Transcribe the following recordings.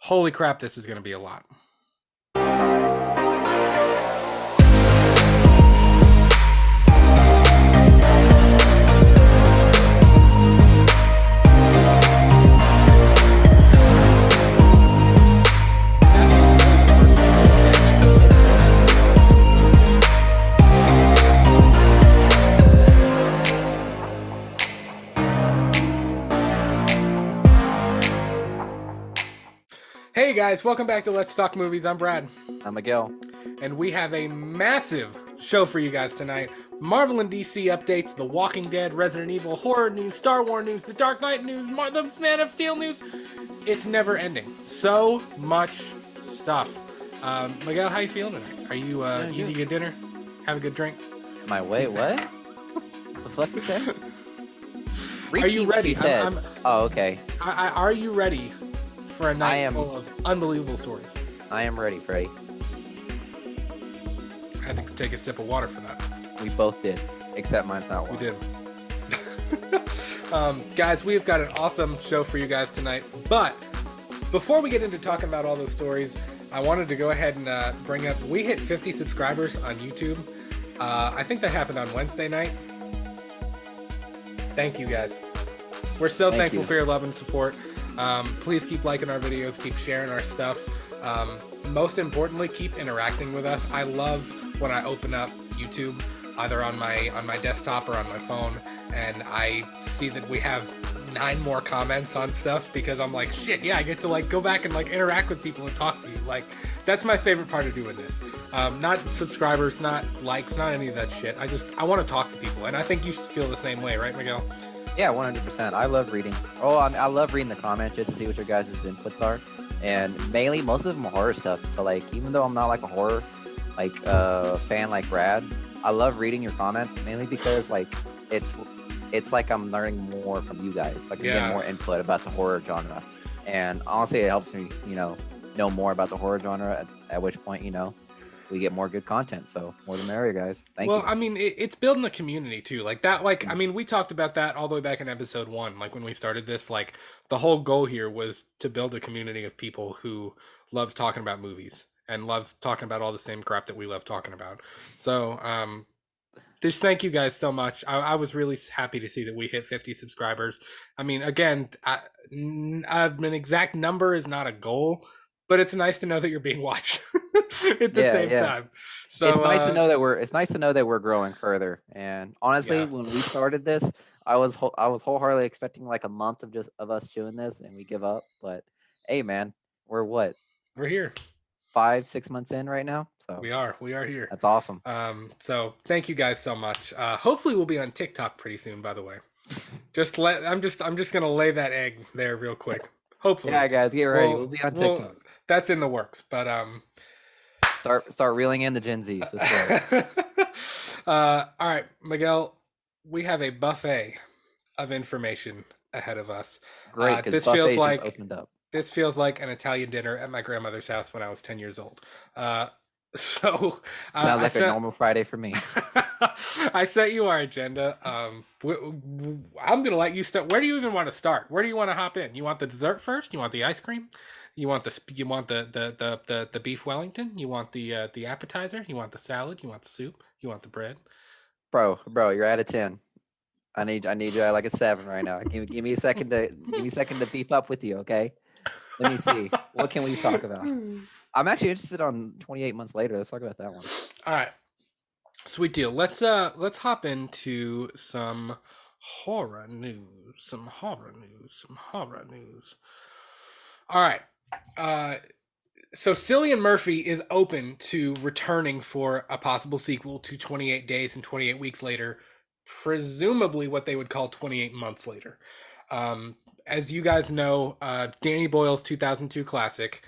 Holy crap, this is going to be a lot. Hey guys, welcome back to Let's Talk Movies. I'm Brad. I'm Miguel. And we have a massive show for you guys tonight. Marvel and DC updates, The Walking Dead, Resident Evil, horror news, Star Wars news, The Dark Knight news, the Man of Steel news. It's never ending. So much stuff. Miguel, how you feeling tonight? Are you eating a dinner? Have a good drink? My way, what? The fuck you said? Are you ready? Oh, okay. Are you ready for a night full of unbelievable stories? I am ready, Freddy. I had to take a sip of water for that. We both did, except mine's not water. We did. Guys, we've got an awesome show for you guys tonight. But before we get into talking about all those stories, I wanted to go ahead and bring up, we hit 50 subscribers on YouTube. I think that happened on Wednesday night. Thank you, guys. We're so thankful for your love and support. Please keep liking our videos, keep sharing our stuff. Most importantly, keep interacting with us. I love when I open up YouTube, either on my desktop or on my phone, and I see that we have 9 more comments on stuff, because I'm like, shit, yeah, I get to go back and interact with people and talk to you. That's my favorite part of doing this. Not subscribers, not likes, not any of that shit. I want to talk to people, and I think you feel the same way, right, Miguel? Yeah, 100%. I love reading. I love reading the comments just to see what your guys' inputs are. And mainly, most of them are horror stuff. So, even though I'm not a horror fan like Brad, I love reading your comments mainly because it's like I'm learning more from you guys. I'm getting more input about the horror genre. And honestly, it helps me, know more about the horror genre. At which point, we get more good content. So more the merrier, guys. Thank you. Well, I mean, it's building a community too. I mean, we talked about that all the way back in episode 1. When we started this, the whole goal here was to build a community of people who loves talking about movies and loves talking about all the same crap that we love talking about. So, just thank you guys so much. I was really happy to see that we hit 50 subscribers. I mean, again, an exact number is not a goal, but it's nice to know that you're being watched at the same time. So it's nice to know that we're growing further. And honestly, when we started this, I was wholeheartedly expecting a month of us doing this, and we give up. But hey, man, we're here 5-6 months in right now. So we are here. That's awesome. So thank you guys so much. Hopefully we'll be on TikTok pretty soon, by the way. I'm just gonna lay that egg there real quick. Hopefully. Yeah, guys, get ready. We'll be on TikTok. That's in the works, but start reeling in the Gen Zs. Let's go. All right, Miguel, we have a buffet of information ahead of us. Great, because buffets just opened up. This feels like an Italian dinner at my grandmother's house when I was 10 years old. Sounds like a normal Friday for me. I sent you our agenda. I'm gonna let you start. Where do you even want to start? Where do you want to hop in? You want the dessert first? You want the ice cream? You want the beef Wellington? You want the appetizer? You want the salad? You want the soup? You want the bread? Bro, you're at a 10. I need you at a 7 right now. Give me a second to beef up with you, okay? Let me see. What can we talk about? I'm actually interested on 28 months later. Let's talk about that one. All right. Sweet deal. Let's hop into some horror news. All right. So Cillian Murphy is open to returning for a possible sequel to 28 Days and 28 Weeks Later, presumably what they would call 28 months later. As you guys know, Danny Boyle's 2002 classic,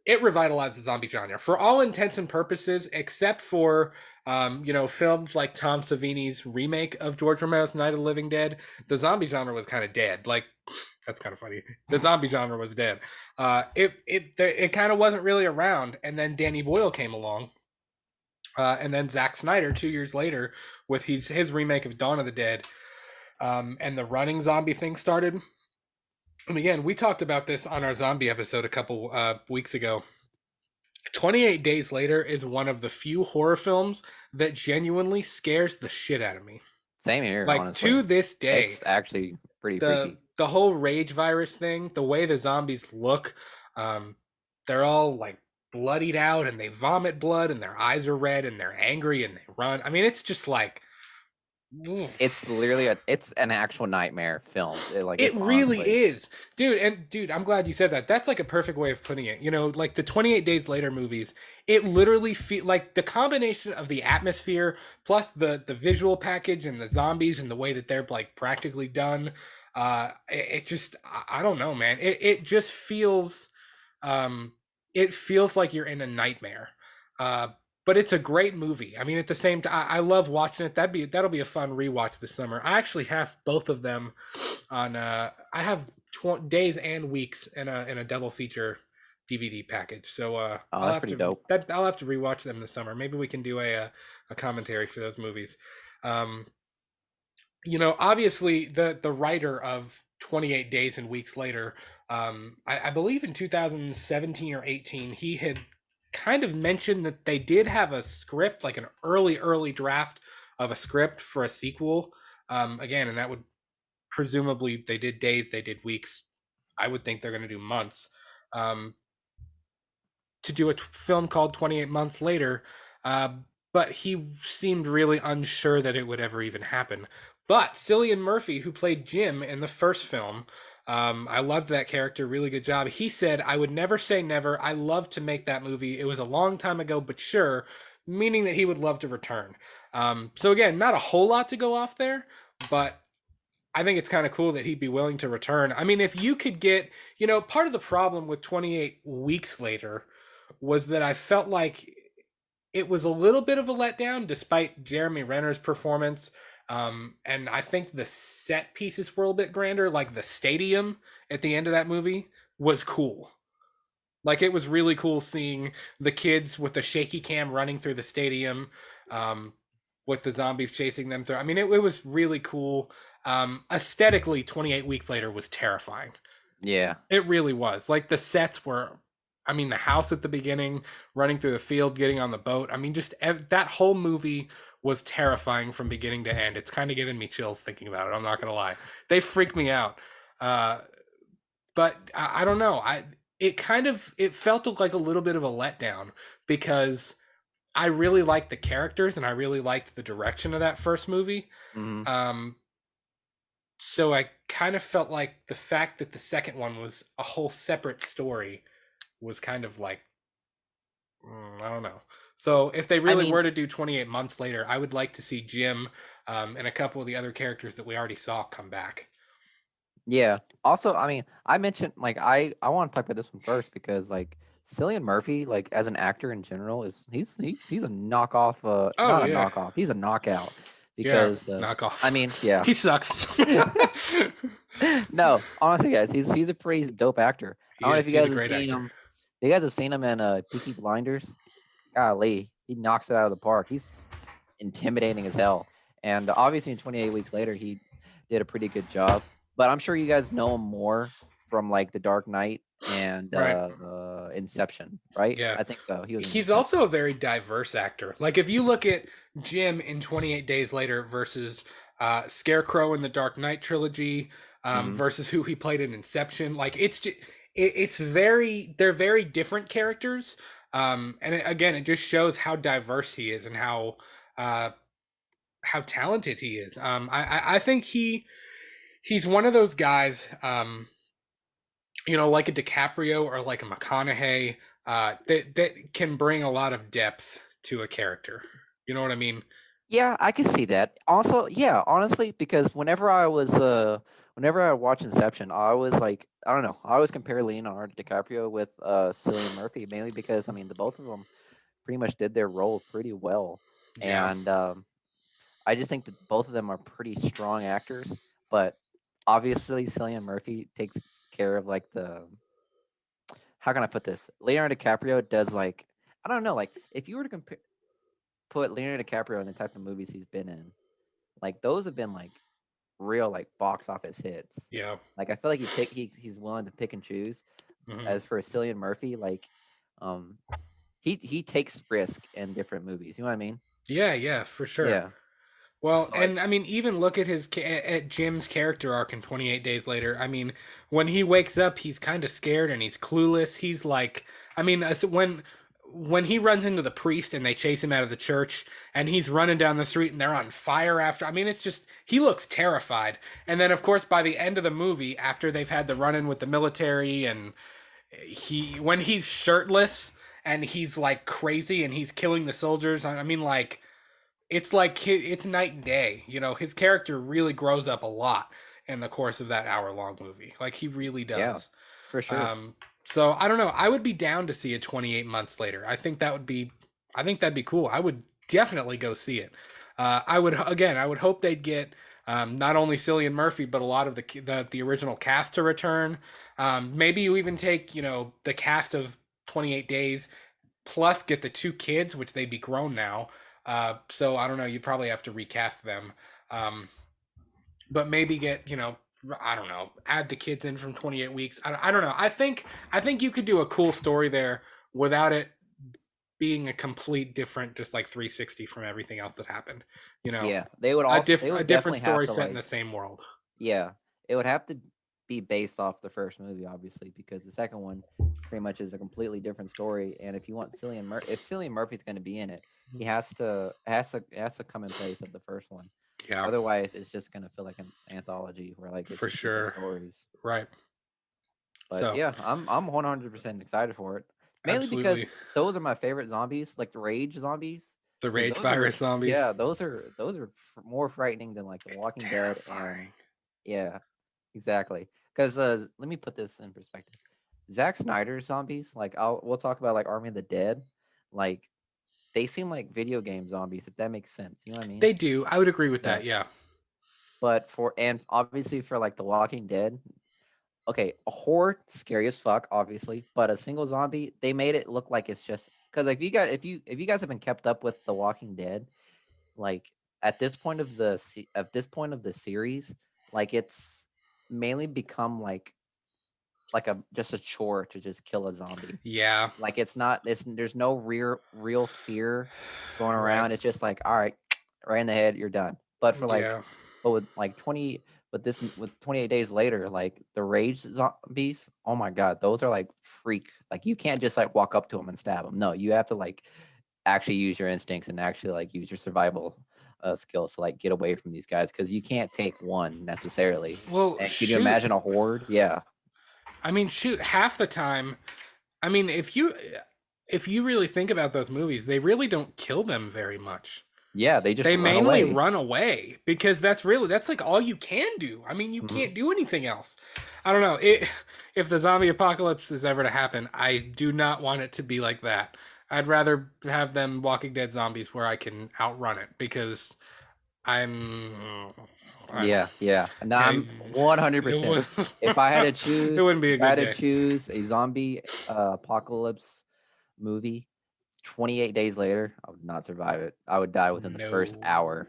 it revitalized the zombie genre for all intents and purposes, except for films like Tom Savini's remake of George Romero's Night of the Living Dead. The zombie genre was kind of dead. That's kind of funny. The zombie genre was dead. It kind of wasn't really around, and then Danny Boyle came along, and then Zack Snyder 2 years later with his remake of Dawn of the Dead, and the running zombie thing started. And again, we talked about this on our zombie episode a couple weeks ago. 28 Days Later is one of the few horror films that genuinely scares the shit out of me. Same here, Like honestly. to this day, It's actually pretty the freaky. the whole rage virus thing, the way the zombies look, um, they're all like bloodied out and they vomit blood and their eyes are red and they're angry and they run. I mean, it's just like ugh. It's literally it's an actual nightmare film. It It's really honestly. is, dude. And dude, I'm glad you said that. That's like a perfect way of putting it. You know, like the 28 Days Later movies, it literally feel like the combination of the atmosphere plus the visual package and the zombies and the way that they're like practically done. It just I don't know, man. It just feels um, it feels like you're in a nightmare. Uh, but it's a great movie. I mean, at the same time, I love watching it. That'll be a fun rewatch this summer. I actually have both of them on. I have days and weeks in a double feature DVD package. So Oh, that's pretty dope. I'll have to rewatch them this summer. Maybe we can do a commentary for those movies. Um, you know, obviously the writer of 28 Days and Weeks Later, I believe in 2017 or 18, he had kind of mentioned that they did have a script, like an early draft of a script for a sequel. Again, and that would presumably they did days, they did weeks. I would think they're going to do months. Um, to do a film called 28 Months Later, uh, but he seemed really unsure that it would ever even happen. But Cillian Murphy, who played Jim in the first film, I loved that character. Really good job. He said, I would never say never. I love to make that movie. It was a long time ago, but sure, meaning that he would love to return. So, again, not a whole lot to go off there, but I think it's kind of cool that he'd be willing to return. I mean, if you could get, you know, part of the problem with 28 Weeks Later was that I felt like it was a little bit of a letdown despite Jeremy Renner's performance. And I think the set pieces were a bit grander. Like the stadium at the end of that movie was cool. Like it was really cool seeing the kids with the shaky cam running through the stadium, um, with the zombies chasing them through. I mean, it was really cool. Aesthetically, 28 Weeks Later was terrifying. Yeah. It really was. Like the sets were, I mean, the house at the beginning, running through the field, getting on the boat. I mean, just that whole movie was terrifying from beginning to end. It's kind of giving me chills thinking about it. I'm not gonna lie. They freaked me out. Uh, but I don't know. It felt like a little bit of a letdown because I really liked the characters and I really liked the direction of that first movie. Hmm. Um, so I kind of felt like the fact that the second one was a whole separate story was kind of like I don't know. So if they I really mean, were to do 28 months later, I would like to see Jim and a couple of the other characters that we already saw come back. yeah. Also, I mean, I mentioned I want to talk about this one first because Cillian Murphy, like as an actor in general, is he's a knockoff. Oh Not a yeah, knockoff. He's a knockout yeah, because knock I off. mean, yeah. He sucks. No, honestly, guys, he's a pretty dope actor. I He don't know is. if you He's a guys have great seen actor. him. You guys have seen him in Peaky Blinders. Golly, he knocks it out of the park. He's intimidating as hell. And obviously, in 28 Weeks Later, he did a pretty good job. But I'm sure you guys know him more from like The Dark Knight and Right. Inception, right? Yeah. I think so. He was in He's Inception. also a very diverse actor. Like if you look at Jim in 28 Days Later versus Scarecrow in the Dark Knight trilogy, Hmm. versus who he played in Inception, like it's very they're very different characters. And again, it just shows how diverse he is and uh, how talented he is. I think he's one of those guys. You know, like a DiCaprio or like a McConaughey, that can bring a lot of depth to a character. You know what I mean? Yeah, I can see that. Also, yeah, honestly, because whenever I watch Inception, I always I don't know, I always compare Leonardo DiCaprio with Cillian Murphy, mainly because I mean the both of them pretty much did their role pretty well. Yeah, And I just think that both of them are pretty strong actors, but obviously Cillian Murphy takes care of like the how can I put this? Leonardo DiCaprio does I don't know, like if you were to compare put Leonardo DiCaprio in the type of movies he's been in, like those have been like real like box office hits. Yeah. Like I feel like he's willing to pick and choose. Hmm. As for Cillian Murphy, like um he takes risk in different movies. You know what I mean? Yeah, yeah, for sure. Yeah. Well, So like and I mean, even look at at Jim's character arc in 28 Days Later. I mean, when he wakes up, he's kind of scared and he's clueless. He's like, I mean, when he runs into the priest and they chase him out of the church and he's running down the street and they're on fire after. I mean, it's just he looks terrified. And then, of course, by the end of the movie, after they've had the run-in with the military and when he's shirtless and he's like crazy and he's killing the soldiers. I mean, like it's night and day. You know, his character really grows up a lot in the course of that hour-long movie. Like he really yeah, does. for sure. Um, so I don't know. I would be down to see it 28 months later. I think that'd be cool. I would definitely go see it. I would hope they'd get not only Cillian Murphy but a lot of the original cast to return. Maybe you even take the cast of 28 Days plus get the two kids, which they'd be grown now. So I don't know. You'd probably have to recast them, but maybe get I don't know, add the kids in from 28 weeks. I don't know. I think you could do a cool story there without it being a complete different, just like 360 from everything else that happened. You know, Yeah, they a would different definitely have story to set in like the same world. yeah, it would have to be based off the first movie, obviously, because the second one pretty much is a completely different story. And if you want if Cillian Murphy's going to be in it, he has to come in place of the first one. Yeah, Otherwise, it's just going to feel like an anthology where like it's for just different sure. stories. Right. But So yeah, I'm 100% excited for it. Mainly absolutely, because those are my favorite zombies, like the rage zombies. the Because rage virus zombies. yeah, those are more frightening than like The It's Walking Dead and terrifying. yeah, exactly. Because let me put this in perspective. Zack Snyder zombies, like we'll talk about like Army of the Dead, like they seem like video game zombies, if that makes sense. You know what I mean? They do. I would agree with Yeah. that. Yeah. But and obviously for like The Walking Dead, okay, a horde, scary as fuck, obviously, but a single zombie, they made it look like it's just because if you guys have been kept up with The Walking Dead, like at this point of the series, like it's mainly become like a just a chore to just kill a zombie. Yeah. Like it's not it's there's no real fear going Right. around. It's just like, all right, right in the head, you're done. But Yeah. with like 28 days later, like the rage zombies, oh my god, those are like freak. Like you can't just like walk up to them and stab them. No, you have to like actually use your instincts and actually like use your survival skills to like get away from these guys because you can't take one necessarily. Well, And can you shoot. imagine a horde? Yeah, I mean, shoot. Half the time, I mean, if you really think about those movies, they really don't kill them very much. yeah, they just They run mainly away. run away because that's like all you can do. I mean, you Hmm. can't do anything else. I don't know. If the zombie apocalypse is ever to happen, I do not want it to be like that. I'd rather have them Walking Dead zombies where I can outrun it because I'm I'm Yeah, yeah. No, yeah, I'm 100%. it would it wouldn't be a If I good had to day. choose a zombie apocalypse movie, 28 days later, I would not survive it. I would die within the first No. hour.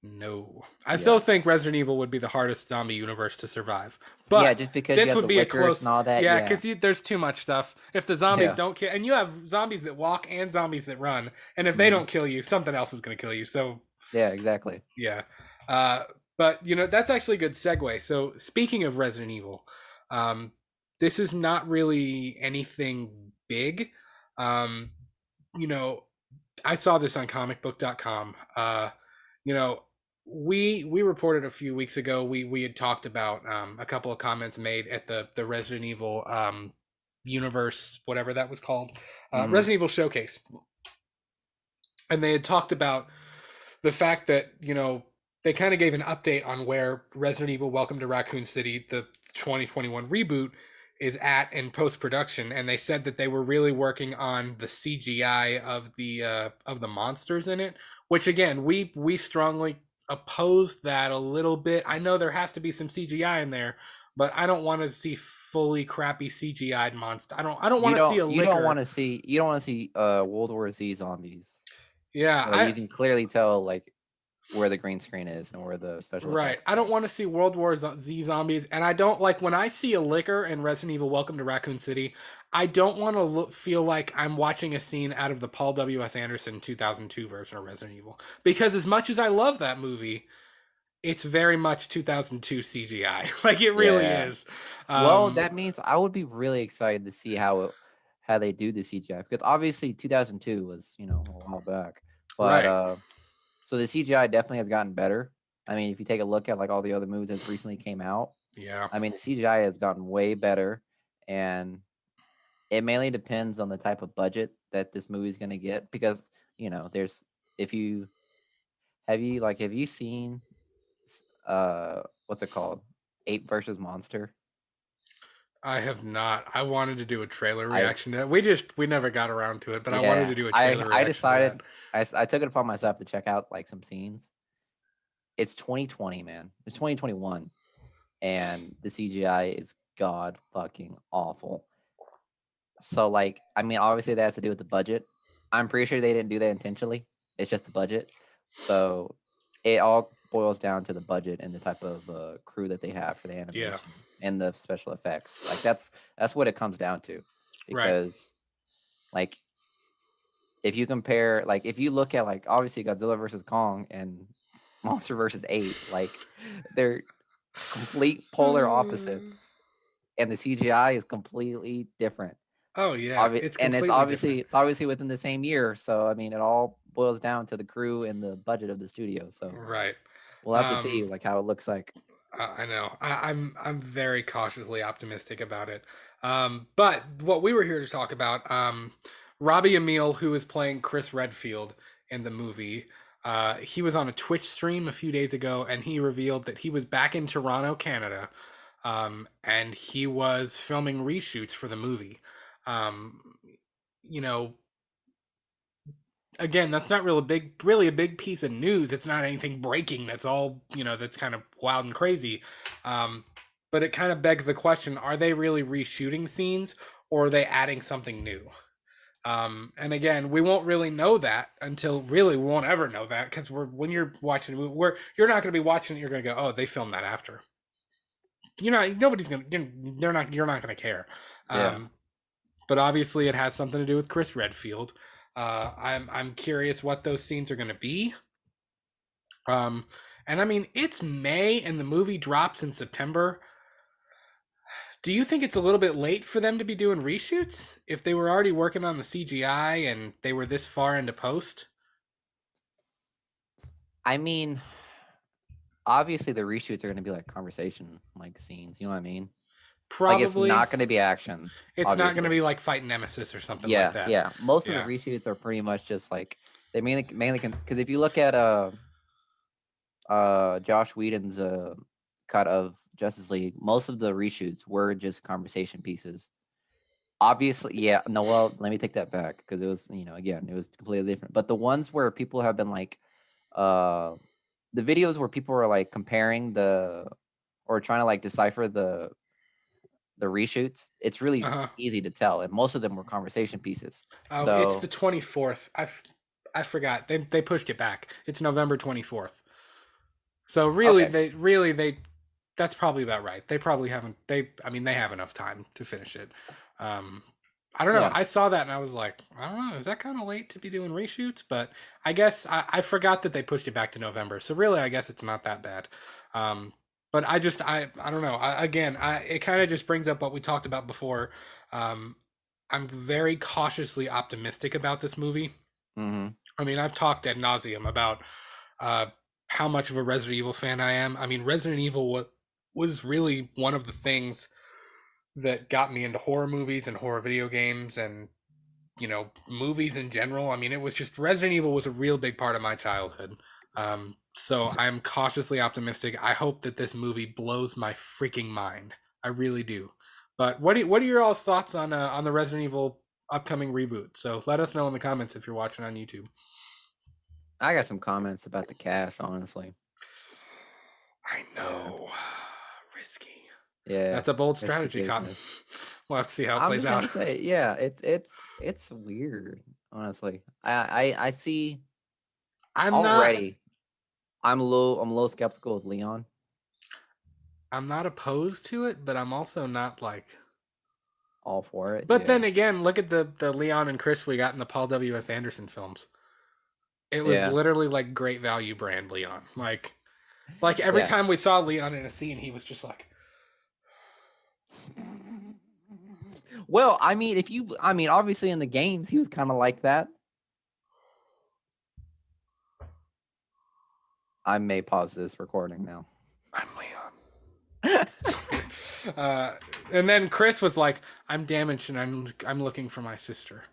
No. I still Yeah. think Resident Evil would be the hardest zombie universe to survive. Yeah, But just because you this have would the be a liquors and close. all that. Yeah, Yeah. because there's too much stuff. If the zombies Yeah. don't kill. And you have zombies that walk and zombies that run. And if they Hmm. don't kill you, something else is going to kill you. So, Yeah, exactly. yeah. Uh, but, that's actually a good segue. So, speaking of Resident Evil, um, this is not really anything big. Um, you know, I saw this on comicbook.com. You know, we reported a few weeks ago. We had talked about a couple of comments made at the Resident Evil universe, whatever that was called, Hmm. Resident Evil Showcase, and they had talked about the fact that they kind of gave an update on where Resident Evil Welcome to Raccoon City, the 2021 reboot, is at in post production, and they said that they were really working on the CGI of the monsters in it. Which again, we strongly oppose that a little bit. I know there has to be some CGI in there, but I don't want to see fully crappy CGI'd monster. I don't want to see a liquor. You don't want to see World War Z zombies. Yeah, Where you can clearly tell like where the green screen is and where the special Right. effects I don't are. want to see World War Z zombies, and I don't like when I see a liquor in Resident Evil Welcome to Raccoon City. I don't want to feel like I'm watching a scene out of the Paul W.S. Anderson 2002 version of Resident Evil, because as much as I love that movie, it's very much 2002 CGI. Like it really Yeah. is. Well, Um, that means I would be really excited to see how they do the CGI, because obviously 2002 was, a while back. But right. so the CGI definitely has gotten better. I mean, if you take a look at like all the other movies that recently came out, Yeah. I mean, the CGI has gotten way better, and it mainly depends on the type of budget that this movie is going to get, because, there's if you have you seen what's it called? Ape versus Monster? I have not. I wanted to do a trailer I reaction to that. We never got around to it, but I wanted Yeah, to do a I trailer I reaction to that. decided I took it upon myself to check out like some scenes. It's 2020, man. It's 2021, and the CGI is god fucking awful. So like, I mean, obviously that has to do with the budget. I'm pretty sure they didn't do that intentionally. It's just the budget. So it all boils down to the budget and the type of crew that they have for the Yeah. animation and the special effects. Like that's what it comes down to. Right. Because like, if you compare, like, if you look at like obviously Godzilla versus Kong and Monster versus Ape, like they're complete polar opposites, and the CGI is completely different. Oh yeah, it's And completely different. it's obviously within the same year. So I mean, it all boils down to the crew and the budget of the studio. So Right. we'll have to see Um, like how it looks like. I know. I'm very cautiously optimistic about it. But what we were here to talk about, Robbie Amell, who is playing Chris Redfield in the movie, he was on a Twitch stream a few days ago, and he revealed that he was back in Toronto, Canada, and he was filming reshoots for the movie. Um, you know, again, that's not really a big piece of news. It's not anything breaking. That's all, that's kind of wild and crazy. Um, but it kind of begs the question: are they really reshooting scenes, or are they adding something new? And again, we won't really know that until we won't ever know that, because when you're watching a movie, you're not going to be watching it. You're going to go, oh, they filmed that after. Nobody's going to. You're not going to care. Yeah. Um, but obviously, it has something to do with Chris Redfield. I'm curious what those scenes are going to be. Um, and I mean, it's May and the movie drops in September. Do you think it's a little bit late for them to be doing reshoots if they were already working on the CGI and they were this far into post? I mean, obviously the reshoots are going to be like conversation like scenes. You know what I mean? Like it's Probably. not going to be action. It's not going to Obviously. be like fighting Nemesis or something like Yeah, that. yeah. Most of the Yeah. reshoots are pretty much just like they mainly because if you look at Josh Whedon's cut of Justice League, most of the reshoots were just conversation pieces. Obviously, yeah. No, well, let me take that back, because it was, again, it was completely different. But the ones where people have been like, uh, the videos where people are like comparing or trying to like decipher the reshoots, it's really Uh-huh. easy to tell, and most of them were conversation pieces. Oh, it's the So 24th. I forgot. They pushed it back. It's November 24th. So okay, they that's probably about right. They probably haven't I mean they have enough time to finish it. Um I don't know. yeah, I saw that and I was like, I don't know, is that kind of late to be doing reshoots? But I guess I forgot that they pushed it back to November. So really I guess it's not that bad. Um but I don't know. It kind of just brings up what we talked about before. Um I'm very cautiously optimistic about this movie. mm-hmm, I mean, I've talked ad nauseum about uh, how much of a Resident Evil fan I am. I mean, Resident Evil was really one of the things that got me into horror movies and horror video games and movies in general. I mean, it was just Resident Evil was a real big part of my childhood. So I'm cautiously optimistic. I hope that this movie blows my freaking mind. I really do. But what are your all's thoughts on the Resident Evil upcoming reboot? So let us know in the comments if you're watching on YouTube. I got some comments about the cast, honestly. I Yeah, know. Risky. yeah, That's a bold risky strategy, Cotton. business. We'll have to see how it I'm plays just gonna out. say, yeah, it's weird, honestly. I see I'm not already. I'm a little skeptical with Leon. I'm not opposed to it, but I'm also not like. All for it. But Yeah. then again, look at the Leon and Chris we got in the Paul W.S. Anderson films. It was Yeah. literally like great value brand Leon. Like every Yeah. time we saw Leon in a scene, he was just like, Well, I mean, obviously in the games he was kind of like that. I may pause this recording now. "I'm Leon." uh, and then Chris was like, "I'm damaged and I'm looking for my sister."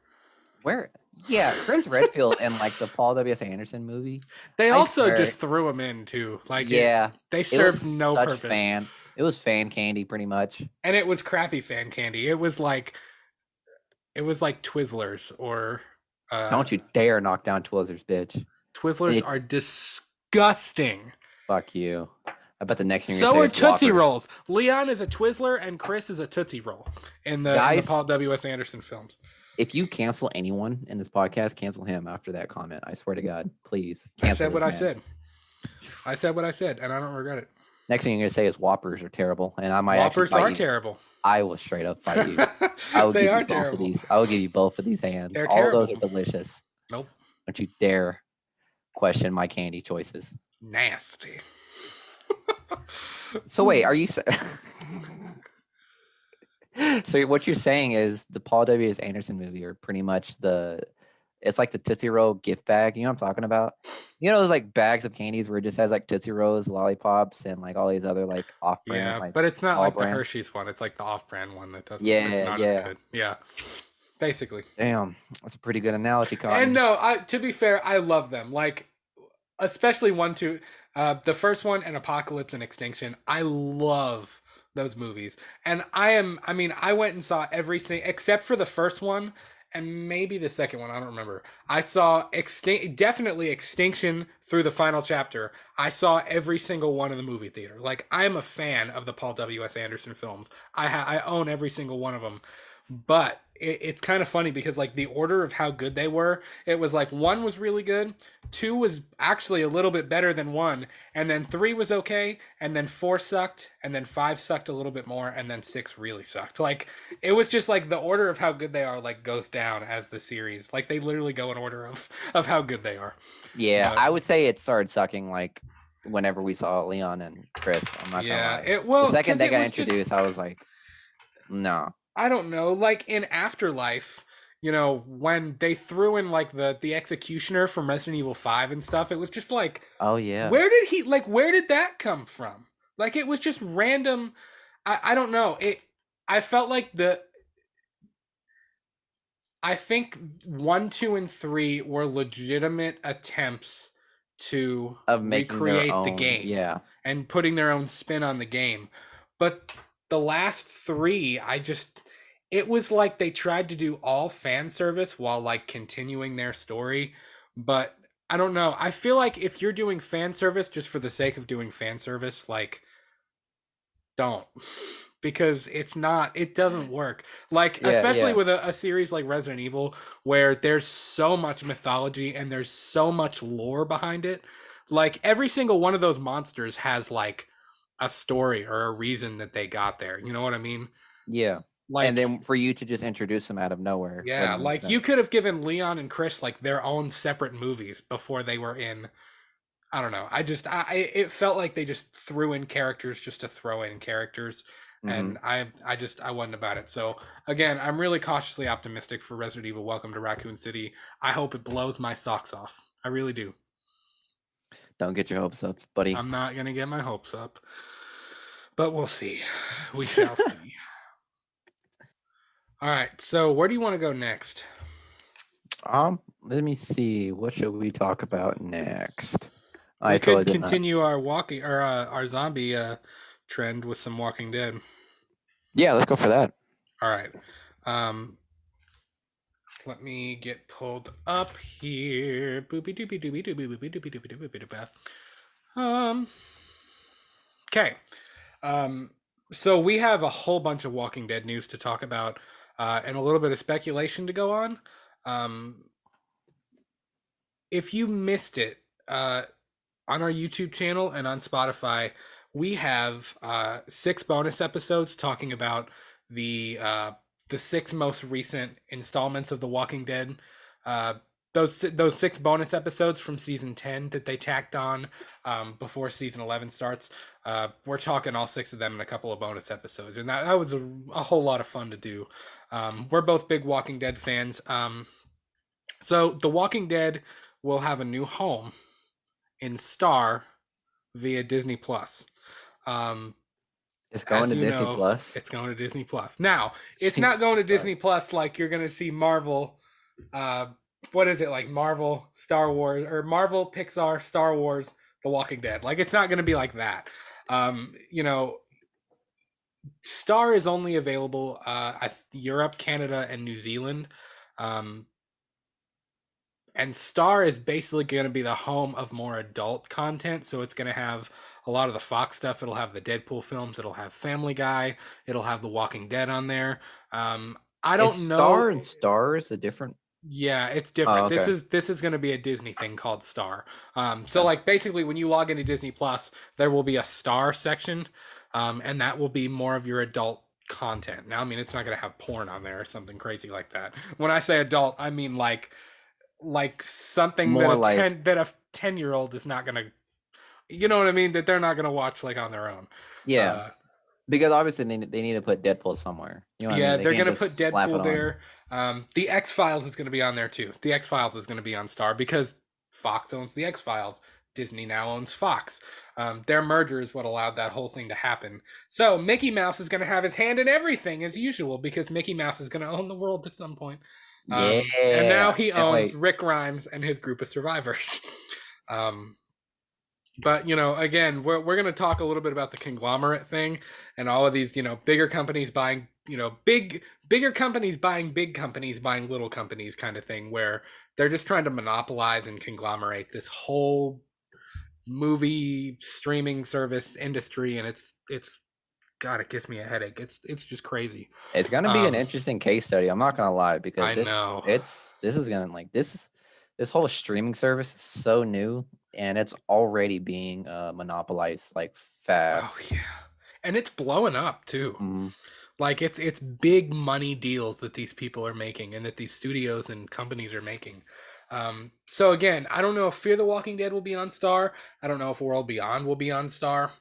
Where? Yeah, Chris Redfield and like the Paul W.S. Anderson movie. They I also swear. just threw him in too. Like Yeah, they it was served no such purpose, fan. It was fan candy, pretty much. and it was crappy fan candy. It was like Twizzlers or Don't you dare knock down Twizzlers, bitch. Twizzlers are disgusting. Fuck you. I bet the next thing you're So gonna are say is Tootsie Whoppers. Rolls. Leon is a Twizzler and Chris is a Tootsie Roll in the Guys, Paul W.S. Anderson films. if you cancel anyone in this podcast, cancel him after that comment. I swear to God, please cancel. I said what this I man. said. I said what I said, and I don't regret it. Next thing you're gonna say is Whoppers are terrible, and I might Whoppers actually fight are you. terrible. I will straight up fight you. I will They give are you both terrible. of these. I will give you both of these hands. They're All of those terrible. are delicious. Nope. Don't you dare question my candy choices. Nasty. So wait, are you? So what you're saying is the Paul W.S. Anderson movie are pretty much it's like the Tootsie Roll gift bag. You know what I'm talking about? You know those like bags of candies where it just has like Tootsie Rolls, lollipops, and like all these other like off-brand. Yeah, like, but it's not like the brand. Hershey's one. It's like the off-brand one that doesn't. Yeah, it's not yeah. as good. Yeah, basically. Damn, that's a pretty good analogy, Cotton. And no, to be fair, I love them. Like, especially the first one and Apocalypse and Extinction. I love those movies, and I went and saw every single except for the first one and maybe the second one. I don't remember. I saw definitely Extinction through the final chapter. I saw every single one in the movie theater. Like, I am a fan of the Paul W.S. Anderson films. I own every single one of them. But it's kind of funny because like the order of how good they were, it was like 1 was really good, 2 was actually a little bit better than 1, and then 3 was okay, and then 4 sucked, and then 5 sucked a little bit more, and then 6 really sucked. Like, it was just like the order of how good they are like goes down as the series. Like, they literally go in order of how good they are. Yeah, But I would say it started sucking like whenever we saw Leon and Chris. I'm not gonna lie. The second they got introduced, I was like, no. I don't know, like in Afterlife, you know, when they threw in like the executioner from Resident Evil 5 and stuff, it was just like, oh yeah, where did that come from? Like, it was just random. I don't know. I felt like I think 1, 2, and 3 were legitimate attempts to recreate the game, yeah, and putting their own spin on the game. But the last 3, it was like they tried to do all fan service while like continuing their story. But I don't know. I feel like if you're doing fan service just for the sake of doing fan service, like, don't. Because it doesn't work. Like, yeah, especially yeah. with a series like Resident Evil, where there's so much mythology and there's so much lore behind it. Like, every single one of those monsters has like a story or a reason that they got there. You know what I mean? Yeah. Like, and then for you to just introduce them out of nowhere. yeah, like you could have given Leon and Chris like their own separate movies before they were in. I don't know. It felt like they just threw in characters just to throw in characters, and I wasn't about it. So again, I'm really cautiously optimistic for Resident Evil: Welcome to Raccoon City. I hope it blows my socks off. I really do. Don't get your hopes up, buddy. I'm not gonna get my hopes up, but we'll see. We shall see. All right. So where do you want to go next? Let me see. What should we talk about next? We could continue our our zombie trend with some Walking Dead. Yeah, let's go for that. All right. Let me get pulled up here. Boopy doopy doopy doopy doopy doopy doopy doopy doopy. Okay. So we have a whole bunch of Walking Dead news to talk about, and a little bit of speculation to go on. If you missed it, on our YouTube channel and on Spotify, we have 6 bonus episodes talking about the uh, the 6 most recent installments of The Walking Dead. Uh, those 6 bonus episodes from season 10 that they tacked on before season 11 starts. We're talking all 6 of them in a couple of bonus episodes, and that was a whole lot of fun to do. We're both big Walking Dead fans. So The Walking Dead will have a new home in Star via Disney Plus. Um, It's going as to you Disney know, Plus. it's going to Disney Plus. Now, it's not going to Disney Plus like you're going to see Marvel. Uh, what is it like? Marvel, Star Wars, or Marvel, Pixar, Star Wars, The Walking Dead. Like it's not going to be like that. You know, Star is only available Europe, Canada, and New Zealand. Um, and Star is basically going to be the home of more adult content. So it's going to have a lot of the Fox stuff. It'll have the Deadpool films. It'll have Family Guy. It'll have The Walking Dead on there. I Is don't know. Star and Stars a different? Yeah, it's Oh, different. This okay. is going to be a Disney thing called Star. So Okay. like basically when you log into Disney Plus, there will be a Star section, and that will be more of your adult content. Now, I mean, it's not going to have porn on there or something crazy like that. When I say adult, I mean like something that More like, a 10-year-old is not gonna, you know what I mean, that they're not gonna watch like on their own. yeah, uh because obviously they need to put Deadpool somewhere. You know what I yeah, mean? They they're can't gonna put just slap it Deadpool on. there. The X-Files is gonna be on there too. The X-Files is gonna be on Star because Fox owns the X-Files. Disney now owns Fox. Their merger is what allowed that whole thing to happen. So Mickey Mouse is going to have his hand in everything as usual because Mickey Mouse is going to own the world at some point. And now Yeah, he can't owns wait. Rick Grimes and his group of survivors. um, but you know, again, we're going to talk a little bit about the conglomerate thing and all of these, you know, bigger companies buying, you know, bigger companies buying little companies kind of thing, where they're just trying to monopolize and conglomerate this whole movie streaming service industry, and it's God, it gives me a headache. It's just crazy. It's gonna be an interesting case study. I'm not gonna lie I because know. this is gonna like this whole streaming service is so new and it's already being monopolized like Oh fast. yeah, and it's blowing up too. Mhm. Like it's big money deals that these people are making, and that these studios and companies are making. So again, I don't know if Fear the Walking Dead will be on Star. I don't know if World Beyond will be on Star.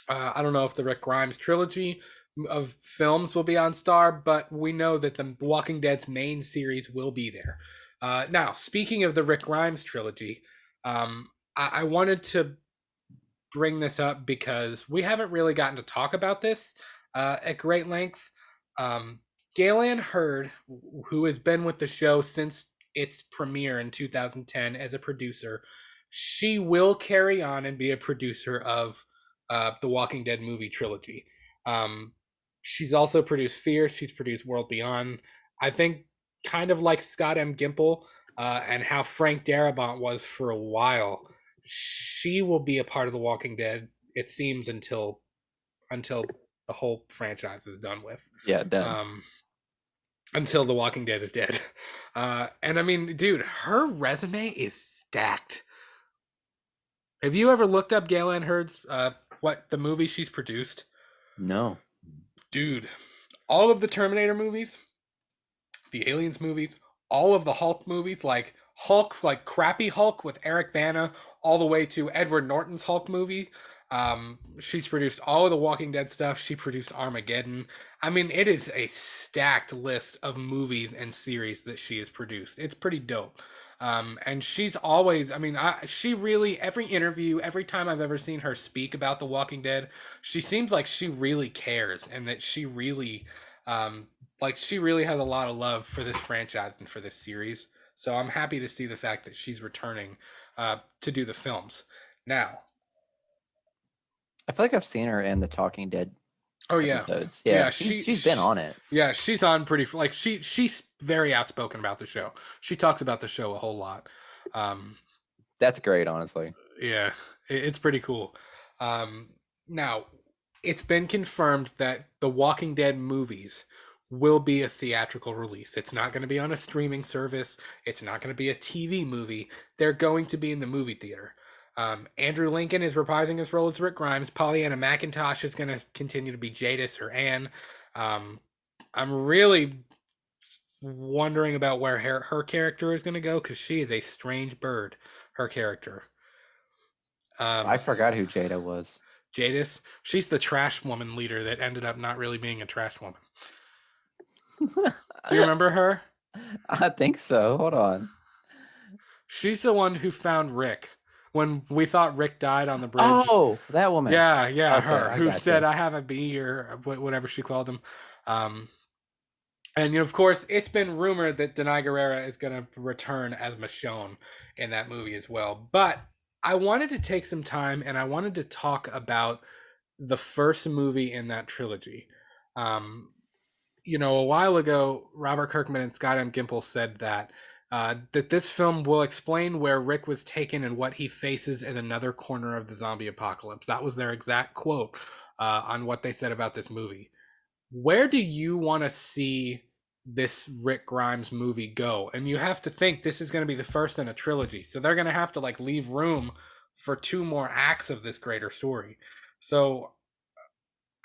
I don't know if the Rick Grimes trilogy of films will be on Star, but we know that the Walking Dead's main series will be there. Now, speaking of the Rick Grimes trilogy, I wanted to bring this up because we haven't really gotten to talk about this at great length. Um, Galen Hurd, who has been with the show since its premiere in 2010 as a producer, she will carry on and be a producer of the Walking Dead movie trilogy. Um, she's also produced Fear. She's produced World Beyond. I think kind of like Scott M. Gimple and how Frank Darabont was for a while. She will be a part of the Walking Dead. It seems until the whole franchise is done with. Yeah, done. Um, until The Walking Dead is dead. And I mean, dude, her resume is stacked. Have you ever looked up Galen Hurd's what the movie she's produced? No. Dude, all of the Terminator movies, the Aliens movies, all of the Hulk movies, like Hulk, like crappy Hulk with Eric Bana, all the way to Edward Norton's Hulk movie. She's produced all of the Walking Dead stuff. She produced Armageddon. I mean, it is a stacked list of movies and series that she has produced. It's pretty dope. And she's always, I mean, she really, every interview, every time I've ever seen her speak about The Walking Dead, she seems like she really cares and that she really, like, she really has a lot of love for this franchise and for this series. So I'm happy to see the fact that she's returning to do the films. Now, I feel like I've seen her in the Talking Dead oh yeah, episodes. yeah. Yeah, she's been on it. Yeah, she's on pretty like she's very outspoken about the show. She talks about the show a whole lot. Um, That's great, honestly. yeah, it's pretty cool. Um, Now, it's been confirmed that the Walking Dead movies will be a theatrical release. It's not going to be on a streaming service. It's not going to be a TV movie. They're going to be in the movie theater. Andrew Lincoln is reprising his role as Rick Grimes. Pollyanna McIntosh is going to continue to be Jadis or Anne. Um, I'm really wondering about where her character is going to go because she is a strange bird. Her character, I um, forgot who Jada was. Jadis. She's the trash woman leader that ended up not really being a trash woman. Do you remember her? I think so. Hold on. She's the one who found Rick when we thought Rick died on the bridge. Oh, that woman. Yeah, yeah, Okay, her I who got said you. I have a bee or whatever she called him. Um, and of course, it's been rumored that Denai Guerrera is going to return as Michonne in that movie as well. But I wanted to take some time and I wanted to talk about the first movie in that trilogy. Um, a while ago, Robert Kirkman and Scott M. Gimple said that this film will explain where Rick was taken and what he faces in another corner of the zombie apocalypse. That was their exact quote on what they said about this movie. Where do you want to see this Rick Grimes movie go? And you have to think this is going to be the first in a trilogy, so they're going to have to like leave room for two more acts of this greater story. So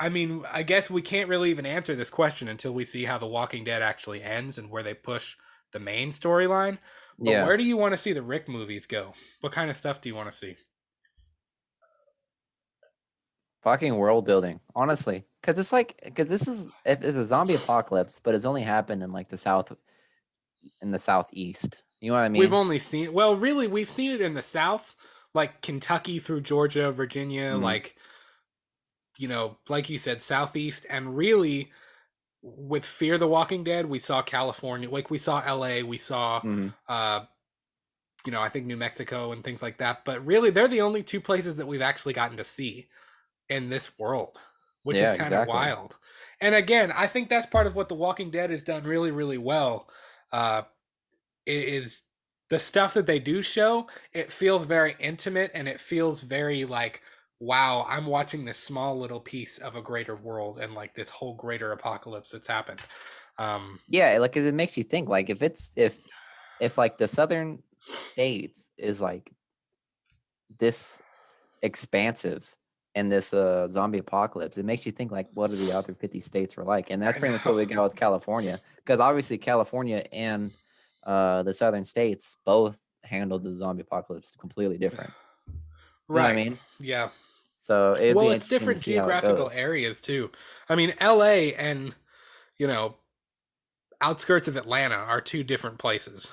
I mean, I guess we can't really even answer this question until we see how The Walking Dead actually ends and where they push the main storyline. But Yeah. where do you want to see the Rick movies go? What kind of stuff do you want to see? Fucking world building, honestly. Because this is if it's a zombie apocalypse, but it's only happened in like the south, in the southeast. You know what I We've mean? only seen, well, really, we've seen it in the South, like Kentucky through Georgia, Virginia, Mm, like, like you said, Southeast. And really, with Fear the Walking Dead, we saw California, like we saw LA, we saw mm, uh I think New Mexico and things like that. But really, they're the only two places that we've actually gotten to see in this world, which is yeah, kind of exactly. wild. And again, I think that's part of what The Walking Dead has done really, really well. Uh, is the stuff that they do show, it feels very intimate and it feels very like, wow, I'm watching this small little piece of a greater world and like this whole greater apocalypse that's happened. Um, Yeah, like, cause it makes you think, like, if like the southern states is like this expansive in this zombie apocalypse, it makes you think like what are the other 50 states were like, and that's I pretty much what know. we got with California, because obviously California and the southern states both handled the zombie apocalypse completely different. You know what I Right. mean? Yeah. So it'd Well, be it's interesting to different see how it geographical goes. areas too. I mean, LA and, you know, outskirts of Atlanta are two different places,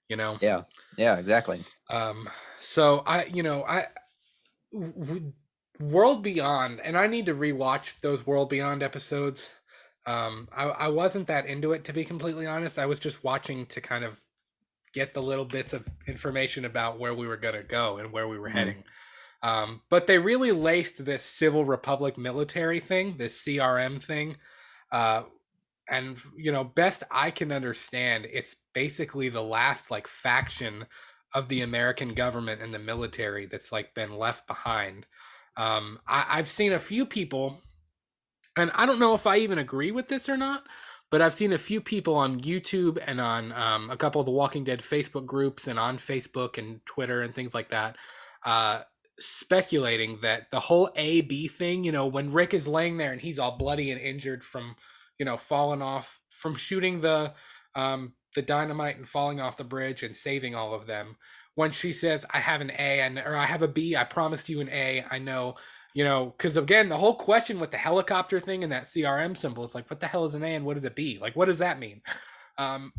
you know. Yeah, yeah, exactly. Um so w- World Beyond, and I need to rewatch those World Beyond episodes. I wasn't that into it, to be completely honest. I was just watching to kind of get the little bits of information about where we were going to go and where we were Hmm. heading. But they really laced this Civil Republic military thing, this CRM thing. Uh, and best I can understand, it's basically the last like faction of the American government and the military that's like been left behind. I've seen a few people, and I don't know if I even agree with this or not, but I've seen a few people on YouTube and on a couple of the Walking Dead Facebook groups and on Facebook and Twitter and things like that, speculating that the whole AB thing, when Rick is laying there and he's all bloody and injured from, falling off from shooting the dynamite and falling off the bridge and saving all of them. When she says, "I have an A," or "I have a B," I promised you an A. I know, because again, the whole question with the helicopter thing and that CRM symbol is like, what the hell is an A and what does it be? Like, what does that mean? Um,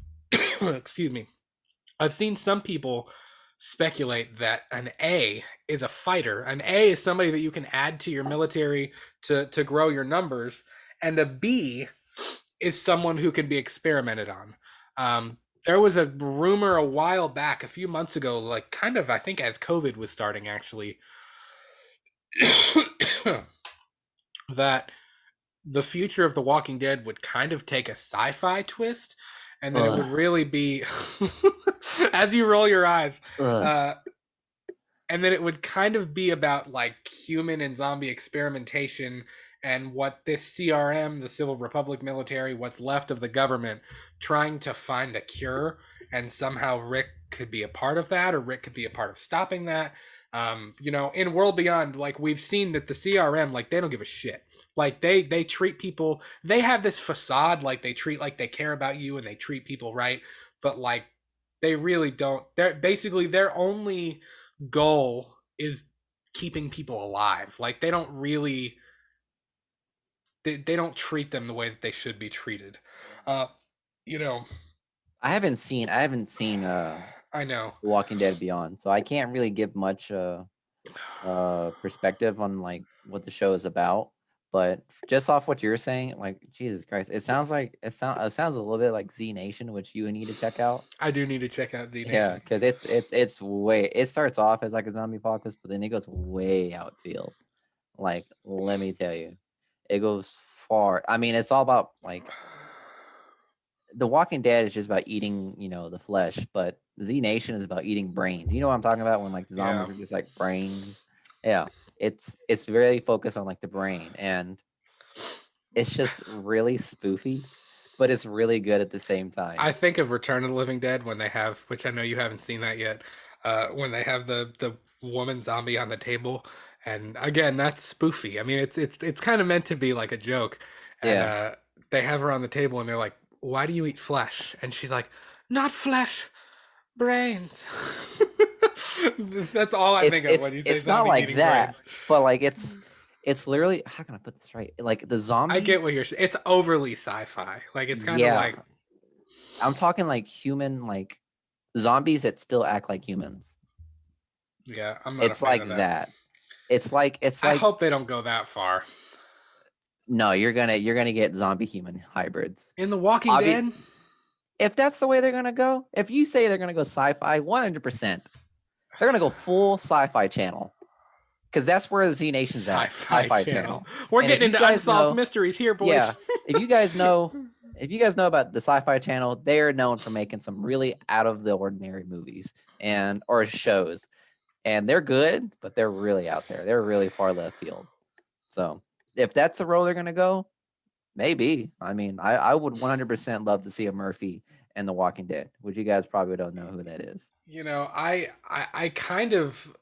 excuse me. I've seen some people speculate that an A is a fighter. An A is somebody that you can add to your military to grow your numbers, and a B is someone who can be experimented on. There was a rumor a while back, a few months ago, like kind of, I think, as COVID was starting, actually, that the future of The Walking Dead would kind of take a sci-fi twist, and that it would Ugh. really be, as you roll your eyes, Ugh. uh, and then it would kind of be about like human and zombie experimentation and what this CRM, the Civil Republic military, what's left of the government, trying to find a cure, and somehow Rick could be a part of that, or Rick could be a part of stopping that. You know, in World Beyond, like we've seen that the CRM, like they don't give a shit. Like they treat people, they have this facade, like they treat like they care about you and they treat people right, but like they really don't. They're basically their only goal is keeping people alive. Like they don't really, they don't treat them the way that they should be treated. Uh, you know, I haven't seen I know. The Walking Dead Beyond, so I can't really give much perspective on like what the show is about. But just off what you're saying, like Jesus Christ, it sounds a little bit like Z Nation, which you need to check out. I do need to check out D Yeah, Nation. because it's way it starts off as like a zombie apocalypse, but then it goes way outfield. Like, let me tell you, it goes far. I mean, it's all about like The Walking Dead is just about eating, the flesh, but Z Nation is about eating brains. You know what I'm talking about when like the Yeah. zombies are just like brains. Yeah, it's very focused on like the brain, and it's just really spoofy, but it's really good at the same time. I think of Return of the Living Dead when they have, which I know you haven't seen that yet, when they have the woman zombie on the table, and again that's spoofy. I mean, it's kind of meant to be like a joke, and Yeah, they have her on the table, and they're like, "Why do you eat flesh?" And she's like, "Not flesh, brains." That's all I it's think of it's when you say it's not zombie like eating that, brains. but like it's literally, how can I put this right? Like the I zombie, get what you're saying. It's overly sci-fi. Like it's kind of yeah, like, I'm talking like human, like zombies that still act like humans. yeah, I'm not a It's fan of like that. that. It's like I hope they don't go that far. no, you're gonna get zombie human hybrids. In The Walking Obvious. Dead, If that's the way they're gonna go, if you say they're gonna go sci-fi, 100%, they're gonna go full sci-fi channel because that's where the Z Nation's at, Sci-Fi sci-fi Channel. channel. We're And if getting you into guys unsolved know, mysteries here, boys. yeah, if you guys know, if you guys know about the sci-fi channel, they are known for making some really out of the ordinary movies and or shows, and they're good, but they're really out there. They're really far left field. So if that's the road they're gonna go, maybe. I mean, I would 100% love to see a Murphy and The Walking Dead, which you guys probably don't know who that is. You know, I kind of,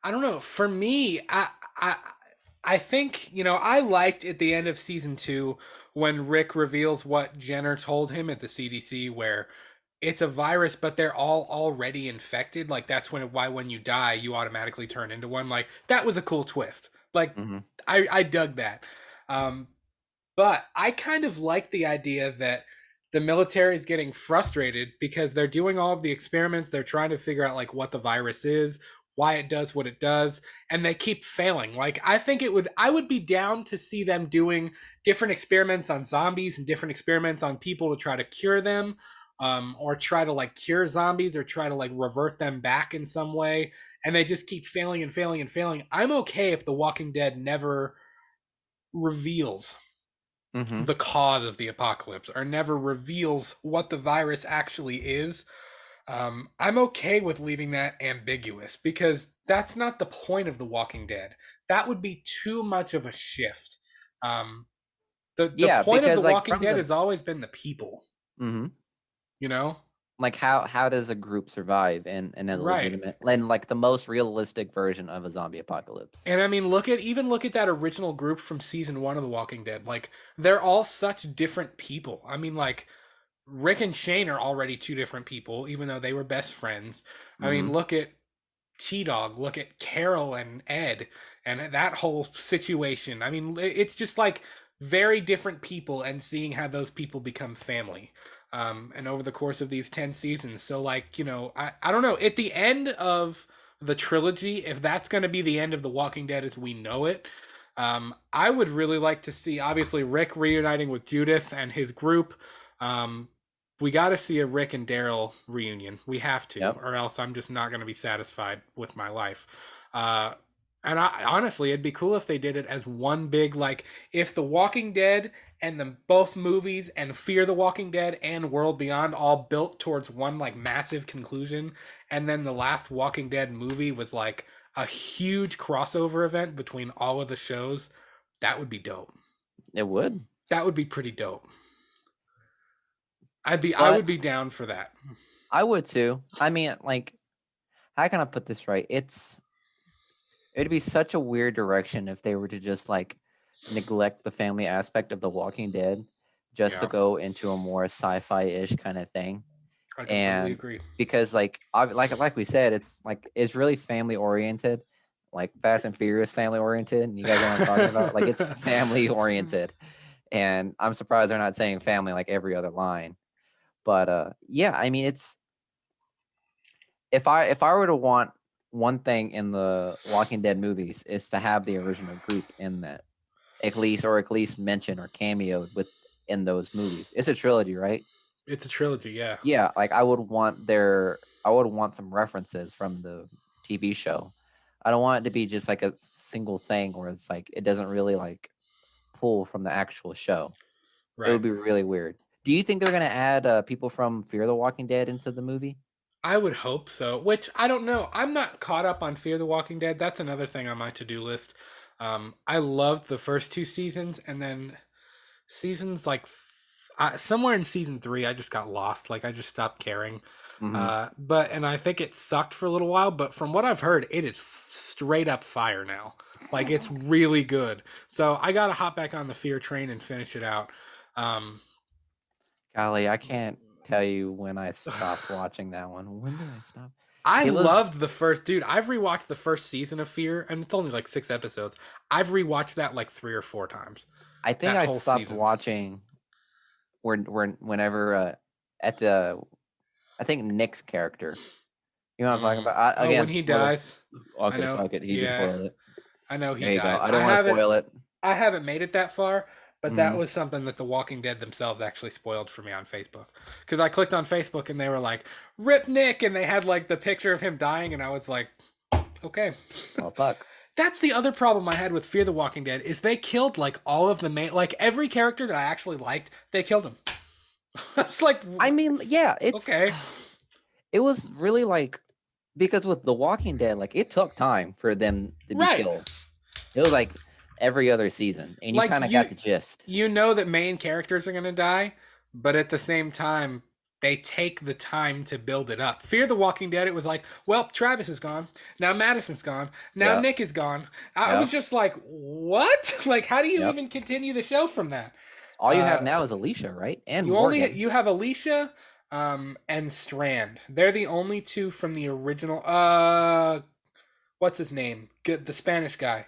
I don't know. For me, I I think, you know, I liked at the end of season 2 when Rick reveals what Jenner told him at the CDC, where it's a virus, but they're all already infected. Like that's why when you die, you automatically turn into one. Like that was a cool twist. Like Hmm. I dug that. Um, but I kind of like the idea that the military is getting frustrated because they're doing all of the experiments. They're trying to figure out like what the virus is, why it does what it does, and they keep failing. Like I think I would be down to see them doing different experiments on zombies and different experiments on people to try to cure them. Or try to like cure zombies or try to like revert them back in some way, and they just keep failing and failing and failing. I'm okay if The Walking Dead never reveals Hmm. the cause of the apocalypse or never reveals what the virus actually is. I'm okay with leaving that ambiguous because that's not the point of The Walking Dead. That would be too much of a shift. Um, the Yeah, point of The because like Walking from Dead the, has always been the people, hmm you know? like how does a group survive in a Right. legitimate and like the most realistic version of a zombie apocalypse? And I mean, look at that original group from season 1 of The Walking Dead. Like they're all such different people. I mean, like Rick and Shane are already two different people, even though they were best friends. I mean, Hmm. look at T Dog, look at Carol and Ed, and that whole situation. I mean, it's just like very different people, and seeing how those people become family. And over the course of these 10 seasons. So, like, you know, I don't know. At the end of the trilogy, if that's going to be the end of The Walking Dead as we know it, I would really like to see, obviously, Rick reuniting with Judith and his group. Um, we got to see a Rick and Daryl reunion. We have to, Yep. or else I'm just not going to be satisfied with my life. Uh, and honestly, it'd be cool if they did it as one big, like, if The Walking Dead and the both movies and Fear the Walking Dead and World Beyond all built towards one like massive conclusion, and then the last Walking Dead movie was like a huge crossover event between all of the shows. That would be dope. It would. That would be pretty dope. I But would be down for that. I would too. I mean, like how can I put this right? It'd be such a weird direction if they were to just like neglect the family aspect of The Walking Dead just to Yeah, go into a more sci-fi-ish kind of thing. I completely And agree. because like we said, it's really family oriented, like Fast and Furious family oriented. And you guys know what I'm talking about? Like it's family oriented. And I'm surprised they're not saying family like every other line. But yeah, I mean it's if I were to want one thing in the Walking Dead movies is to have the original group in that at least mention or cameoed with in those movies. It's a trilogy, right? It's a trilogy, yeah. Yeah, like I would want some references from the TV show. I don't want it to be just like a single thing where it's like it doesn't really like pull from the actual show. It Right. would be really weird. Do you think they're gonna add people from Fear the Walking Dead into the movie? I would hope so, which I don't know. I'm not caught up on Fear the Walking Dead. That's another thing on my to-do list. I loved the first two seasons, and then seasons like somewhere in season three, I just got lost. Like I just stopped caring. Hmm. And I think it sucked for a little while, but from what I've heard, it is straight up fire now. Like it's really good. So I gotta hop back on the Fear train and finish it out. Um, Golly, I can't tell you when I stopped watching that one. When did I stop? I It was loved the first dude. I've rewatched the first season of Fear, and it's only like 6 episodes. I've rewatched that like 3 or 4 times. I think That I whole stopped season. watching whenever at the I think Nick's character. You know what I'm talking Mm. about? Oh, when Again, he spoiler. dies, I Okay, know. fuck it. He just Yeah, spoiled it. I know he There you go. dies. I didn't want to spoil it. I haven't made it that far, but that Hmm. was something that The Walking Dead themselves actually spoiled for me on Facebook. Because I clicked on Facebook and they were like, "Rip Nick," and they had like the picture of him dying, and I was like, "Okay." Well, fuck. That's the other problem I had with Fear the Walking Dead is they killed like all of the main, like every character that I actually liked, they killed him. It's like, I mean, yeah, okay, it was really like because with The Walking Dead, like it took time for them to be right. killed. It was like every other season, and you Like kind of got the gist. you know that main characters are gonna die, but at the same time, they take the time to build it up. Fear the Walking Dead, it was like, well, Travis is gone. Now Madison's gone. Now Yep, Nick is gone. I was yep, just like, what? Like, how do you yep. even continue the show from that? All you have Uh, now is Alicia, right? And You only Morgan. you have Alicia, and Strand. They're the only two from the original. What's his name? Good, the Spanish guy.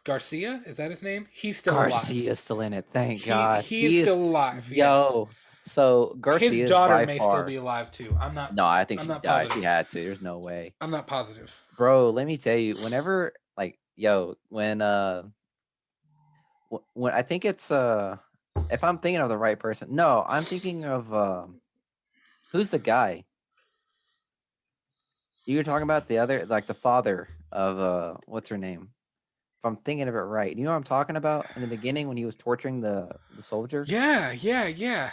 Garcia, is that his name? He's still alive. Garcia's still in it. Thank God. He is still alive. Yes, Yo. So his Garcia's daughter by may still far. be alive too. No, I think I'm she not died. She positive. had to. There's no way. I'm not positive. Bro, let me tell you, whenever like yo, when I think it's if I'm thinking of the right person. No, I'm thinking of who's the guy? You were talking about the other like the father of what's her name? If I'm thinking of it right. You know what I'm talking about in the beginning when he was torturing the soldier? Yeah, yeah, yeah.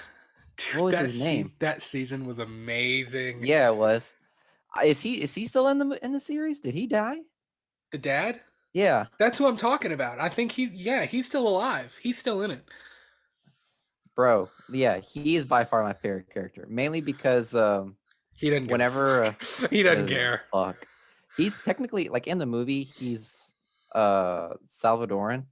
What Dude, was his name? that season was amazing. Yeah, it was. Is he still in the series? Did he die? The dad? Yeah, That's who I'm talking about. I think he's still alive. He's still in it. bro. Yeah, he is by far my favorite character, mainly because He doesn't give a whenever fuck. He he doesn't doesn't care. fuck, he's technically like in the movie he's Salvadoran,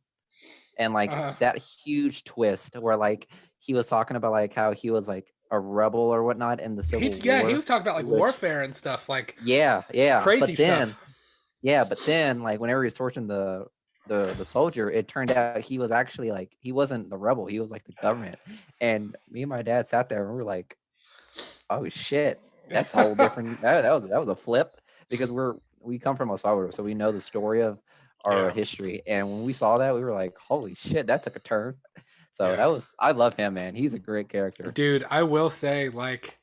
and like Uh, that huge twist where like he was talking about like how he was like a rebel or whatnot in the Civil he War, was talking about like which warfare and stuff, like yeah, crazy but then stuff. yeah, but then like whenever he was torturing the soldier, it turned out he was actually like he wasn't the rebel, he was like the government. And me and my dad sat there and we were like, oh shit, that's a whole different that was a flip because we come from El Salvador, so we know the story of our Yeah, history. And when we saw that, we were like, holy shit, that took a turn. So yeah, that was I love him, man. He's a great character. dude. I will say like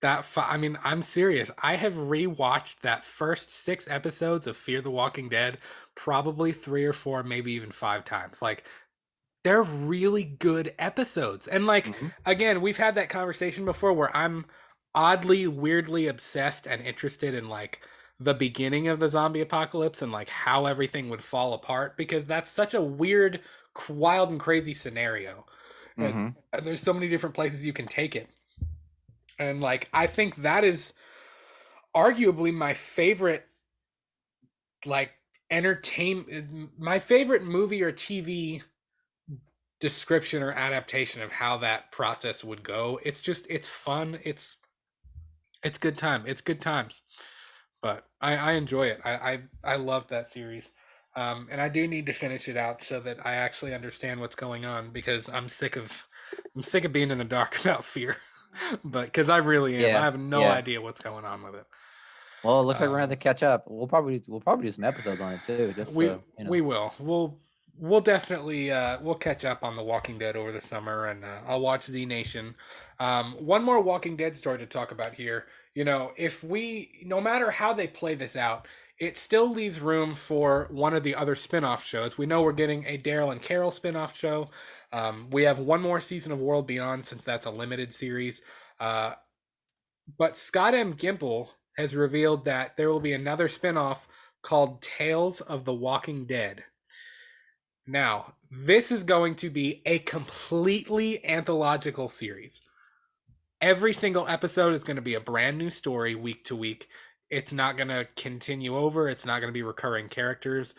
I mean, I'm serious. I have rewatched that first 6 episodes of Fear the Walking Dead probably 3 or 4, maybe even 5 times. Like they're really good episodes. And like Hmm. again, we've had that conversation before where I'm oddly weirdly obsessed and interested in like the beginning of the zombie apocalypse and like how everything would fall apart because that's such a weird wild and crazy scenario. And Hmm. and there's so many different places you can take it. And like I think that is arguably my favorite, like, entertainment, my favorite movie or TV description or adaptation of how that process would go. It's just, it's fun. It's good time. It's good times. But I enjoy it. I love that series. And I do need to finish it out so that I actually understand what's going on, because I'm sick of being in the dark about Fear. But because I really am, I Yeah, have no yeah. idea what's going on with it. Well, it looks like we're gonna have Um, to catch up. We'll probably do some episodes on it too, just we so you know. we will. We'll definitely we'll catch up on The Walking Dead over the summer, and I'll watch Z Nation. One more Walking Dead story to talk about here. You know, if we, no matter how they play this out, it still leaves room for one of the other spin-off shows. We know we're getting a Daryl and Carol spin-off show. We have one more season of World Beyond, since that's a limited series. Uh, but Scott M. Gimple has revealed that there will be another spin-off called Tales of the Walking Dead. Now, this is going to be a completely anthological series. Every single episode is going to be a brand new story week to week. It's not going to continue over, it's not going to be recurring characters.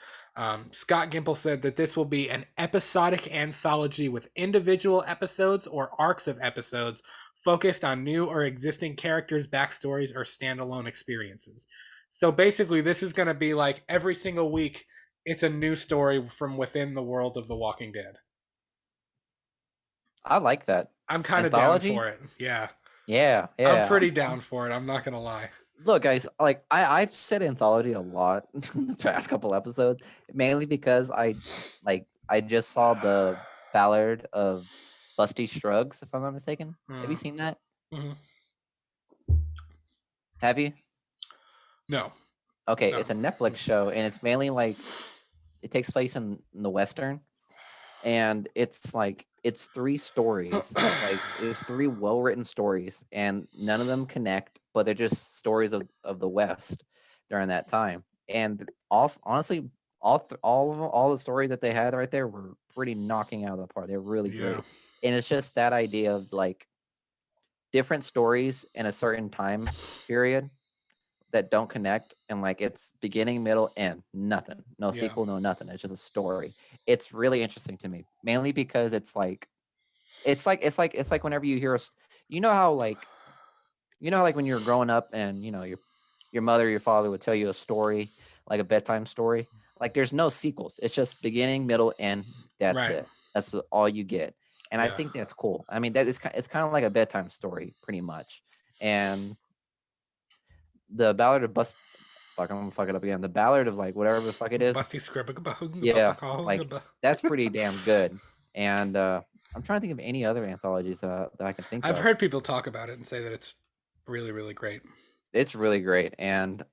Scott Gimple said that this will be an episodic anthology with individual episodes or arcs of episodes focused on new or existing characters, backstories, or standalone experiences. So basically, this is going to be like every single week, it's a new story from within the world of The Walking Dead. I like that I'm kind of down anthology. for it. Yeah. Yeah, I'm yeah. pretty down for it. I'm not going to lie. Look, guys, like I've said anthology a lot in the past couple episodes, mainly because I just saw the Ballad of Busty Shrugs, if I'm not mistaken. Have you Mm. seen that? Mhm. Have you? No, Okay, no. it's a Netflix show, and it's mainly like it takes place in the Western, and it's like it's three stories. Like it's three well written stories, and none of them connect, but they're just stories of the West during that time. And also, honestly, all the stories that they had right there were pretty knocking out of the park. They're really Yeah, great, and it's just that idea of like different stories in a certain time period that don't connect, and like it's beginning, middle, end, nothing, no yeah, sequel, no nothing. It's just a story. It's really interesting to me, mainly because it's like whenever you hear us, you know how like like when you're growing up and your mother, your father would tell you a story, like a bedtime story. Like there's no sequels. It's just beginning, middle, end. That's right. it. That's all you get. And I Yeah. think that's cool. I mean, that is it's kind of like a bedtime story, pretty much. And the Ballad of Bust. Fuck, I'm gonna fuck it up again. The Ballad of like whatever the fuck it is. Busty Yeah, like Scribba. that's pretty damn good. And I'm trying to think of any other anthologies that I can think I've of. heard people talk about it and say that it's really, really great. It's really great. And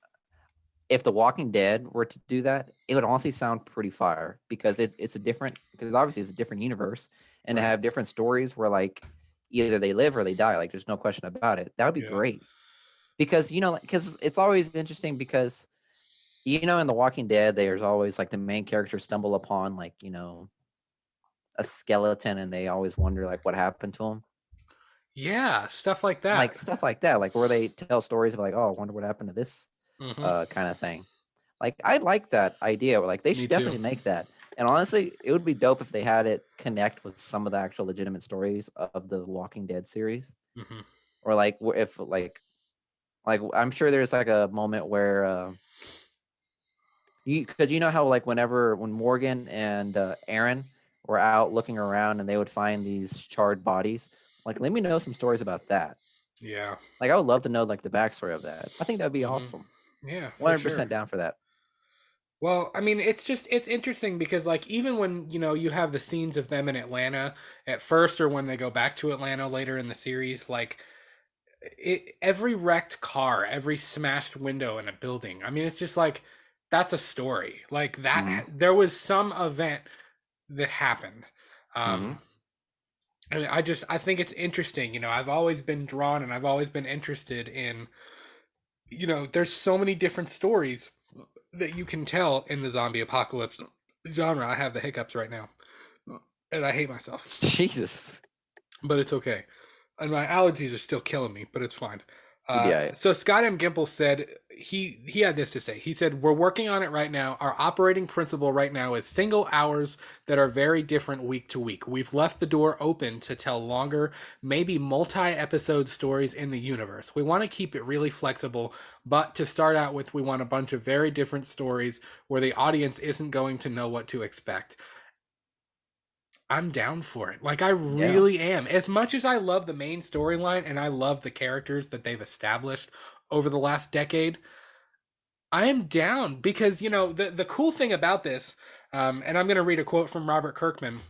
if The Walking Dead were to do that, it would honestly sound pretty fire because it's a different because obviously it's a different universe and to Right. have different stories where like either they live or they die. Like there's no question about it. That would be Yeah. great because because it's always interesting because in The Walking Dead, there's always like the main characters stumble upon like a skeleton and they always wonder like what happened to him, Yeah. Stuff like like that. stuff like that, like where they tell stories of like, oh, I wonder what happened to this Hmm. kind of thing. Like I like that idea. Like they Me should too. definitely make that. And honestly, it would be dope if they had it connect with some of the actual legitimate stories of the Walking Dead series, Hmm. or like if like I'm sure there's like a moment where because you know how like when Morgan and Aaron were out looking around and they would find these charred bodies. Like, let me know some stories about that. Yeah. Like, I would love to know like the backstory of that. I think that'd be Hmm. awesome. Yeah, One for hundred sure. percent down for that. Well, I mean, it's interesting because, like, even when you have the scenes of them in Atlanta at first, or when they go back to Atlanta later in the series, like, every wrecked car, every smashed window in a building. I mean, it's just like, that's a story. Like Mm-hmm. that, there was some event that happened. Mm-hmm. Um, and I think it's interesting. I've always been drawn, and I've always been interested in. There's so many different stories that you can tell in the zombie apocalypse genre. I have the hiccups right now, and I hate myself, Jesus. but it's okay. And my allergies are still killing me, but it's fine. You'll be alright. So Scott M. Gimple said he had this to say. He said, "We're working on it right now. Our operating principle right now is single hours that are very different week to week. We've left the door open to tell longer, maybe multi-episode stories in the universe. We want to keep it really flexible, but to start out with, we want a bunch of very different stories where the audience isn't going to know what to expect." I'm down for it. Like, I Yeah. really am. As much as I love the main storyline and I love the characters that they've established over the last decade, I am down because, the cool thing about this, and I'm going to read a quote from Robert Kirkman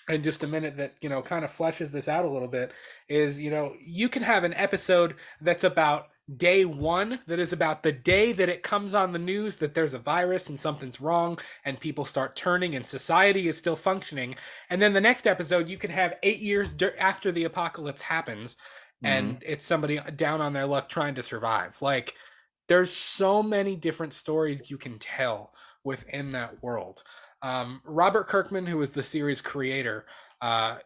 in just a minute that, kind of fleshes this out a little bit, is, you can have an episode that's about day one, that is about the day that it comes on the news that there's a virus and something's wrong and people start turning and society is still functioning. And then the next episode, you can have 8 years after the apocalypse happens Mm-hmm. and it's somebody down on their luck trying to survive. Like, there's so many different stories you can tell within that world. Robert Kirkman, who was the series creator,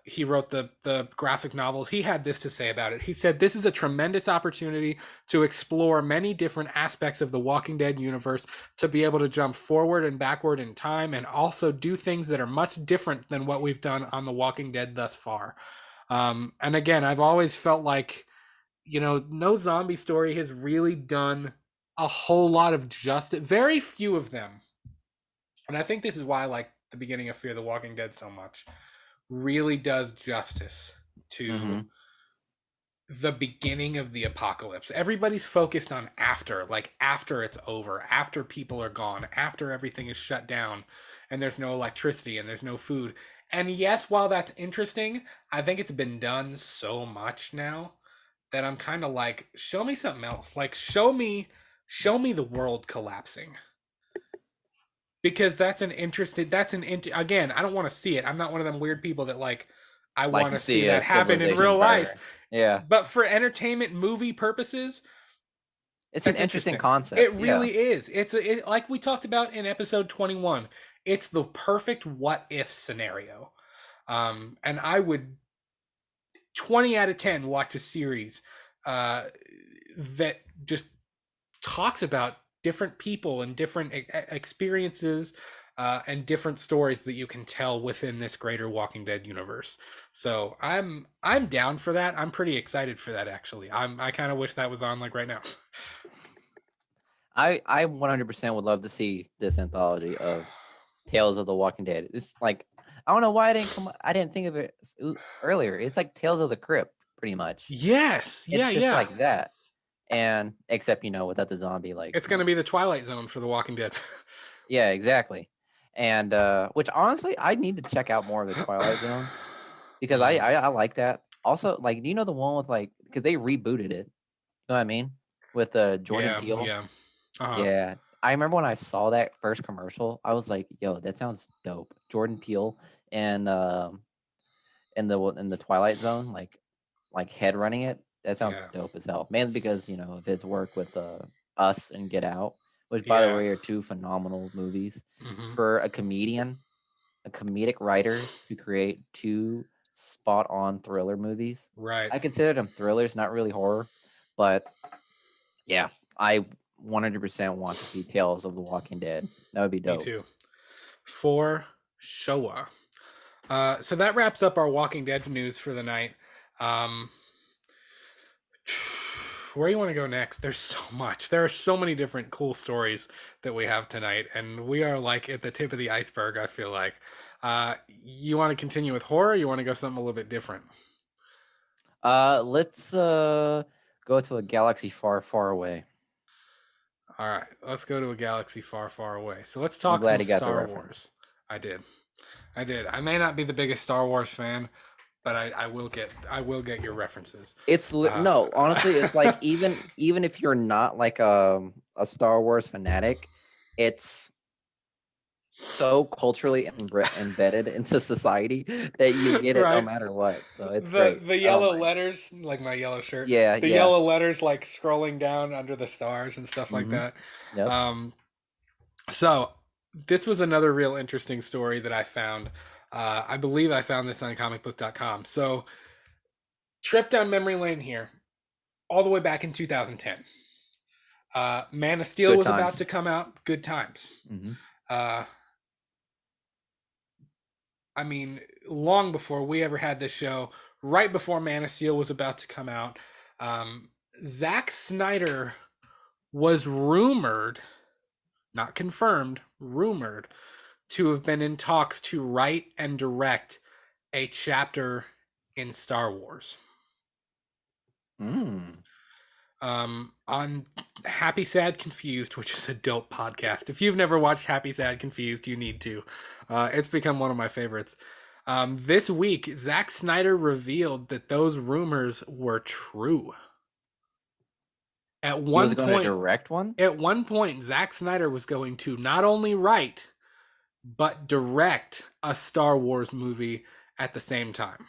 he wrote the graphic novels. He had this to say about it. He said, "This is a tremendous opportunity to explore many different aspects of the Walking Dead universe, to be able to jump forward and backward in time, and also do things that are much different than what we've done on The Walking Dead thus far." And again, I've always felt like, no zombie story has really done a whole lot of justice. Very few of them, and I think this is why I like the beginning of Fear the Walking Dead so much, really does justice to Mm-hmm. the beginning of the apocalypse. Everybody's focused on after, like after it's over, after people are gone, after everything is shut down and there's no electricity and there's no food. And yes, while that's interesting, I think it's been done so much now that I'm kind of like, show me something else. Like, show me the world collapsing, because again, I don't want to see it. I'm not one of them weird people that, like, I Like want to to see see a that happen in civilization real life. burn. Yeah. But for entertainment movie purposes, It's an that's interesting interesting. It concept. Yeah. really is. Like we talked about in episode 21. It's the perfect what if scenario. And I would 20 out of 10 watch a series that just talks about different people and different experiences and different stories that you can tell within this greater Walking Dead universe. So I'm down for that. I'm pretty excited for that, actually. I kind of wish that was on, like, right now. I 100% would love to see this anthology of Tales of the Walking Dead. It's like, I don't know why I didn't think of it earlier. It's like Tales of the Crypt, pretty much. Yes, yeah, It's just yeah. like that. And except, without the zombie, like, It's gonna be the Twilight Zone for The Walking Dead. yeah, exactly. And which honestly, I need to check out more of the Twilight Zone because I, Mhm. I I like that. Also, like, do you know the one with, like, because they rebooted it? You know what I mean? With Jordan Yeah, Peele. yeah. Uh-huh. Yeah, I remember when I saw that first commercial, I was like, "Yo, that sounds dope." Jordan Peele and in the Twilight Zone, like head running it. That sounds Yeah. dope as hell. Mainly because of his work with Us and Get Out, which by the Yeah. way are two phenomenal movies Hmm. for a comedian, a comedic writer to create two spot on thriller movies. Right. I consider them thrillers, not really horror, but yeah, I 100% want to see Tales of the Walking Dead. That would be Me dope. too. For Showa. So that wraps up our Walking Dead news for the night. Um, where do you want to go next? There's so much. There are so many different cool stories that we have tonight, and we are like at the tip of the iceberg, I feel like. You want to continue with horror? Or you want to go something a little bit different? Let's go to a galaxy far, far away. All right, let's go to a galaxy far, far away. So let's I'm talk glad some you got the Star reference. Wars. I did. I did. I may not be the biggest Star Wars fan, but I will get your references. Uh, No, honestly, it's like even if you're not like a Star Wars fanatic, it's so culturally embedded into society that you get it no right. matter what. So it's The great. the Oh yellow my. letters, like my yellow shirt. Yeah, The yeah. yellow letters, like scrolling down under the stars and stuff like Mm-hmm. that. Yep. Um, so this was another real interesting story that I found. I believe I found this on comicbook.com. So trip down memory lane here. all the way back in 2010. Man of Steel Good was about times. to come out. Good times. Hmm. Uh, I mean, long before we ever had this show, right before Man of Steel was about to come out, um, Zack Snyder was rumored, not confirmed, rumored to have been in talks to write and direct a chapter in Star Wars. Mm. On Happy Sad Confused, which is a dope podcast. If you've never watched Happy Sad Confused, you need to. It's become one of my favorites. This week, Zack Snyder revealed that those rumors were true. At He was one going to point, direct one. Zack Snyder was going to not only write but direct a Star Wars movie at the same time.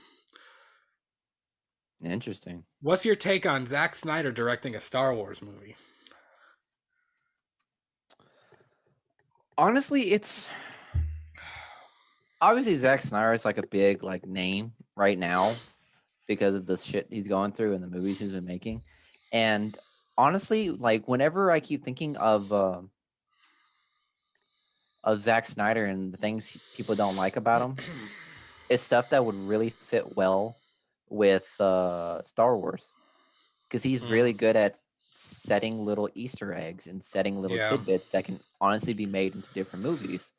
Interesting. What's your take on Zack Snyder directing a Star Wars movie? Honestly, it's obviously Zack Snyder is like a big like name right now because of the shit he's going through and the movies he's been making. And honestly, like whenever I keep thinking of Zack Snyder and the things people don't like about him, it's stuff that would really fit well with Star Wars because he's really good at setting little Easter eggs and setting little Yeah. tidbits that can honestly be made into different movies.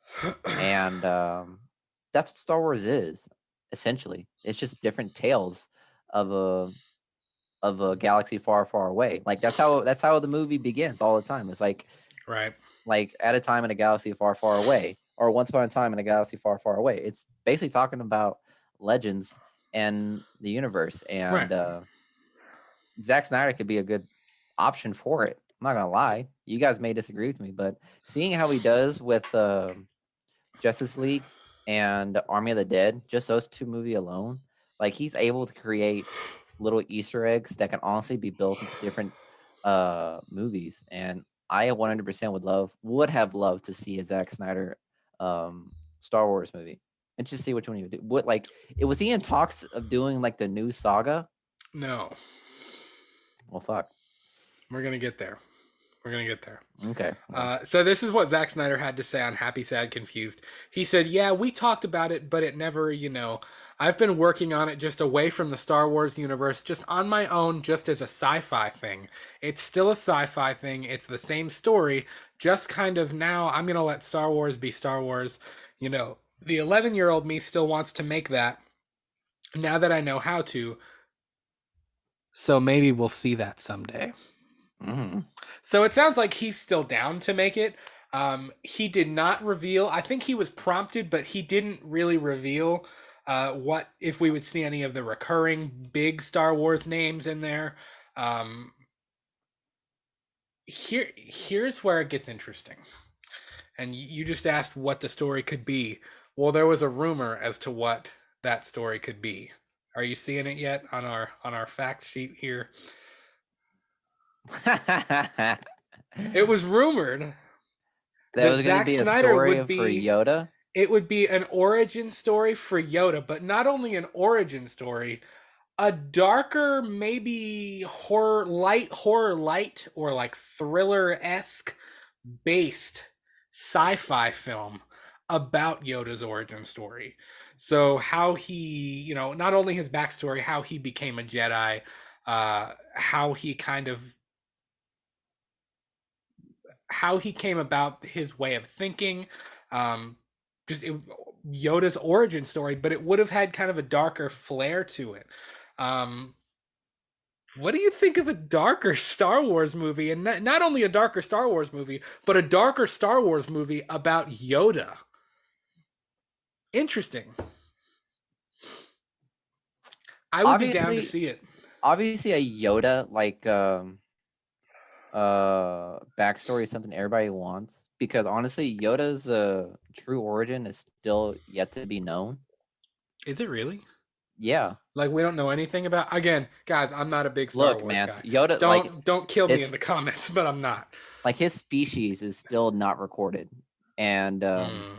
And that's what Star Wars is essentially. It's just different tales of a galaxy far, far away. Like that's how the movie begins all the time. It's Right. like at a time in a galaxy far, far away, or once upon a time in a galaxy far, far away. It's basically talking about legends and the universe. And Right. Zack Snyder could be a good option for it. I'm not gonna lie. You guys may disagree with me, but seeing how he does with Justice League and Army of the Dead, just those two movies alone, like he's able to create little Easter eggs that can honestly be built into different movies. And I 100% would have loved to see a Zack Snyder Star Wars movie and just see which one he would do. What like it was he in talks of doing like the new saga? No. Well, fuck. We're gonna get there. We're gonna get there. Okay. Well. So this is what Zack Snyder had to say on Happy, Sad, Confused. He said, "Yeah, we talked about it, but it never, I've been working on it just away from the Star Wars universe, just on my own, just as a sci-fi thing. It's still a sci-fi thing. It's the same story, just kind of now. I'm gonna let Star Wars be Star Wars. The 11-year-old me still wants to make that. Now that I know how to, so maybe we'll see that someday." Mm. So it sounds like he's still down to make it. He did not reveal. I think he was prompted, but he didn't really reveal what if we would see any of the recurring big Star Wars names in there. Um, here's where it gets interesting. And you just asked what the story could be. Well, there was a rumor as to what that story could be. Are you seeing it yet on our fact sheet here? It was rumored That that was going to Zack be a Snyder story would for be Yoda. it would be an origin story for Yoda, but not only an origin story, a darker, maybe horror light, or like thriller esque based sci-fi film about Yoda's origin story. So how he, not only his backstory, how he became a Jedi, how he kind of how he came about his way of thinking, um, just Yoda's origin story, but it would have had kind of a darker flair to it. Um, what do you think of a darker Star Wars movie, and not only a darker Star Wars movie, but a darker Star Wars movie about Yoda? Interesting. I would be down to Obviously, see it. obviously a Yoda like backstory is something everybody wants because honestly Yoda's true origin is still yet to be known. Is it really? Yeah. Like we don't know anything about. Again, guys, I'm not a big Star Look, Wars man, guy. Yoda like Don't kill me in it's the comments, but I'm not. like his species is still not recorded. And Mm.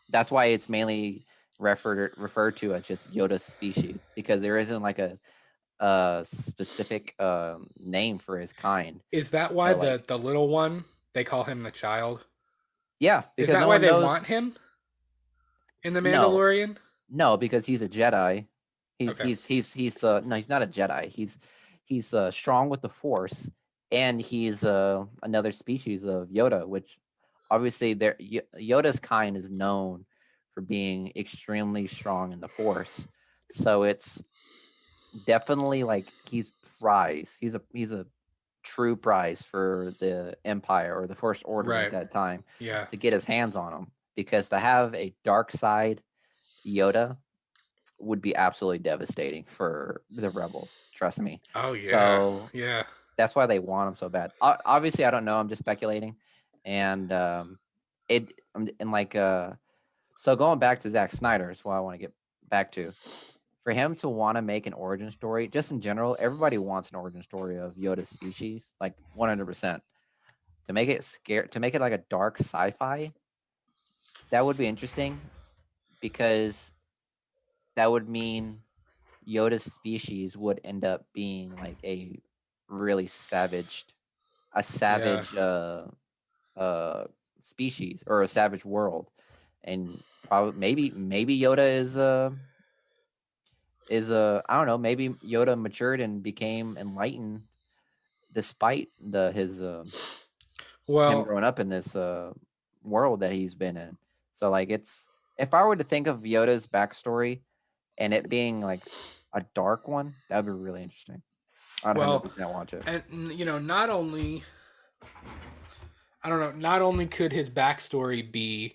that's why it's mainly referred to as just Yoda's species because there isn't like specific name for his kind. Is that why So like, the little one they call him the child? yeah, Is because that no why one they knows. want him in the No, Mandalorian? no, because he's a Jedi. Okay. He's no, he's not a Jedi. He's strong with the Force, and he's another species of Yoda, which obviously Yoda's kind is known for being extremely strong in the Force. So it's definitely like he's prize. He's a true prize for the Empire or the First Order at Right. that time Yeah. to get his hands on him, because to have a dark side Yoda would be absolutely devastating for the rebels. Trust me. Oh yeah. So Yeah. that's why they want him so bad. Obviously, I don't know. I'm just speculating, and and like so going back to Zack Snyder is what I want to get back to. For him to want to make an origin story, just in general, everybody wants an origin story of Yoda's species, like 100%. To make it to make it like a dark sci-fi, that would be interesting, because that would mean Yoda's species would end up being like a really a Yeah. savage uh species, or a savage world. And probably maybe Yoda is I don't know, maybe Yoda matured and became enlightened despite the his him Well, growing up in this world that he's been in. So like, it's, if I were to think of Yoda's backstory and it being like a dark one, that would be really interesting. I'd well, 100% watch it. and not only I don't know, not only could his backstory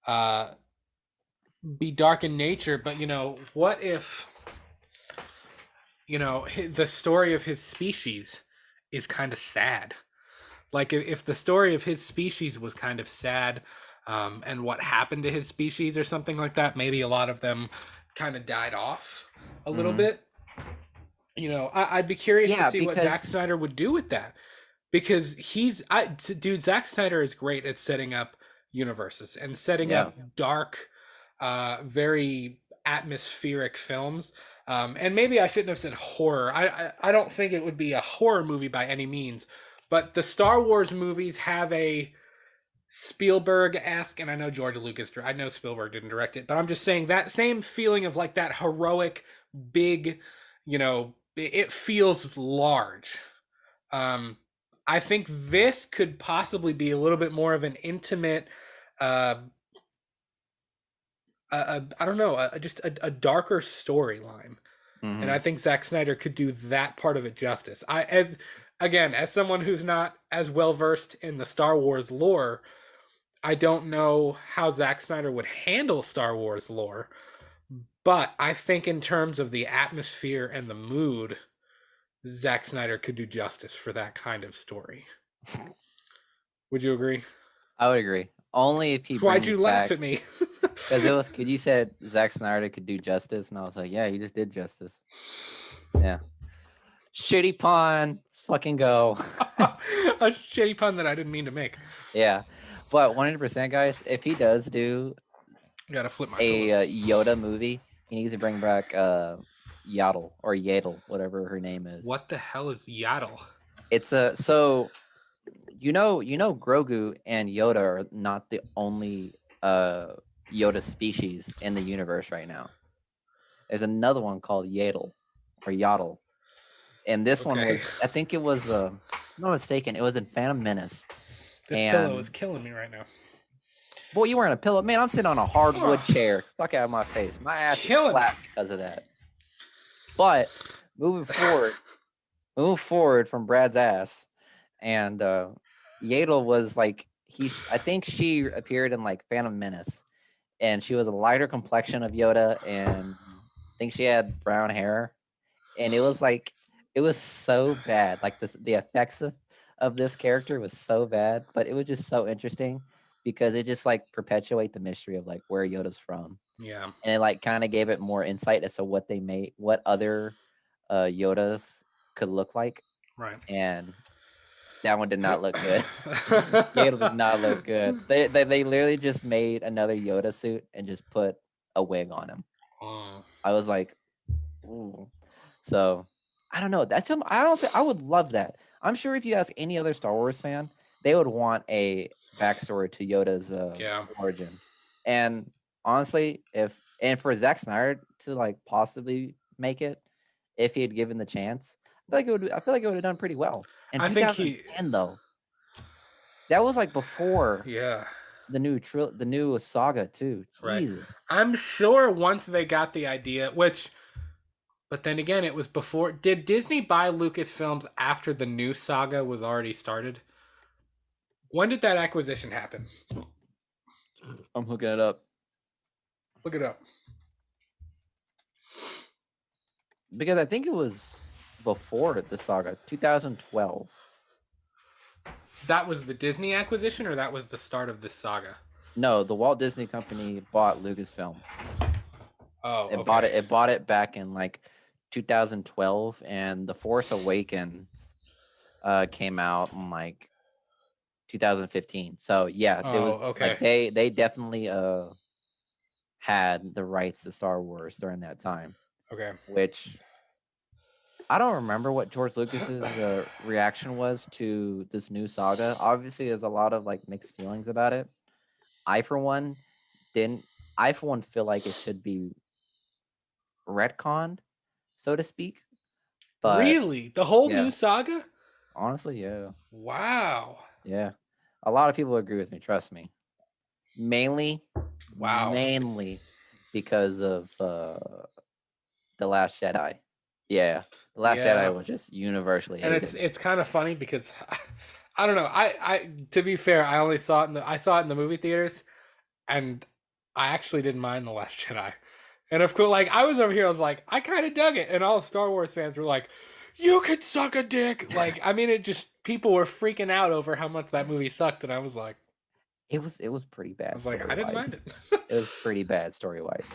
uh be dark in nature, but what if the story of his species is kind of sad. Like if the story of his species was kind of sad, and what happened to his species or something like that, maybe a lot of them kind of died off a little Hmm. bit. I'd be curious to Yeah, see what Zack because Snyder would do with that, because dude, Zack Snyder is great at setting up universes and setting yeah, up dark, very atmospheric films. And maybe I shouldn't have said horror. I don't think it would be a horror movie by any means, but the Star Wars movies have a Spielberg-esque, and I know George Lucas, I know Spielberg didn't direct it, but I'm just saying that same feeling of like that heroic, big, it feels large. Um, I think this could possibly be a little bit more of an intimate, uh, I don't know, just a darker storyline, and I hmm, think Zack Snyder could do that part of it justice. As someone who's not as well versed in the Star Wars lore, I don't know how Zack Snyder would handle Star Wars lore, but I think in terms of the atmosphere and the mood, Zack Snyder could do justice for that kind of story. Would you agree? I would agree. Only if he Why'd brings you laugh back, at me? because it was, because you said Zack Snyder could do justice, and I was like, yeah, he just did justice. Yeah. Shitty pun. Let's fucking go. A shitty pun that I didn't mean to make. Yeah. But 100%, guys, if he does do I gotta flip my a pillow. Yoda movie, he needs to bring back Yaddle, or Yaddle, whatever her name is. What the hell is Yaddle? It's a so you know Grogu and Yoda are not the only Yoda species in the universe right now. There's another one called Yaddle, or Yaddle. And this one Okay. was, I think it was if I'm not mistaken, it was in Phantom Menace. This pillow is And killing me right now. boy, you wearing a pillow. Man, I'm sitting on a hardwood Oh, chair. Fuck out of my face. My ass is killing me. flat because of that. But moving forward, from Brad's ass, and Yaddle was like, I think she appeared in like Phantom Menace, and she was a lighter complexion of Yoda, and I think she had brown hair, and it was like, it was so bad. Like the effects of this character was so bad, but it was just so interesting, because it just like perpetuate the mystery of like where Yoda's from, Yeah, and it like kind of gave it more insight as to what they made, what other Yodas could look like, right. and that one did not look good. Yaddle did not look good. They literally just made another Yoda suit and just put a wig on him. Oh. I was like, ooh. So I don't know. I honestly I would love that. I'm sure if you ask any other Star Wars fan, they would want a backstory to Yoda's Yeah. origin. And honestly, if and for Zack Snyder to like possibly make it, if he had given the chance, I feel like it would have done pretty well. In I think he 2010 though, that was like before yeah, the new saga too. right. Jesus. I'm sure once they got the idea, which but then again it was before did Disney buy Lucasfilms after the new saga was already started? When did that acquisition happen? I'm hooking it up. Look it up. Because I think it was before the saga, 2012. That was the Disney acquisition or that was the start of this saga? No, the Walt Disney Company bought Lucasfilm. Oh, It okay. bought it. It bought it back in like 2012, and The Force Awakens came out in like 2015. So yeah, Oh, it was okay. like they definitely had the rights to Star Wars during that time, Okay. which I don't remember what George Lucas's reaction was to this new saga. Obviously, there's a lot of like mixed feelings about it. I for one didn't. I for one feel like it should be retconned, so to speak. But Really? The whole yeah, new saga? honestly, yeah, Wow. yeah. A lot of people agree with me. Trust me. Mainly, Wow. mainly because of the Last Jedi. Yeah, the Last Yeah. Jedi was just universally And hated. it's kind of funny because I don't know. I to be fair, I only saw it in the I saw it in the movie theaters and I actually didn't mind The Last Jedi. And of course, like I was over here, I was like, I kind of dug it, and all Star Wars fans were like, "You could suck a dick." Like, I mean, it just people were freaking out over how much that movie sucked, and It was pretty I bad was like, story I didn't mind wise. it. It was pretty bad story wise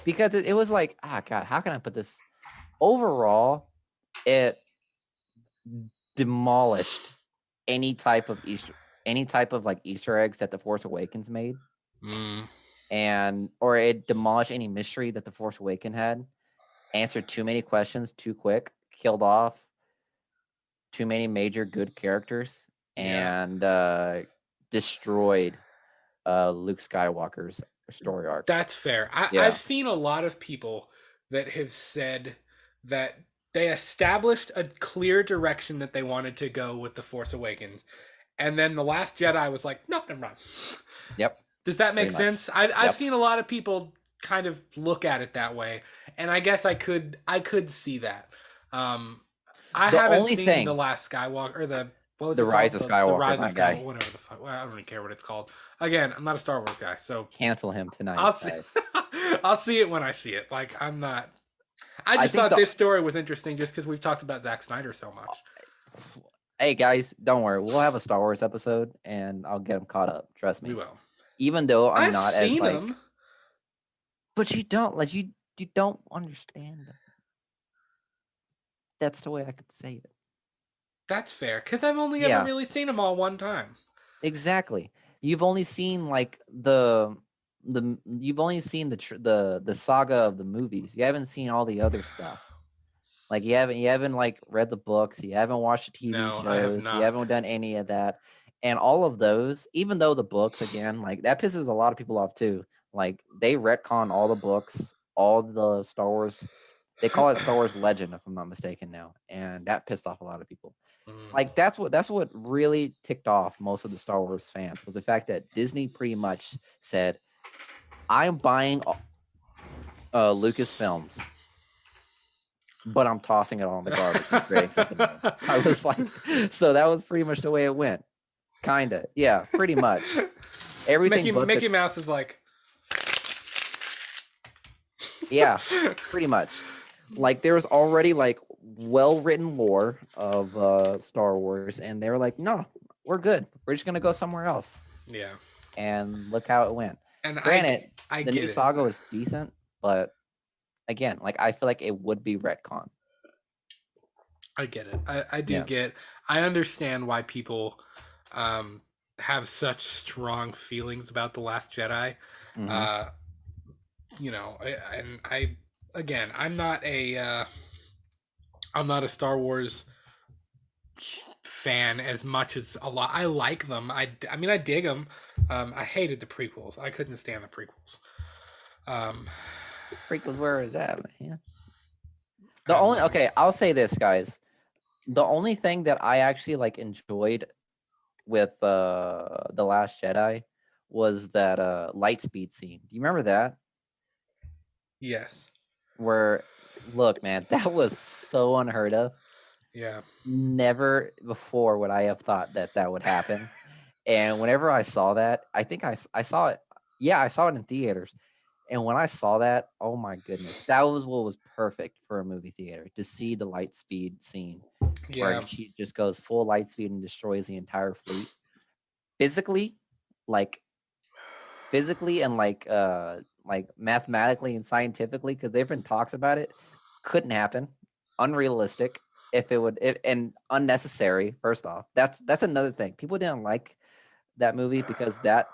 because it was like, ah, God, how can I put this? Overall, it demolished any type of like Easter eggs that the Force Awakens made, Mm, and or it demolished any mystery that the Force Awakens had. Answered too many questions too quick, killed off too many major good characters, yeah, and destroyed Luke Skywalker's story arc. that's fair. I've Yeah. seen a lot of people that have said that they established a clear direction that they wanted to go with the Force Awakens, and then the Last Jedi was like, nope, never mind. Yep. Does that make Pretty much. sense? I've Yep. seen a lot of people kind of look at it that way, and I guess I could see that. Um, I The haven't only seen the thing, Last Skywalker or the what was the it Rise called? of The Skywalker, Rise my of Skywalker, guy. whatever the fuck. Well, I don't really care what it's called. Again, I'm not a Star Wars guy, so Cancel him tonight, I'll see. guys. I'll see it when I see it. Like I'm not. I I just think thought the this story was interesting just because we've talked about Zack Snyder so much. Hey guys, don't worry. We'll have a Star Wars episode and I'll get them caught up. Trust We me. will. Even though I'm I've not as seen like, him. but you don't like you don't understand. That's the way I could say it. That's fair because I've only ever Yeah, really seen him all one time. exactly. You've only seen like you've only seen the saga of the movies. You haven't seen all the other stuff. Like you haven't like read the books, you haven't watched the TV No, I have shows, you not. haven't done any of that. And all of those, even though the books again, like that pisses a lot of people off too. Like they retcon all the books, all the Star Wars. They call it Star Wars Legend, if I'm not mistaken now, and that pissed off a lot of people. Mm. Like that's what really ticked off most of the Star Wars fans was the fact that Disney pretty much said, "I'm buying Lucasfilms, but I'm tossing it all in the garbage and creating something new." I was like, so that was pretty much the way it went. Kinda. Yeah, pretty much. Everything but Mickey Mouse is like, yeah, pretty much. Like there was already like well-written lore of Star Wars, and they were like, no, we're good. We're just gonna go somewhere else. yeah. And look how it went. And Granted, I the get new it. saga was decent, but again, like I feel like it would be retcon. I get it. I do Yeah. get. I understand why people have such strong feelings about the Last Jedi. Mhm. You know, and I again, I'm not a I'm not a Star Wars fan as much as a lot. I like them. I mean, I dig them. I hated the prequels. I couldn't stand the prequels. Um, Freaking, where is that, man? The and only like, okay, I'll say this, guys. The only thing that I actually like enjoyed with the Last Jedi was that light speed scene. Do you remember that? yes, Where look, man, that was so unheard of. yeah, Never before would I have thought that that would happen. And whenever I saw that, I think I saw it. Yeah, I saw it in theaters. And when I saw that, oh my goodness, that was what was perfect for a movie theater to see the light speed scene where yeah, she just goes full light speed and destroys the entire fleet. Physically, like physically and like mathematically and scientifically, because there've been talks about it, couldn't happen. Unrealistic if it would and unnecessary, first off. That's another thing. People didn't like that movie because that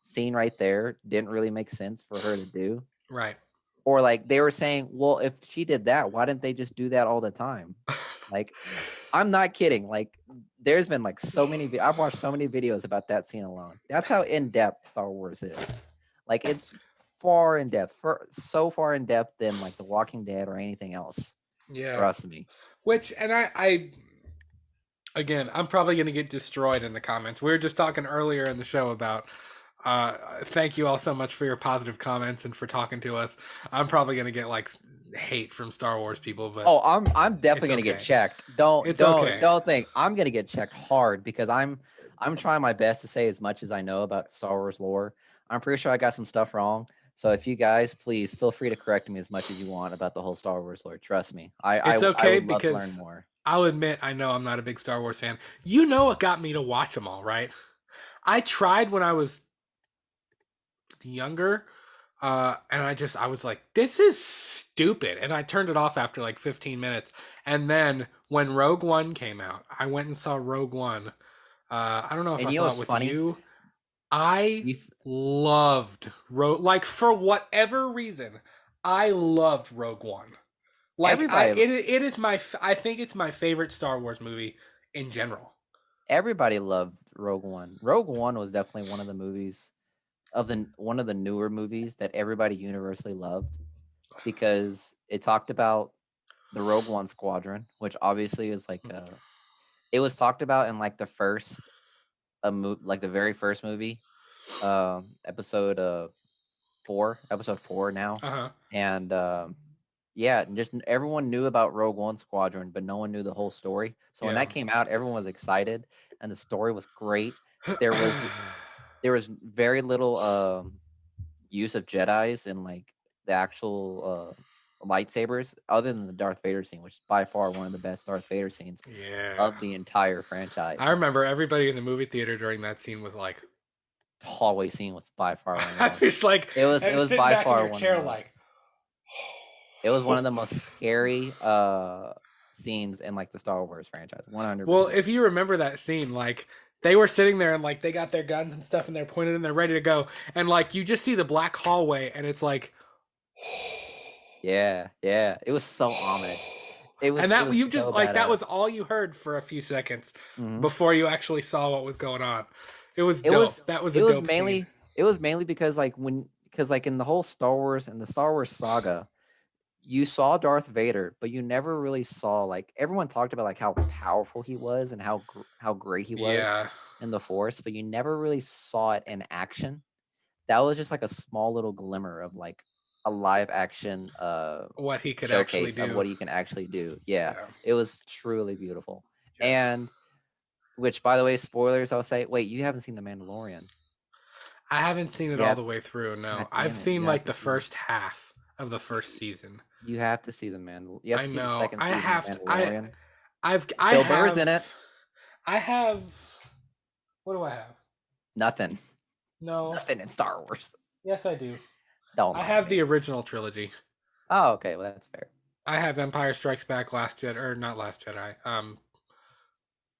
scene right there didn't really make sense for her to do. right. Or like they were saying, well, if she did that, why didn't they just do that all the time? Like, I'm not kidding. Like, there's been like so many. I've watched so many videos about that scene alone. That's how in depth Star Wars is. Like, it's far in depth, for so far in depth than like The Walking Dead or anything else. Yeah. Trust me. Which, and I again, I'm probably going to get destroyed in the comments. We were just talking earlier in the show about. Thank you all so much for your positive comments and for talking to us. I'm probably going to get like hate from Star Wars people, but Oh, I'm definitely it's gonna get okay. checked. Don't It's don't okay. don't think I'm gonna get checked hard because I'm trying my best to say as much as I know about Star Wars lore. I'm pretty sure I got some stuff wrong. So if you guys please feel free to correct me as much as you want about the whole Star Wars lore. Trust me. It's I okay would love to learn because more. I'll admit I know I'm not a big Star Wars fan. You know what got me to watch them all, right? I tried when I was younger, and I was like, this is stupid, and I turned it off after like 15 minutes. And then when Rogue One came out, I went and saw Rogue One. I don't know if And I you know saw it what's with funny? you. I You loved Rogue, like for whatever reason, I loved Rogue One. Like everybody it is I think it's my favorite Star Wars movie in general. everybody loved Rogue One. Rogue One was definitely one of the movies of the one of the newer movies that everybody universally loved because it talked about the Rogue One squadron, which obviously is like it was talked about in like the first like the very first movie, episode 4, episode 4 now. Uh huh. And yeah, and just everyone knew about Rogue One squadron, but no one knew the whole story. So when Yeah. that came out, everyone was excited and the story was great. There was there was very little use of Jedis and like the actual lightsabers, other than the Darth Vader scene, which is by far one of the best Darth Vader scenes Yeah. of the entire I franchise. remember everybody in the movie theater during that scene was like, The hallway scene was by far one of the I most. was like It was sitting by back in far your one of the chair, most. like, It was one of the most scary scenes in like the Star Wars franchise. well, 100%. if you remember that scene, like they were sitting there and like they got their guns and stuff and they're pointed and they're ready to go, and like you just see the black hallway and it's like. Yeah, yeah. It was so ominous. And It that was you just so like that was badass. all you heard for a few seconds Hmm. before you actually saw what was going on. It was It dope. was That was a it was dope scene. mainly because like because like in the whole Star Wars and the Star Wars saga, you saw Darth Vader, but you never really saw like everyone talked about like how powerful he was and how great he was Yeah, in the Force, but you never really saw it in action. That was just like a small little glimmer of like a live action what he could actually showcase of do. what he can actually do. Yeah, Yeah, it was truly beautiful. yeah. And which, by the way, spoilers. I'll say, wait, you haven't seen The Mandalorian? I haven't seen it You all have, the way through. God No, I've damn it, seen you have like to the see. first half of the first season. You have to see the Mandal. You have I to see the know. second I season of have to. Mandalorian. I Bill Burr's in have. it. I have. What do I have? Nothing, No. nothing in Star Wars. Yes, I do. Don't I lie to have the me. original trilogy. Oh, okay, well that's fair. I have Empire Strikes Back, Last Jedi, or not Last Jedi.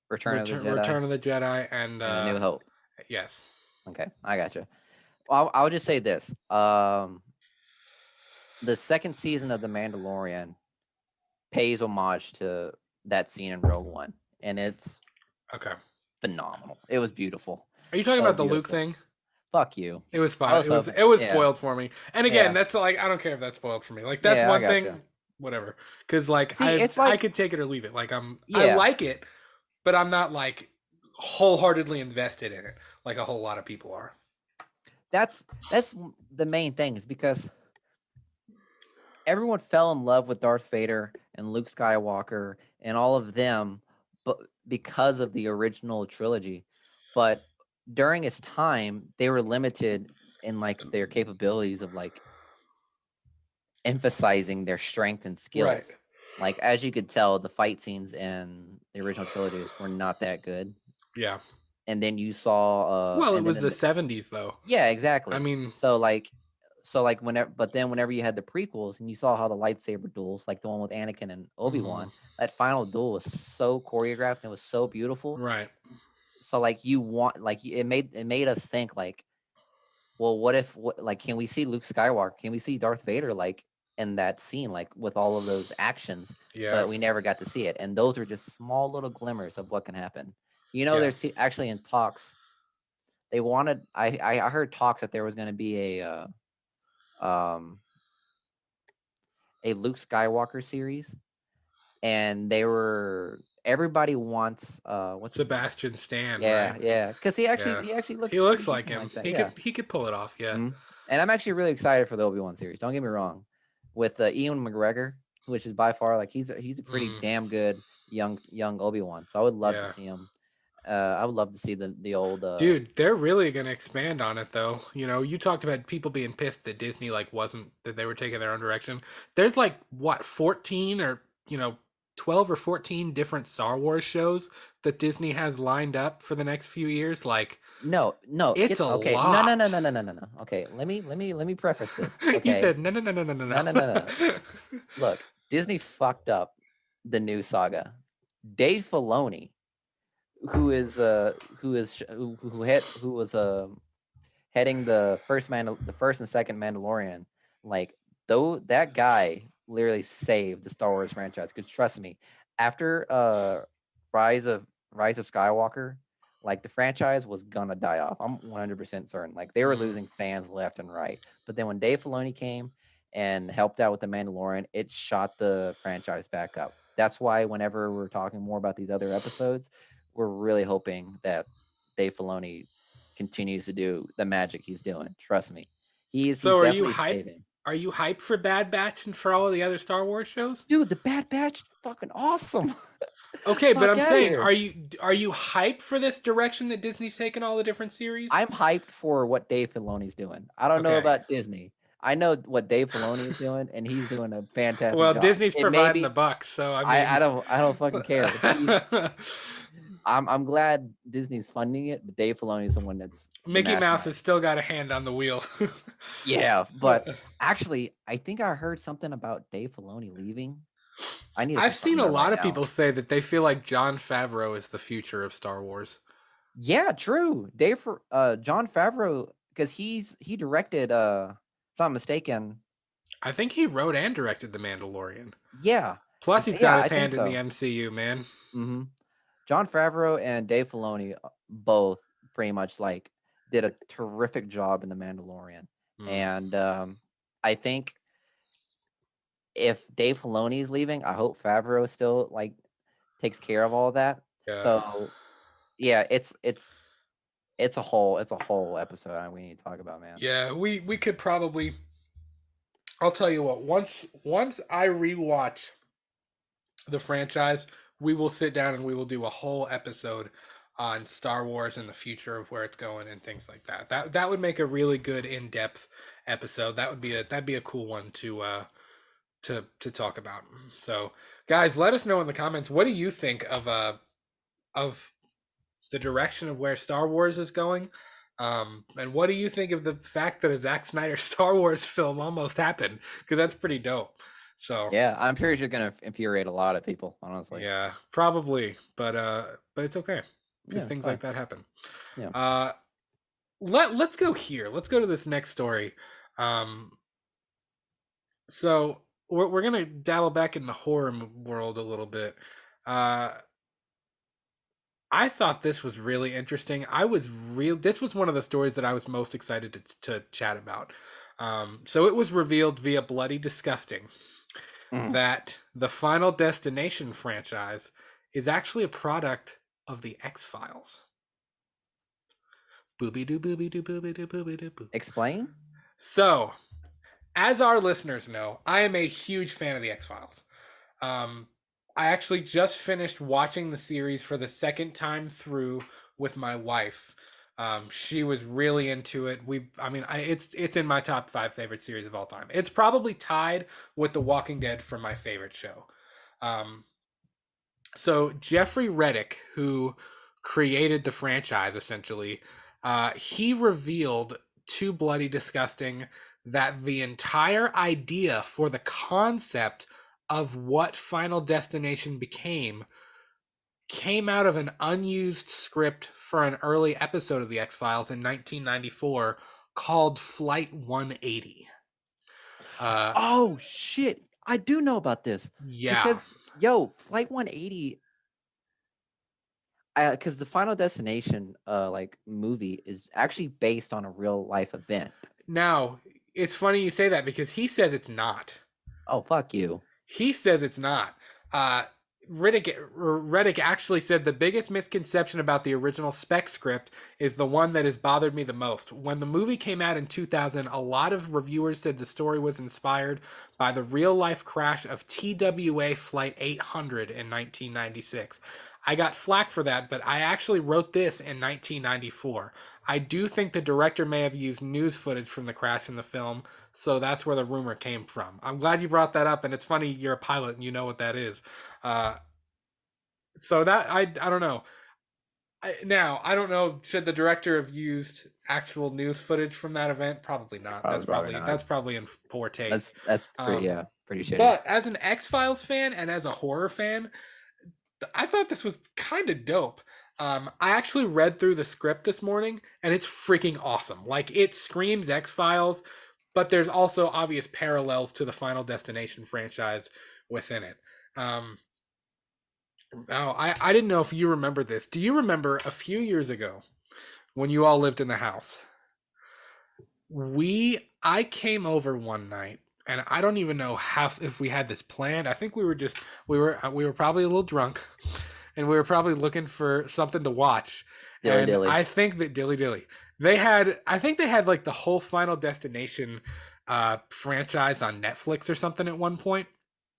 Return of the Jedi Return of the Jedi, and and A New Hope. yes. Okay, I got you. I'll just say this: the second season of The Mandalorian pays homage to that scene in Rogue One, and it's Okay. phenomenal. It was beautiful, Are you talking so about the Luke beautiful. thing? Fuck you. It was I fine. was hoping. It was Yeah, spoiled for me. And again, yeah, that's like I don't care if that's spoiled for me. Like that's yeah. I one got you. thing, whatever. Because like See, it's I like, could take it or leave it. Like I yeah, like it, but I'm not like wholeheartedly invested in it like a whole lot of people are. that's the main thing is because everyone fell in love with Darth Vader and Luke Skywalker and all of them, but because of the original trilogy. But during its time, they were limited in like their capabilities of like emphasizing their strength and Right. skills. Like as you could tell, the fight scenes in the original trilogies were not that good. Yeah. And then you saw Well, it and then was the 70s though. yeah, I exactly. mean, So like whenever, but then whenever you had the prequels and you saw how the lightsaber duels, like the one with Anakin and mhm, Obi-Wan, that final duel was so choreographed and it was so beautiful. right. So like you want like it made us think like, well, what if like can we see Luke Skywalker? Can we see Darth Vader like in that scene like with all of those actions? Yeah. But we never got to see it. And those are just small little glimmers of what can happen. Yeah. There's actually in talks. They wanted I heard talks that there was going to be um a Luke Skywalker series, and they were everybody wants what's his name? Sebastian Stan, Yeah, right? yeah, because he actually Yeah. he actually He looks pretty looks like decent him. like that. Yeah, He could pull it off, yeah. and I'm actually really excited for the Obi-Wan series. Don't get me wrong, with Ewan McGregor, which is by far like he's a pretty Mm, damn good young Obi-Wan. So I would love to yeah. see him. I would love to see the old Dude, they're really gonna expand on it though. You know, you talked about people being pissed that Disney like wasn't that they were taking their own direction. There's like what, 14 or 12 or 14 different Star Wars shows that Disney has lined up for the next few years. Like no, no, it's a okay, no, no, no, lot. no, no, no, no, no. Okay, let me preface this. You Okay, said no, no, no, no, no, no, no, no, no, no. no. Look, Disney fucked up the new saga. Dave Filoni, who was heading the first and second Mandalorian, like though that guy literally saved the Star Wars franchise. Because trust me, after Rise of Rise of Skywalker, like the franchise was gonna die off. I'm 100% certain. Like they were Mm. losing fans left and right. But then when Dave Filoni came and helped out with the Mandalorian, it shot the franchise back up. That's why whenever we're talking more about these other episodes, we're really hoping that Dave Filoni continues to do the magic he's doing. Trust me, he's So definitely saving. are you hyped for Bad Batch and for all of the other Star Wars shows? Dude, the Bad Batch is fucking awesome. Okay, but Fuck I'm out of saying, here. are you hyped for this direction that Disney's taken all the different series? I'm hyped for what Dave Filoni's doing. I don't know Okay. about Disney. I know what Dave Filoni is doing, and he's doing a fantastic Well, job. Disney's It may providing the be bucks, so I I mean, don't fucking care. I'm glad Disney's funding it, but Dave Filoni is the one that's Mickey Mouse has masterminding. still got a hand on the wheel. Yeah, but actually, I think I heard something about Dave Filoni leaving. I need to I've confirm seen a that right lot of now. people say that they feel like Jon Favreau is the future of Star Wars. Yeah, true. John Favreau, because he directed if I'm not mistaken. I think he wrote and directed The Mandalorian. Yeah. Plus, he's Yeah, got I his think hand in the so. MCU, man. hmm John Favreau and Dave Filoni both pretty much like did a terrific job in The Mandalorian. Mm, And I think if Dave Filoni is leaving, I hope Favreau still like takes care of all of that. yeah. So yeah, it's a whole episode we need to talk about, man. Yeah, we could probably. I'll tell you what. Once I rewatch the franchise, we will sit down and we will do a whole episode on Star Wars and the future of where it's going and things like that. That would make a really good in-depth episode. That'd be a cool one to talk about. So, guys, let us know in the comments, what do you think of the direction of where Star Wars is going? And what do you think of the fact that a Zack Snyder Star Wars film almost happened? Because that's pretty dope. So Yeah, I'm sure you're gonna infuriate a lot of people, honestly. yeah, probably, but it's okay because Yeah, it's things fine. like that happen. Yeah. Uh, let's go here. Let's go to this next story. Um, so we're gonna dabble back in the horror world a little bit. Uh, I thought this was really interesting. This was one of the stories that I was most excited to chat about. So it was revealed via Bloody Disgusting Mm. that the Final Destination franchise is actually a product of the X Files. Booby doo booby doo booby doo booby doo boo. Explain. So, as our listeners know, I am a huge fan of the X Files. Um, I actually just finished watching the series for the second time through with my wife. She was really into it. It's in my top 5 favorite series of all time. It's probably tied with The Walking Dead for my favorite show. Um, so Jeffrey Reddick, who created the franchise, essentially, he revealed to Bloody Disgusting that the entire idea for the concept of what Final Destination became came out of an unused script for an early episode of the X-Files in 1994 called Flight 180. Uh, Oh shit! I do know about this yeah. because yo, Flight 180. Because the Final Destination, like movie, is actually based on a real life event. Now, it's funny you say that because he says it's not. Oh fuck you! He says it's not. Uh, Reddick actually said the biggest misconception about the original spec script is the one that has bothered me the most. When the movie came out in 2000, a lot of reviewers said the story was inspired by the real life crash of TWA Flight 800 in 1996. I got flack for that, but I actually wrote this in 1994. I do think the director may have used news footage from the crash in the film, so that's where the rumor came from. I'm glad you brought that up, and it's funny you're a pilot and you know what that is. Uh, so that I don't know. Now I don't know. Should the director have used actual news footage from that event? Probably not. Probably not. That's probably in poor taste. That's pretty Um, pretty shitty. but as an X Files fan and as a horror fan, I thought this was kind of dope. I actually read through the script this morning, and it's freaking awesome. Like it screams X Files, but there's also obvious parallels to the Final Destination franchise within it. Now, I didn't know if you remember this. Do you remember a few years ago when you all lived in the house? I came over one night, and I don't even know how if we had this planned. I think we were probably a little drunk, and we were probably looking for something to watch. Dilly And dilly. I think that Dilly Dilly, I think they had like the whole Final Destination franchise on Netflix or something at one point,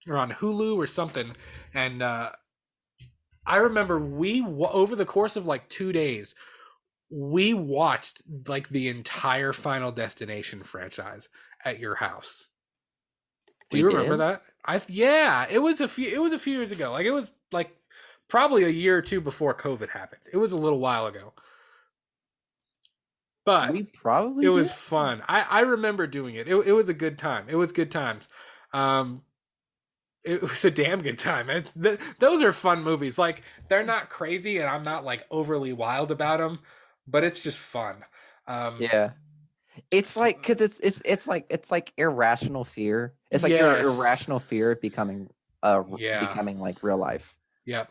or on Hulu or something. And I remember over the course of like 2 days, we watched like the entire Final Destination franchise at your house. Do We you remember did? that? Yeah, it was a few years ago. Like it was like probably a year or two before COVID happened. It was a little while ago. But We probably it did. was fun. I remember doing it. It was a good time. It was good times. Um it was a damn good time. Those are fun movies. Like they're not crazy and I'm not like overly wild about them, but it's just fun. Um Yeah. It's like because it's like irrational fear. It's like your yes. irrational fear becoming Yeah. becoming like real life. Yep.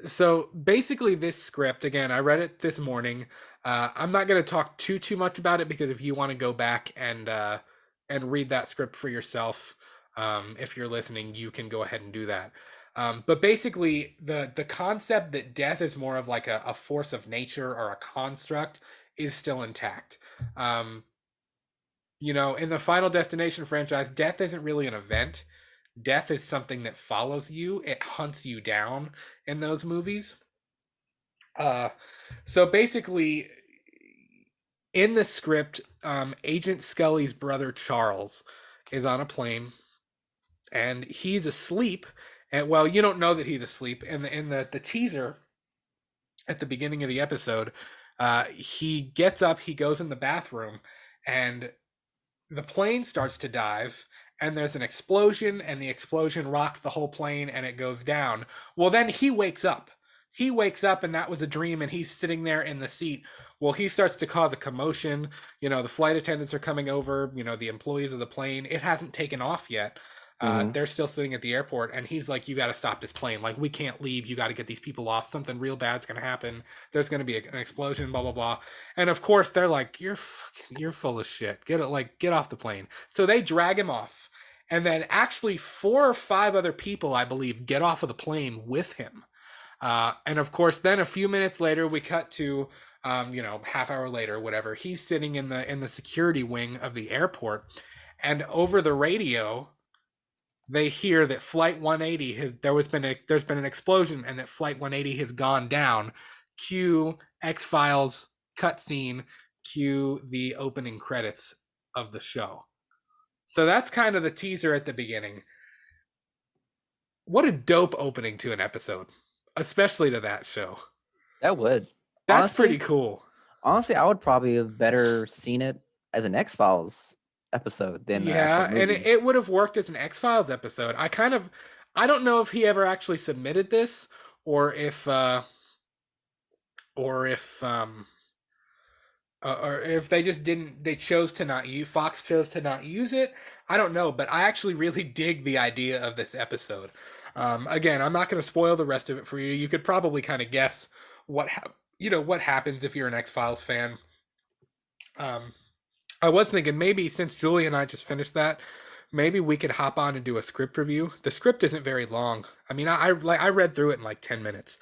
So basically, this script again, I read it this morning. I'm not going to talk too much about it because if you want to go back and read that script for yourself, if you're listening, you can go ahead and do that. But basically, the concept that death is more of like a force of nature or a construct is still intact. Um, in the Final Destination franchise, death isn't really an event. Death is something that follows you. It hunts you down in those movies. Uh, so basically, in the script, Agent Scully's brother Charles is on a plane and he's asleep. And well, you don't know that he's asleep. In the teaser at the beginning of the episode, he gets up, he goes in the bathroom, and the plane starts to dive and there's an explosion and the explosion rocks the whole plane and it goes down. Well, then he wakes up. He wakes up and that was a dream and he's sitting there in the seat Well, he starts to cause a commotion. The flight attendants are coming over. The employees of the plane. It hasn't taken off yet. Mm-hmm. They're still sitting at the airport, and he's like, "You got to stop this plane. Like, we can't leave. You got to get these people off. Something real bad's gonna happen. There's gonna be an explosion. Blah blah blah." And of course, they're like, you're full of shit. Get off the plane." So they drag him off, and then actually 4 or 5 other people, I believe, get off of the plane with him. And of course, then a few minutes later, we cut to, half hour later, whatever. He's sitting in the security wing of the airport, and over the radio, they hear that Flight 180 there's been an explosion, and that Flight 180 has gone down. Cue X-Files cutscene. Cue the opening credits of the show. So that's kind of the teaser at the beginning. What a dope opening to an episode, especially to that show. That would. That's Honestly, pretty cool. Honestly, I would probably have better seen it as an X-Files episode than an actual movie. And it would have worked as an X-Files episode. I don't know if he ever actually submitted this, or if they just didn't. They chose to not use. Fox chose to not use it. I don't know, but I actually really dig the idea of this episode. Again, I'm not going to spoil the rest of it for you. You could probably kind of guess what happens if you're an X-Files fan. I was thinking maybe since Julie and I just finished that, maybe we could hop on and do a script review. The script isn't very long. I mean, I read through it in like 10 minutes.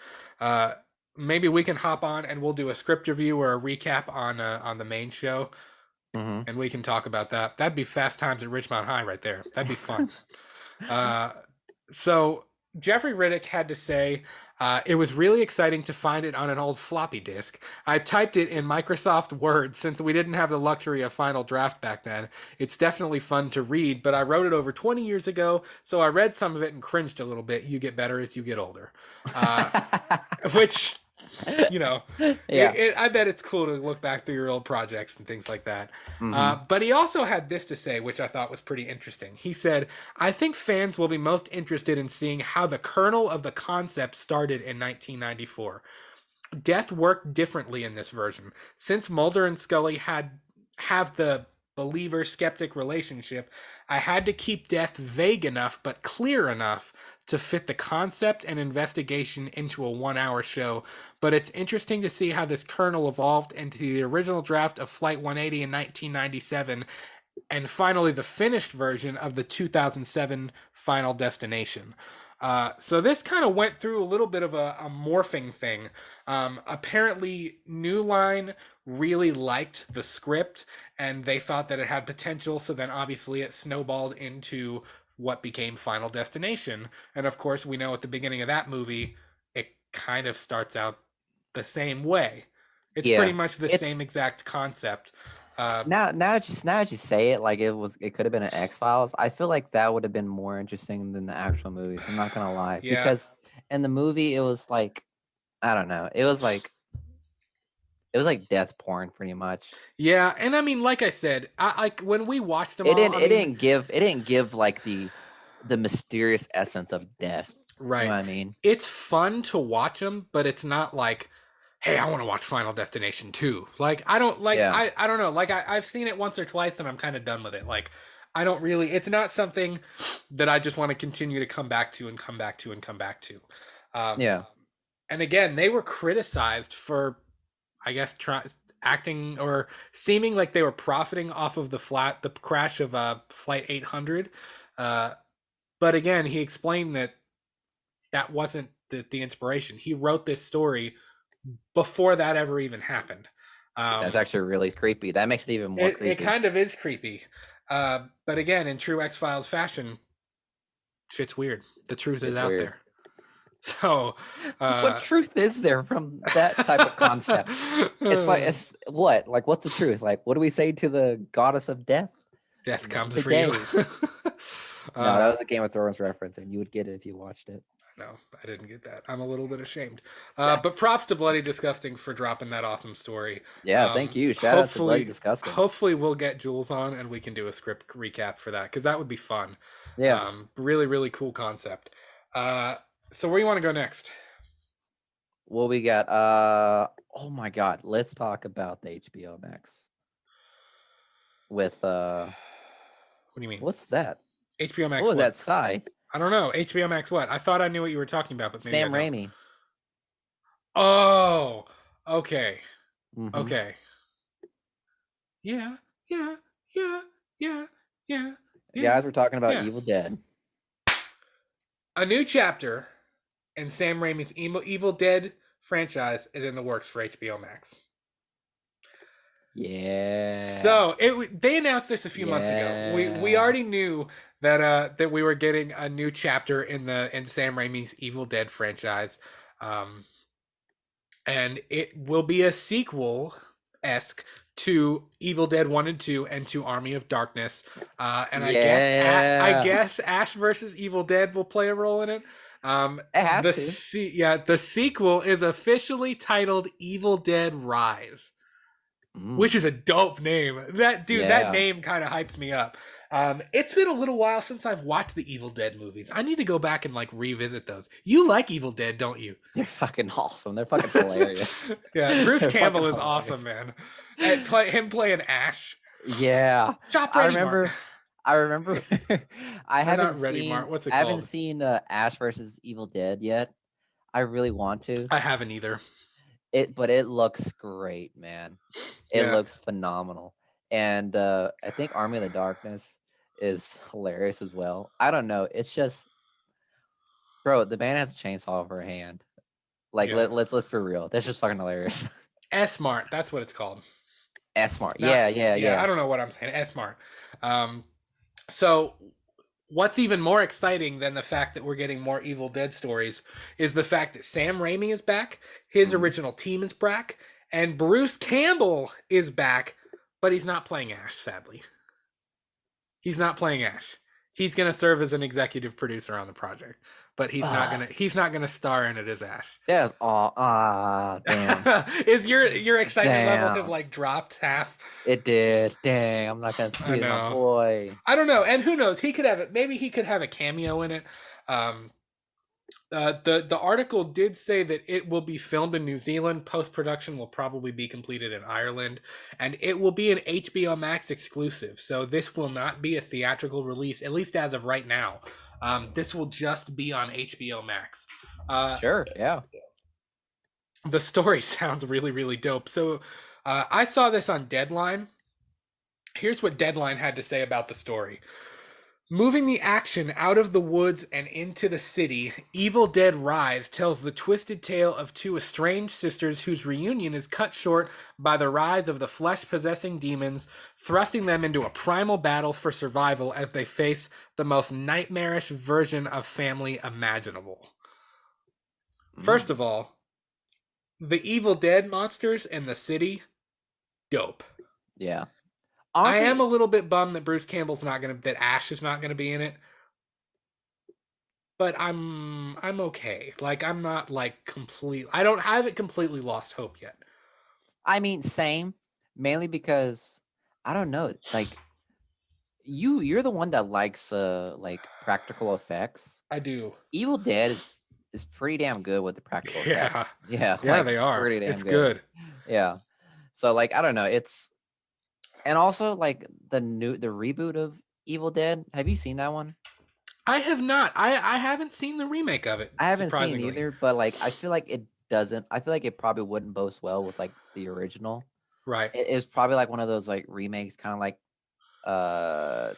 Maybe we can hop on and we'll do a script review or a recap on the main show, and we can talk about that. That'd be Fast Times at Ridgemont High right there. That'd be fun. So Jeffrey Riddick had to say, it was really exciting to find it on an old floppy disk. I typed it in Microsoft Word since we didn't have the luxury of Final Draft back then. It's definitely fun to read, but I wrote it over 20 years ago, so I read some of it and cringed a little bit. You get better as you get older. Which, yeah. I bet it's cool to look back through your old projects and things like that. But he also had this to say, which I thought was pretty interesting. He said, "I think fans will be most interested in seeing how the kernel of the concept started in 1994. Death worked differently in this version. Since Mulder and Scully have the believer-skeptic relationship, I had to keep death vague enough but clear enough to fit the concept and investigation into a 1-hour show, but it's interesting to see how this kernel evolved into the original draft of Flight 180 in 1997, and finally the finished version of the 2007 Final Destination." So this kind of went through a little bit of a morphing thing. Apparently, New Line really liked the script, and they thought that it had potential, so then obviously it snowballed into what became Final Destination. And of course, we know at the beginning of that movie, it kind of starts out the same way. It's pretty much the same exact concept. Now that you say it, like it could have been an X-Files. I feel like that would have been more interesting than the actual movies. I'm not gonna lie, because in the movie it was like, I don't know, it was like death porn pretty much. Yeah, and I mean, like I said, I when we watched them, it didn't give like the mysterious essence of death. Right. You know what I mean? It's fun to watch them, but it's not like, hey, I want to watch Final Destination 2. Like, I don't like, I don't know. Like, I've seen it once or twice and I'm kind of done with it. Like, I don't really, it's not something that I just want to continue to come back to and come back to and come back to. And again, they were criticized for, I guess, acting or seeming like they were profiting off of the crash of Flight 800. But again, he explained that wasn't the inspiration. He wrote this story before that ever even happened. That's actually really creepy. That makes it even more creepy. It kind of is creepy. But again, in true X-Files fashion, shit's weird. The truth is out there. So, what truth is there from that type of concept? It's what? Like, what's the truth? Like, what do we say to the goddess of death? Death comes for you. No, that was a Game of Thrones reference, and you would get it if you watched it. No, I didn't get that. I'm a little bit ashamed. But props to Bloody Disgusting for dropping that awesome story. Yeah, thank you. Shout out to Bloody Disgusting. Hopefully we'll get Jules on and we can do a script recap for that, because that would be fun. Yeah. Really, really cool concept. So where do you want to go next? Well, we got Oh my God, let's talk about the HBO Max with What do you mean? what's that? HBO What Max was that what? sigh? I don't know. HBO Max what? I thought I knew what you were talking about, but maybe I Sam don't. Raimi. Oh, okay. Mm-hmm. Okay. Yeah, yeah, yeah, yeah, yeah, yeah, Guys, we're talking about yeah. Evil Dead. A new chapter in Sam Raimi's Evil Dead franchise is in the works for HBO Max. Yeah. So they announced this a few months ago. We Yeah. already knew that we were getting a new chapter in Sam Raimi's Evil Dead franchise, um, and it will be a sequel esque to Evil Dead 1 and 2 and to Army of Darkness. And I Yeah. guess Ash versus Evil Dead will play a role in it. It has to. The sequel is officially titled Evil Dead Rise, which Mm. is a dope name. That Yeah. name kind of hypes me up. It's been a little while since I've watched the Evil Dead movies. I need to go back and like revisit those. You like Evil Dead, don't you? They're fucking awesome. They're fucking hilarious. Yeah, Bruce They're fucking Campbell is awesome, hilarious. man. Him playing Ash. Yeah. Shop I Ready Mart. remember I remember I Or haven't not Ready Mart. seen What's it I haven't called? seen Ash versus Evil Dead yet. I really want to. I haven't either. But it looks great, man. It Yeah. looks phenomenal. And I think Army of the Darkness is hilarious as well. I don't know. It's just bro, the man has a chainsaw over her hand. Like Yeah. let's be real. That's just fucking hilarious. S Mart. That's what it's called. S smart. Not. Yeah, yeah, Yeah. I yeah. don't know what I'm saying. S Mart. Um. So what's even more exciting than the fact that we're getting more Evil Dead stories is the fact that Sam Raimi is back, his Mhm. original team is back, and Bruce Campbell is back, but he's not playing Ash, sadly. He's not playing Ash. He's going to serve as an executive producer on the project, but he's not going to star in it as Ash. That's all. Damn. Is your excitement level has Damn. like dropped half? It did. Dang, I'm not gonna I see it, my know. boy. I don't know. And who knows? He could have it. Maybe he could have a cameo in it. Um, the article did say that it will be filmed in New Zealand. Post production will probably be completed in Ireland, and it will be an HBO Max exclusive. So this will not be a theatrical release, at least as of right now. This will just be on HBO Max. Sure, yeah. The story sounds really, really dope. So I saw this on Deadline. Here's what Deadline had to say about the story. Moving the action out of the woods and into the city, Evil Dead Rise tells the twisted tale of two estranged sisters whose reunion is cut short by the rise of the flesh-possessing demons, thrusting them into a primal battle for survival as they face the most nightmarish version of family imaginable. First of all, the Evil Dead monsters in the city, dope. Yeah. I Honestly, am a little bit bummed that that Ash is not gonna be in it. But I'm okay. Like I'm not like I haven't completely lost hope yet. I mean, same. Mainly because I don't know, like you're the one that likes like practical effects. I do. Evil Dead is pretty damn good with the practical Yeah. effects. Yeah, Yeah, like they are. pretty damn It's good. good. Yeah. So like I don't know, it's and also like the reboot of Evil Dead. Have you seen that one? I have not. I haven't seen the remake of it, I haven't seen surprisingly. either, but like I feel like it doesn't. I feel like it probably wouldn't boast well with like the original. Right. It is probably like one of those like remakes, kind of like uh,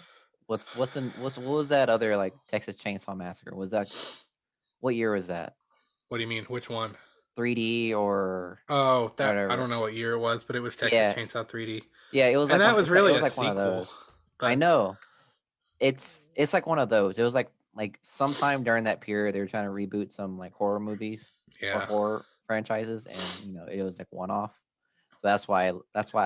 what was that other like Texas Chainsaw Massacre? Was that what year was that? What do you mean? Which one? 3D or Oh, that I whatever? don't know what year it was, but it was Texas Yeah, Chainsaw 3D. yeah. It was And like that one. was It's like it really was a like one of sequel. those. I But know. It's like one of those. It was like sometime during that period they were trying to reboot some like horror movies or yeah. horror franchises, and it was like one off. So that's why I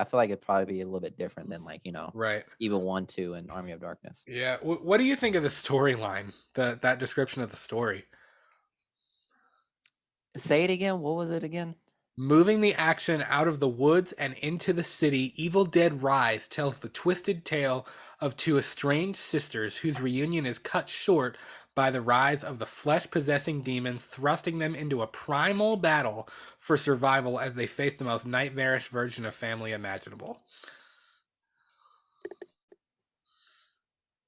feel like it'd probably be a little bit different than like Right. Evil 1, 2, and Army of Darkness. Yeah. What do you think of the storyline? That description of the story? Say it again. What was it again? Moving the action out of the woods and into the city, Evil Dead Rise tells the twisted tale of two estranged sisters whose reunion is cut short by the rise of the flesh-possessing demons, thrusting them into a primal battle for survival as they face the most nightmarish version of family imaginable.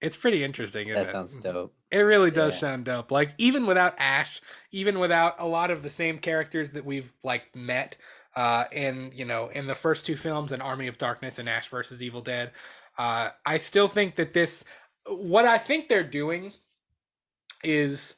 It's pretty interesting, isn't That it? sounds dope. It really does Yeah. sound dope. Like even without Ash, even without a lot of the same characters that we've like met in in the first two films, in Army of Darkness and Ash versus Evil Dead, I still think that what I think they're doing is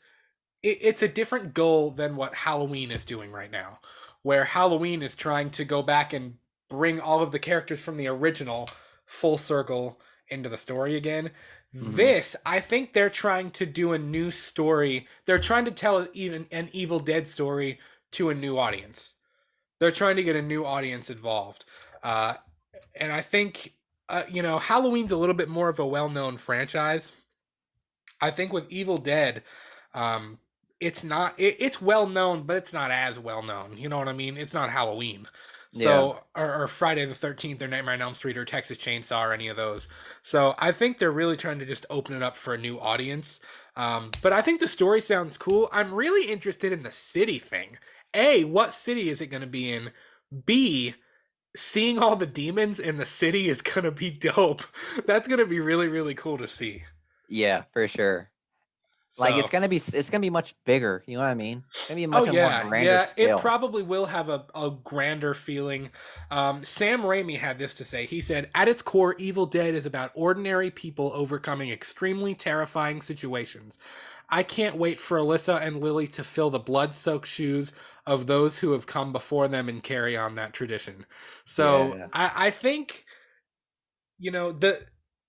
it's a different goal than what Halloween is doing right now, where Halloween is trying to go back and bring all of the characters from the original full circle into the story again. Hmm. This, I think they're trying to do a new story. They're trying to tell even an Evil Dead story to a new audience. They're trying to get a new audience involved. Uh, and I think, Halloween's a little bit more of a well known franchise. I think with Evil Dead, um, it's not it's well known, but it's not as well known. You know what I mean? It's not Halloween. Yeah. So or Friday the 13th or Nightmare on Elm Street or Texas Chainsaw or any of those. So I think they're really trying to just open it up for a new audience. But I think the story sounds cool. I'm really interested in the city thing. A, what city is it going to be in? B, seeing all the demons in the city is going to be dope. That's going to be really, really cool to see. Yeah, for sure. Like So it's gonna be much bigger. You know what I mean? It's gonna be a oh much more yeah, grander yeah. It scale. probably will have a grander feeling. Sam Raimi had this to say. He said, "At its core, Evil Dead is about ordinary people overcoming extremely terrifying situations. I can't wait for Alyssa and Lily to fill the blood-soaked shoes of those who have come before them and carry on that tradition." So Yeah. I think the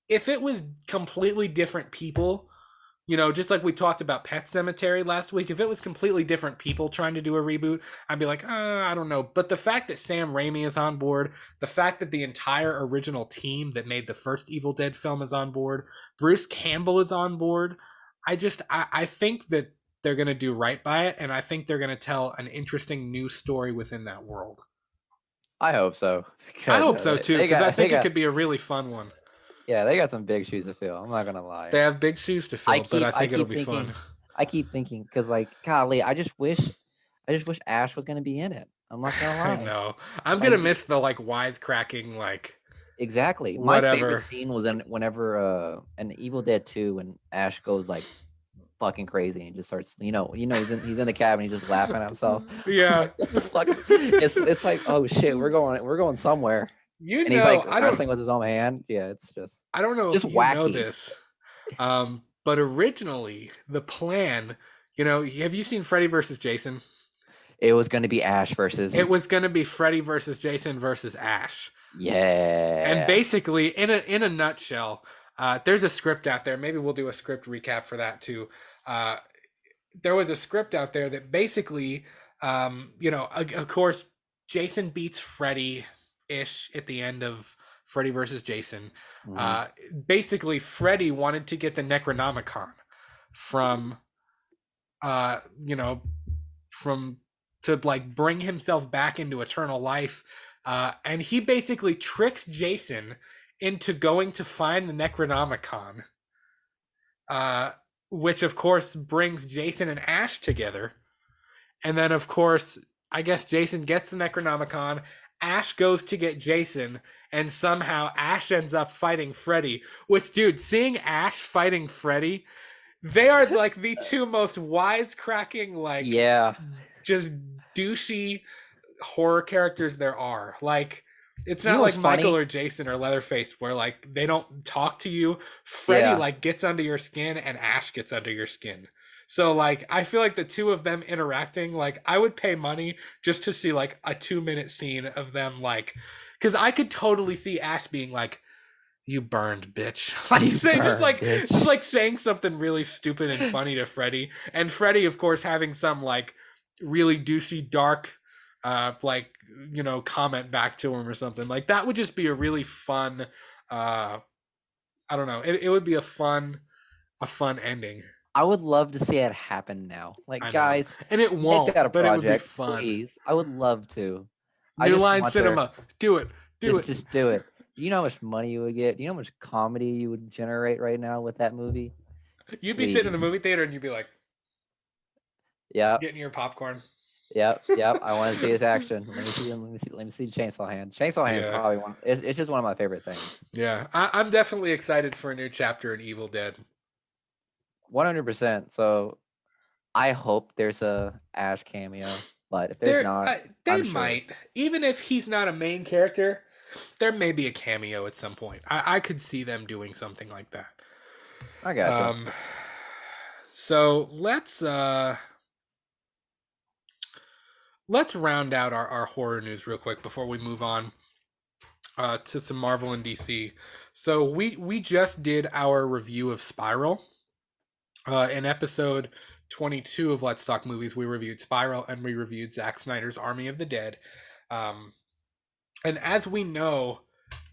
if it was completely different people, just like we talked about Pet Cemetery last week, if it was completely different people trying to do a reboot, I'd be like, I don't know. But the fact that Sam Raimi is on board, the fact that the entire original team that made the first Evil Dead film is on board, Bruce Campbell is on board, I think that they're going to do right by it, and I think they're going to tell an interesting new story within that world. I hope so I because hope so too, they because I got they think it got could be a really fun one. yeah they got some big shoes to fill. I'm not gonna They lie. have big shoes to I fill, but I keep I think it'll keep be fun. thinking I keep thinking because like golly, I just wish Ash was gonna be in it. I'm not gonna I lie. know. I'm gonna Like miss the like wisecracking, like exactly. My favorite whatever. scene was in whenever an Evil Dead 2 when Ash goes like fucking crazy and just starts he's in the cabin, he's just laughing at himself. I'm Yeah, like, what the fuck it's like, oh shit, we're going somewhere. And he's like I don't wrestling with his own hand. Yeah, it's just I don't know just if you know wacky. this, but originally the plan, have you seen Freddy versus Jason? It was going to be Ash It versus was gonna be Freddy versus Jason versus Ash. And yeah. basically, in a nutshell, there's a script out there. Maybe we'll do a script recap for that too. Uh, there was a script out there that basically, of course, Jason beats Freddy ish at the end of Freddy versus Jason. Hmm. Uh, Basically, Freddy wanted to get the Necronomicon from, uh, you know, from to like bring himself back into eternal life. And he basically tricks Jason into going to find the Necronomicon, uh, which of course brings Jason and Ash together. And then, of course, I guess Jason gets the Necronomicon. Ash goes to get Jason, and somehow Ash ends up fighting Freddy. Which, dude, seeing Ash fighting Freddy, they are like the two most wisecracking, like Yeah. just douchey horror characters there are. Like, it's You not know like what's Michael funny? or Jason or Leatherface where like they don't talk to you. Freddy Yeah. like gets under your skin and Ash gets under your skin. So like I feel like the two of them interacting, like I would pay money just to see like a 2 minute scene of them like because I could totally see Ash being like, "You burned, bitch." Like You say burn, just bitch. like saying something really stupid and funny to Freddy. And Freddy, of course, having some like really douchey, dark like comment back to him or something. Like that would just be a really fun I don't know. It would be a fun ending. I would love to see it happen now. Like, I know. guys, And it make won't, that a but it would be project, fun. please. I would love to. I New just Line want their Cinema. Do it. Do it. just do it. You know how much money you would get? You know how much comedy you would generate right now with that movie? You'd be sitting in the Please. movie theater and you'd be like Yep. getting your popcorn. Yep. Yep. I want to see his action. Let me see him. Let me see Chainsaw Hand. Chainsaw Hand is Yeah. probably one. It's just one of my favorite things. Yeah. I'm definitely excited for a new chapter in Evil Dead. 100%. So I hope there's a Ash cameo, but if there's not, They I'm sure. might, even if he's not a main character, there may be a cameo at some point. I could see them doing something like that. I gotcha. Um, so let's round out our horror news real quick before we move on to some Marvel and DC. So we just did our review of Spiral. In episode 22 of Let's Talk Movies, we reviewed Spiral and we reviewed Zack Snyder's Army of the Dead. Um, and as we know,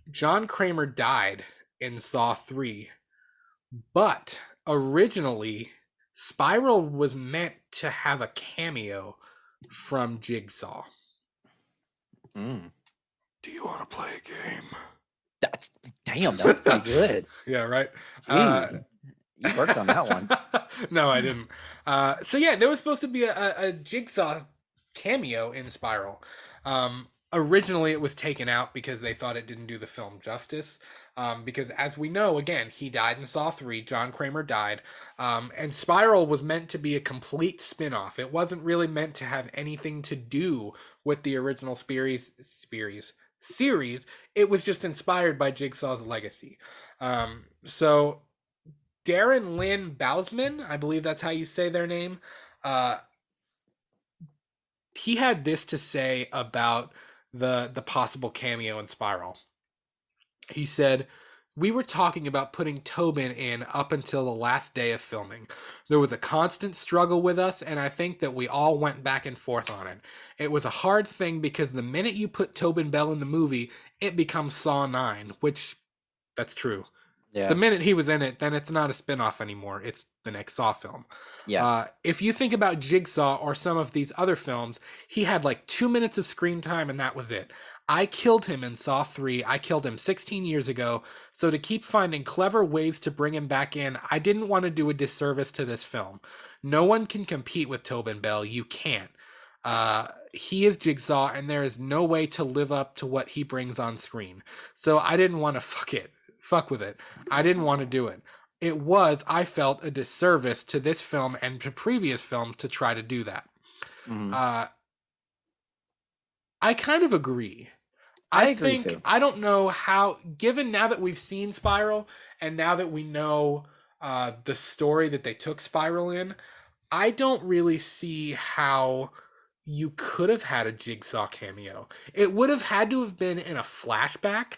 John Kramer died in Saw 3, but originally Spiral was meant to have a cameo from Jigsaw. Mm. Do you want to play a game? Damn, that was pretty good. Yeah, right. Jeez, you worked on that one. No, I didn't. So yeah, there was supposed to be a Jigsaw cameo in Spiral. Originally, it was taken out because they thought it didn't do the film justice. Because as we know, again, he died in Saw 3. John Kramer died. And Spiral was meant to be a complete spin-off. It wasn't really meant to have anything to do with the original series. It was just inspired by Jigsaw's legacy. So Darren Lynn Bousman, I believe that's how you say their name. He had this to say about the possible cameo in Spiral. He said, "We were talking about putting Tobin in up until the last day of filming. There was a constant struggle with us, and I think that we all went back and forth on it. It was a hard thing because the minute you put Tobin Bell in the movie, it becomes Saw 9, which that's true. Yeah. The minute he was in it, then it's not a spin-off anymore. It's the next Saw film. Yeah. If you think about Jigsaw or some of these other films, he had like 2 minutes of screen time and that was it. I killed him in Saw 3. I killed him 16 years ago. So to keep finding clever ways to bring him back in, I didn't want to do a disservice to this film. No one can compete with Tobin Bell. You can't. He is Jigsaw, and there is no way to live up to what he brings on screen. So I didn't want to fuck with it. I didn't want to do it. It was, I felt, a disservice to this film and to previous films to try to do that." Mm-hmm. I kind of agree. I agree too. I don't know how, given now that we've seen Spiral and now that we know the story that they took Spiral in, I don't really see how you could have had a Jigsaw cameo. It would have had to have been in a flashback.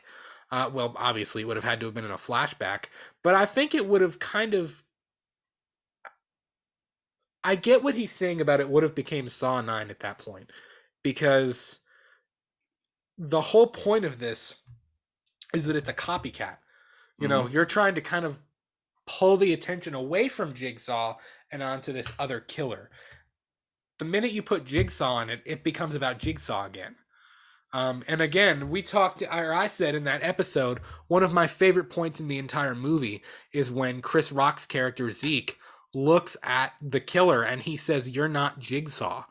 Well, obviously, it would have had to have been in a flashback, but I think it would have kind of. I get what he's saying about it would have became Saw 9 at that point, because the whole point of this is that it's a copycat. You know, you're trying to kind of pull the attention away from Jigsaw and onto this other killer. The minute you put Jigsaw in it, it becomes about Jigsaw again. And again, I said in that episode, one of my favorite points in the entire movie is when Chris Rock's character Zeke looks at the killer and he says, "You're not Jigsaw."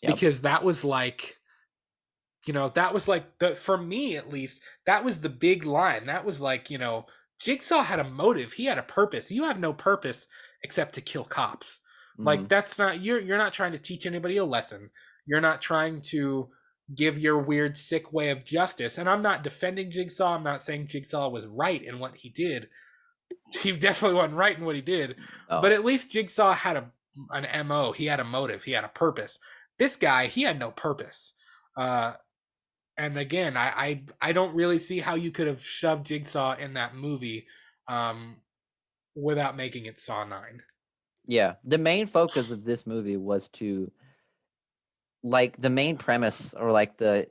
Yep. Because that was like, for me at least, that was the big line. That was like, Jigsaw had a motive. He had a purpose. You have no purpose except to kill cops. Mm-hmm. Like, that's not, you're not trying to teach anybody a lesson. You're not trying to give your weird, sick way of justice. And I'm not defending Jigsaw. I'm not saying Jigsaw was right in what he did. He definitely wasn't right in what he did. Oh. But at least Jigsaw had an MO. He had a motive. He had a purpose. This guy, he had no purpose. And again, I don't really see how you could have shoved Jigsaw in that movie without making it Saw 9. Yeah, the main focus of this movie was to, like, the main premise, or like the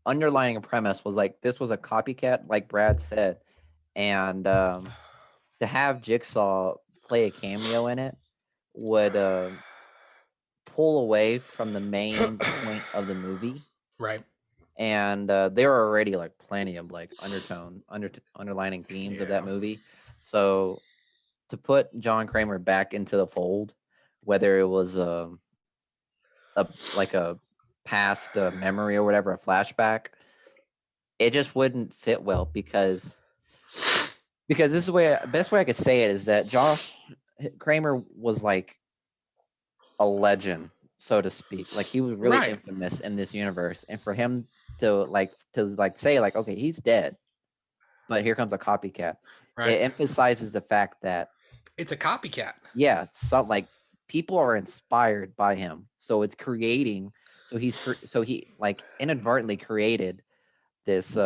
underlying premise was like, this was a copycat, like Brad said, and to have Jigsaw play a cameo in it would pull away from the main point of the movie. Right. And there are already like plenty of like underlining themes of that movie. So to put John Kramer back into the fold, whether it was a like a past memory or whatever, a flashback, it just wouldn't fit well because this is the way best way I could say it is that Josh Kramer was like a legend, so to speak. Like he was really Right. infamous in this universe, and for him to say like, okay, he's dead, but here comes a copycat. Right. It emphasizes the fact that It's a copycat. yeah, some like people are inspired by him, so it's creating. So he like inadvertently created this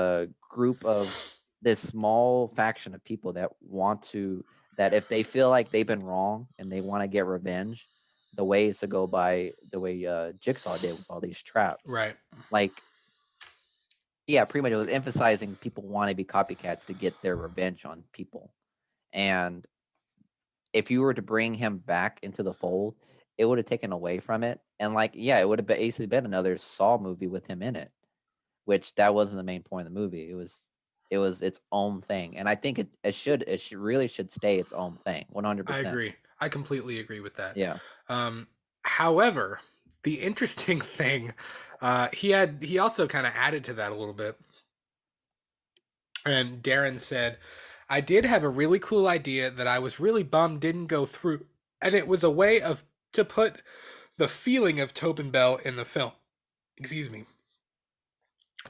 group of this small faction of people that want to that if they feel like they've been wrong and they want to get revenge, the way is to go by the way Jigsaw did with all these traps. Right. Like yeah, pretty much it was emphasizing people want to be copycats to get their revenge on people. And if you were to bring him back into the fold, it would have taken away from it. And like, yeah, it would have basically been another Saw movie with him in it, which that wasn't the main point of the movie. It was its own thing. And I think it really should stay its own thing. I 100%. agree. I completely agree with that. Yeah. Um, however, the interesting thing, he also kind of added to that a little bit. And Darren said, I did have a really cool idea that I was really bummed didn't go through. And it was a way of to put the feeling of Tobin Bell in the film. Excuse me.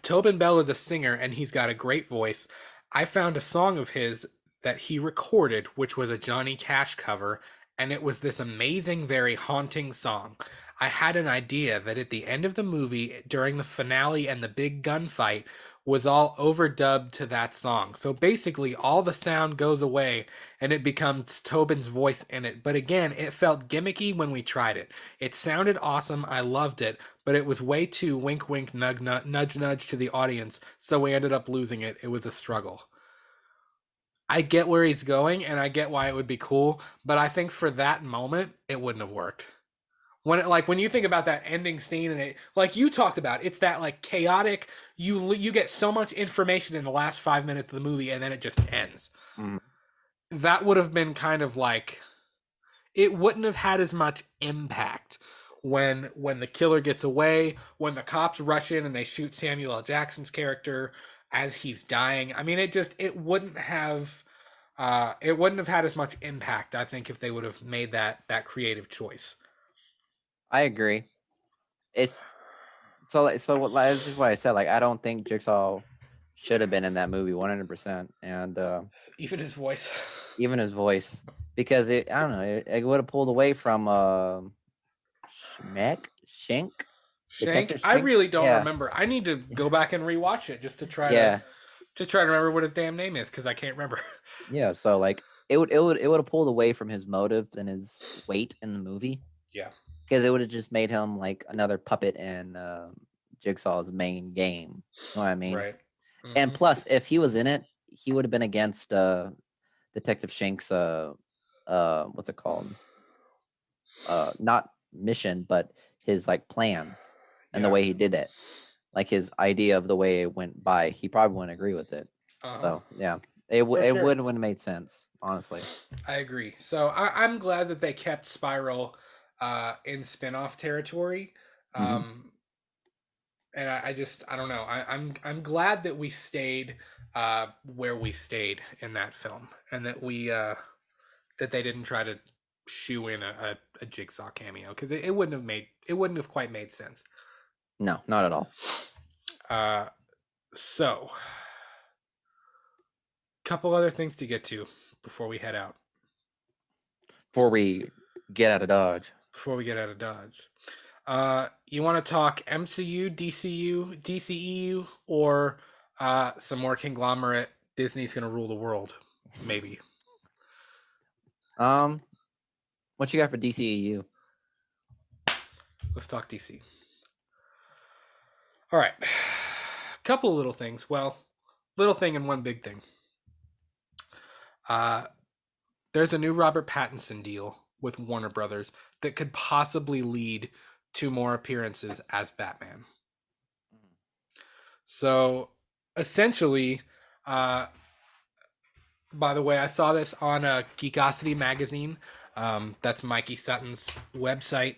Tobin Bell is a singer and he's got a great voice. I found a song of his that he recorded, which was a Johnny Cash cover, and it was this amazing, very haunting song. I had an idea that at the end of the movie, during the finale and the big gunfight, was all overdubbed to that song. So basically, all the sound goes away and it becomes Tobin's voice in it. But again, it felt gimmicky when we tried it. It sounded awesome. I loved it, but it was way too wink, wink, nudge, nudge to the audience. So we ended up losing it. It was a struggle. I get where he's going and I get why it would be cool, but I think for that moment, it wouldn't have worked. When you think about that ending scene and it like you talked about, it's that like chaotic. You get so much information in the last 5 minutes of the movie and then it just ends. Mhm. That would have been kind of like it wouldn't have had as much impact when the killer gets away, when the cops rush in and they shoot Samuel L. Jackson's character as he's dying. I mean, it wouldn't have had as much impact, I think, if they would have made that creative choice. I agree. It's that's just what I said. Like, I don't think Jigsaw should have been in that movie 100%. And Even his voice. even his voice, because I don't know, it would have pulled away from Shink, Shank. Detective I Shink. really don't Yeah, remember. I need to go back and rewatch it just to try to yeah, remember what his damn name is because I can't remember. yeah. So like, it would have pulled away from his motive and his weight in the movie, Yeah. because it would have just made him like another puppet in Jigsaw's main game. You know what I mean? Right. And Hmm. plus, if he was in it, he would have been against Detective Shink's what's it called? Not mission, but his like plans and the Yeah. way he did it. Like his idea of the way it went by, he probably wouldn't agree with it. Uh-huh. So yeah, it For it sure. wouldn't have made sense, honestly. I agree. So I'm glad that they kept Spiral in spin-off territory. Hmm. Um, and I don't know. I'm glad that we stayed where we stayed in that film, and that we that they didn't try to shoe in a Jigsaw cameo because it wouldn't have quite made sense. No, not at all. Uh, so couple other things to get to before we head out. Before we get out of Dodge. Before we get out of Dodge. You want to talk MCU, DCU, DCEU, or some more conglomerate? Disney's gonna rule the world, maybe. What you got for DCEU? Let's talk DC. All right, couple of little things. Well, little thing and one big thing. Uh, there's a new Robert Pattinson deal with Warner Brothers that could possibly lead to more appearances as Batman. So essentially, uh, By the way, I saw this on Geekosity magazine. That's Mikey Sutton's website.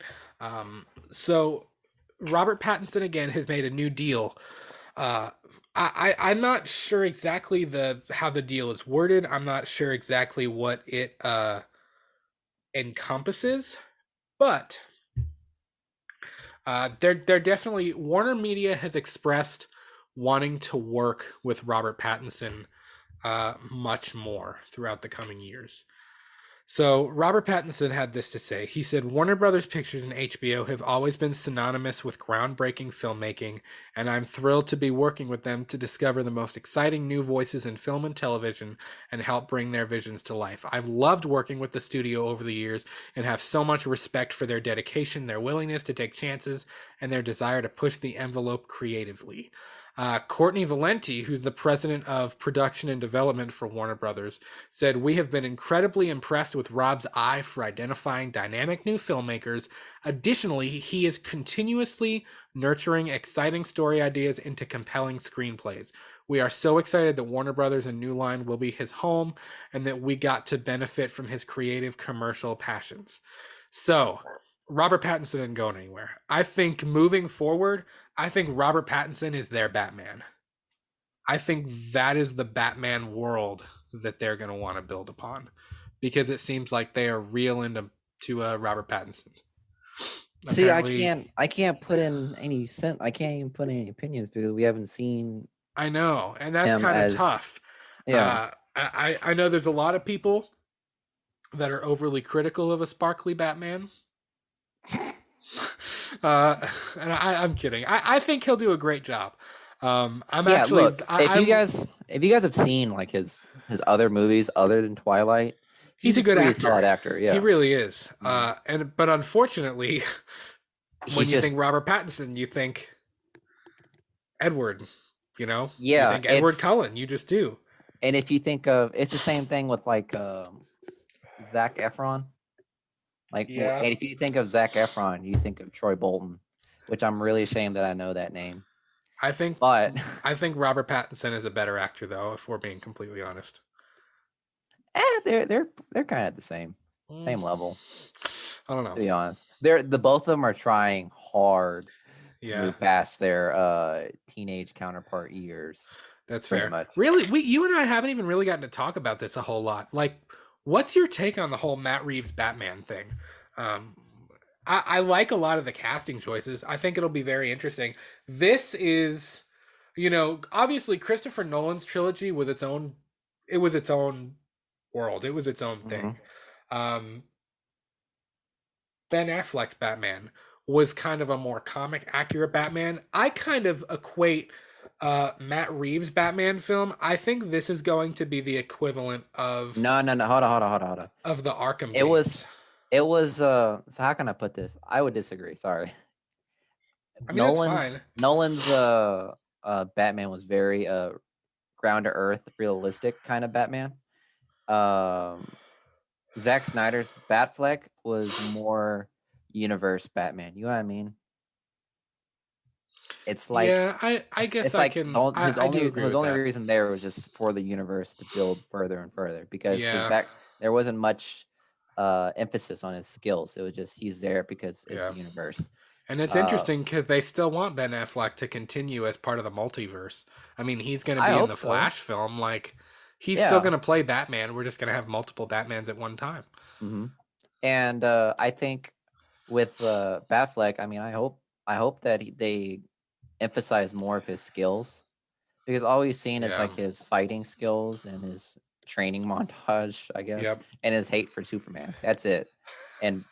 So Robert Pattinson again has made a new deal. Uh, I'm not sure exactly the how the deal is worded. I'm not sure exactly what it encompasses, but they're definitely Warner Media has expressed wanting to work with Robert Pattinson much more throughout the coming years. So Robert Pattinson had this to say. He said, Warner Brothers Pictures and HBO have always been synonymous with groundbreaking filmmaking, and I'm thrilled to be working with them to discover the most exciting new voices in film and television and help bring their visions to life. I've loved working with the studio over the years and have so much respect for their dedication, their willingness to take chances, and their desire to push the envelope creatively. Courtney Valenti, who's the president of production and development for Warner Brothers, said, We have been incredibly impressed with Rob's eye for identifying dynamic new filmmakers. Additionally, he is continuously nurturing exciting story ideas into compelling screenplays. We are so excited that Warner Brothers and New Line will be his home and that we got to benefit from his creative commercial passions. So, Robert Pattinson isn't going anywhere. I think moving forward, I think Robert Pattinson is their Batman. I think that is the Batman world that they're going to want to build upon because it seems like they are real into Robert Pattinson. See, Apparently, I can't put in any I can't even put in any opinions because we haven't seen I know, and that's him kind of as tough. yeah. I know there's a lot of people that are overly critical of a sparkly Batman. And I'm kidding. I think he'll do a great job. I'm Yeah, actually look, if you guys have seen like his other movies other than Twilight, he's he's a a good pretty actor. solid actor. He Yeah. really is. Mhm. But unfortunately, when He's you just think Robert Pattinson, you think Edward. You yeah, think Edward Cullen. You just do. and if you think of it's the same thing with like Zac Efron. Like, Yeah, and if you think of Zac Efron, you think of Troy Bolton, which I'm really ashamed that I know that name. I think But I think Robert Pattinson is a better actor, though. If we're being completely honest. they're kind of at the Mm, same level, I don't to know. be honest. The both of them are trying hard to Yeah, move past their teenage counterpart years, that's pretty fair. much. Really, you and I haven't even really gotten to talk about this a whole lot. Like, what's your take on the whole Matt Reeves Batman thing? Um, I like a lot of the casting choices. I think it'll be very interesting. This is, obviously Christopher Nolan's trilogy was its own. It was its own world. It was its own thing. Hmm. Um, Ben Affleck's Batman was kind of a more comic accurate Batman. I kind of equate Matt Reeves' Batman film. I think this is going to be the equivalent of No. Hold on. the Arkham It was games. it was so how can I put this? I would disagree. Sorry. I mean, that's fine. Nolan's Batman was very ground to earth, realistic kind of Batman. Um Zack Snyder's Batfleck was more universe Batman. You know what I mean? It's like Yeah, I guess it's I like can. I do agree his with only that. reason there was just for the universe to build further and further because his Yeah, back there wasn't much emphasis on his skills. It was just he's there because it's yeah. a universe. And it's Uh interesting because they still want Ben Affleck to continue as part of the multiverse. I mean, he's going to I be in hope the so. Flash film. Like, he's still Yeah. going to play Batman. We're just going to have multiple Batmans at one time. Hmm. And I think with Batfleck, I mean, I hope that they emphasize more of his skills because all we've seen is Yeah. like his fighting skills and his training montage, I guess, Yep. and his hate for Superman. That's it. And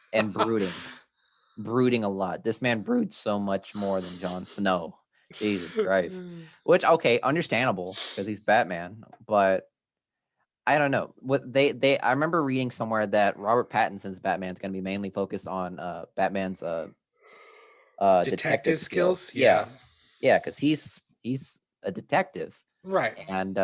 brooding a lot. This man broods so much more than Jon Snow. Jesus Christ. Which okay, understandable because he's Batman, but I don't know. What they I remember reading somewhere that Robert Pattinson's Batman's going to be mainly focused on Batman's detective Detective skills. skills? Yeah. Yeah. Yeah, cuz he's a detective Right. and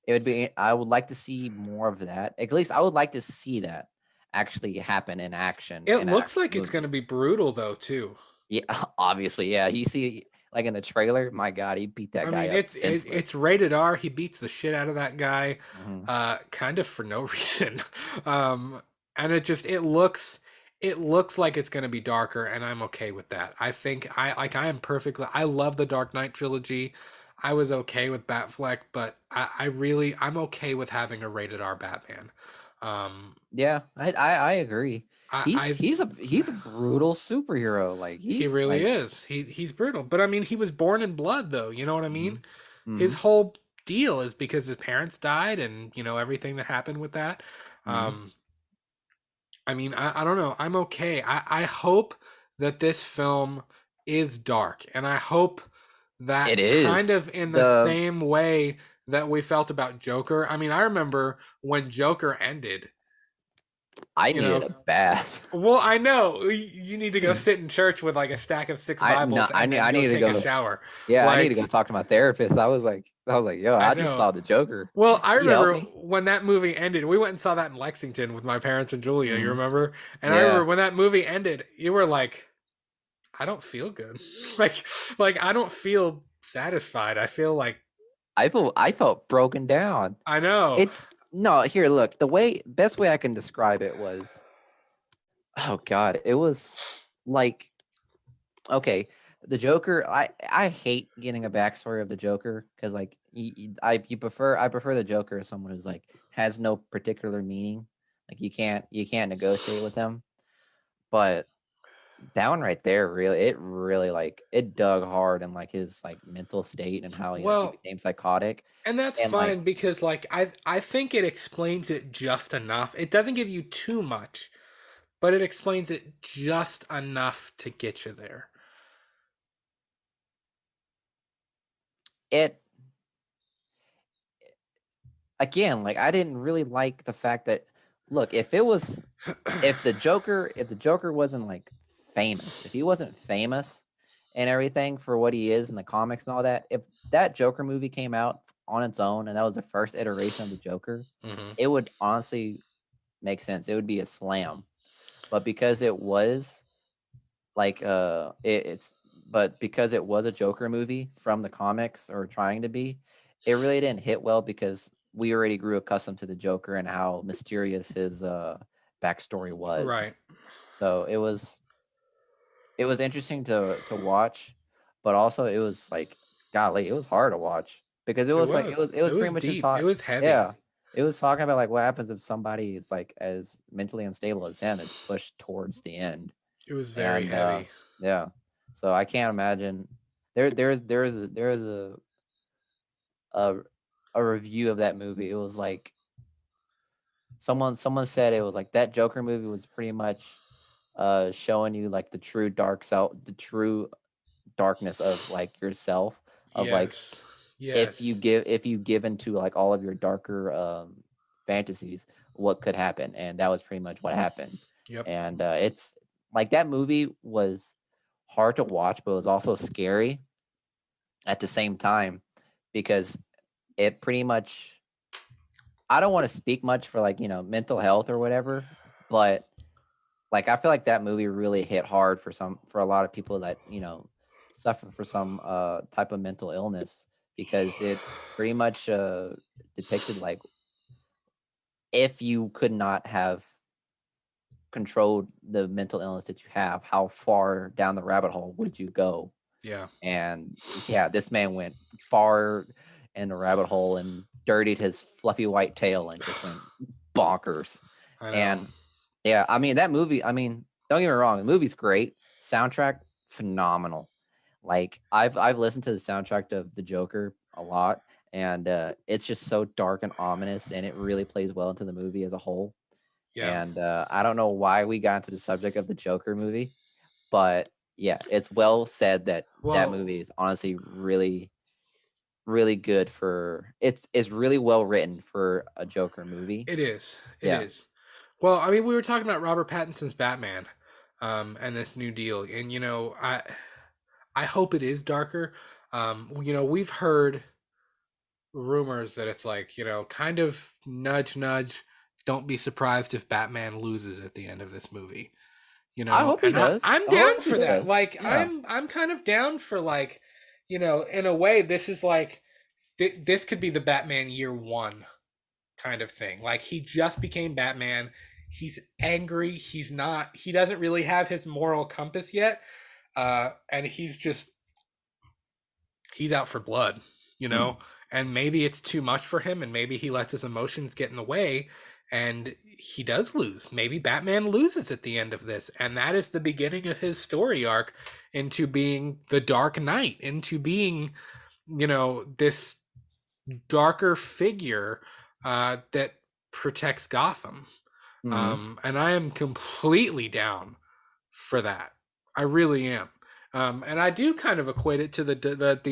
it would be I would like to see more of that. At least I would like to see that actually happen in action It in an looks actual like it's going to movie. be brutal, though, too. Yeah, obviously. Yeah, you see like in the trailer. My God, he beat that I guy mean, up it's senseless. rated R. He beats the shit out of that guy, Hmm. kind of for no reason. Um, and it looks like it's going to be darker, and I'm okay with that. I think I am perfectly. I love the Dark Knight trilogy. I was okay with Batfleck, but I'm okay with having a rated R Batman. Um, Yeah, I agree. I, He's a brutal superhero. Like he he's really like, is. He's brutal, but I mean, he was born in blood, though. You know what I hmm mean? hmm His whole deal is because his parents died and everything that happened with that. hmm um I mean, I don't know, I'm okay. I hope that this film is dark, and I hope it that kind is of in the the. same way that we felt about Joker. I mean, I remember when Joker ended, I you needed know a bath. well, I know you need to go sit in church with like a stack of six I no, Bibles and then I go need to take a go. shower. Yeah, I need to go Like, talk to my therapist. I was like, yo, I I just know. saw the Joker. Well, I Can you help remember me? when that movie ended. We went and saw that in Lexington with my parents and Julia. You Hmm. remember? And I remember Yeah, when that movie ended, you were like, "I don't feel good. like I don't feel satisfied. I feel like I felt broken down. I know." It's no, here, look, the best way I can describe it was, oh God, it was like, okay, the Joker. I hate getting a backstory of the Joker because like I prefer the Joker as someone who's like has no particular meaning. Like you can't negotiate with him. But that one right there, really like it dug hard in like his like mental state and how he Well, became psychotic and that's and like fine because like I think it explains it just enough. It doesn't give you too much, but it explains it just enough to get you there. it again, like I didn't really like the fact that, look, if the Joker wasn't like famous, if he wasn't famous and everything for what he is in the comics and all that, if that Joker movie came out on its own and that was the first iteration of the Joker, Hmm. it would honestly make sense. It would be a slam. But because it was like it's but because it was a Joker movie from the comics, or trying to be, it really didn't hit well because we already grew accustomed to the Joker and how mysterious his backstory was. Right. So it was interesting to watch, but also it was like, golly, it was hard to watch because it It was like it was. was it It was was pretty much just deep. It hot. was heavy. Yeah, it was talking about like what happens if somebody is like as mentally unstable as him is pushed towards the end. It was very And heavy. yeah, so I can't imagine. A a review of that movie. It was like someone said it was like that Joker movie was pretty much showing you like the true darkness of like yourself, of like Yes. Yes. if you give into like all of your darker fantasies, what could happen. And that was pretty much what happened. Yep. And it's like that movie was hard to watch, but it was also scary at the same time because it pretty much, I don't want to speak much for like, mental health or whatever, but like I feel like that movie really hit hard for a lot of people that, suffer for some type of mental illness, because it pretty much depicted like, if you could not have controlled the mental illness that you have, how far down the rabbit hole would you go? Yeah. And yeah, this man went far in the rabbit hole and dirtied his fluffy white tail and just went bonkers. I know. And yeah, I mean that movie, I mean, don't get me wrong, the movie's great. Soundtrack, phenomenal. Like I've listened to the soundtrack of The Joker a lot, and it's just so dark and ominous, and it really plays well into the movie as a whole. Yeah. And I don't know why we got into the subject of the Joker movie, but yeah, it's well said that that Well, movie is honestly really, really good for, it's really well written for a Joker movie. it is. It Yeah. is. Well, I mean, we were talking about Robert Pattinson's Batman, and this new deal, and I hope it is darker. We've heard rumors that it's like, kind of nudge, nudge. Don't be surprised if Batman loses at the end of this movie. I hope he And does. I'm I down hope he for that. does. Like, Yeah. I'm kind of down for like, in a way, this is like this could be the Batman year one kind of thing. Like he just became Batman. He's angry. He doesn't really have his moral compass yet. And he's out for blood, you Mm. know? And maybe it's too much for him, and maybe he lets his emotions get in the way, and he does lose. Maybe Batman loses at the end of this, and that is the beginning of his story arc into being the Dark Knight, into being, this darker figure that protects Gotham. Hmm. And I am completely down for that. I really am. And I do kind of equate it to the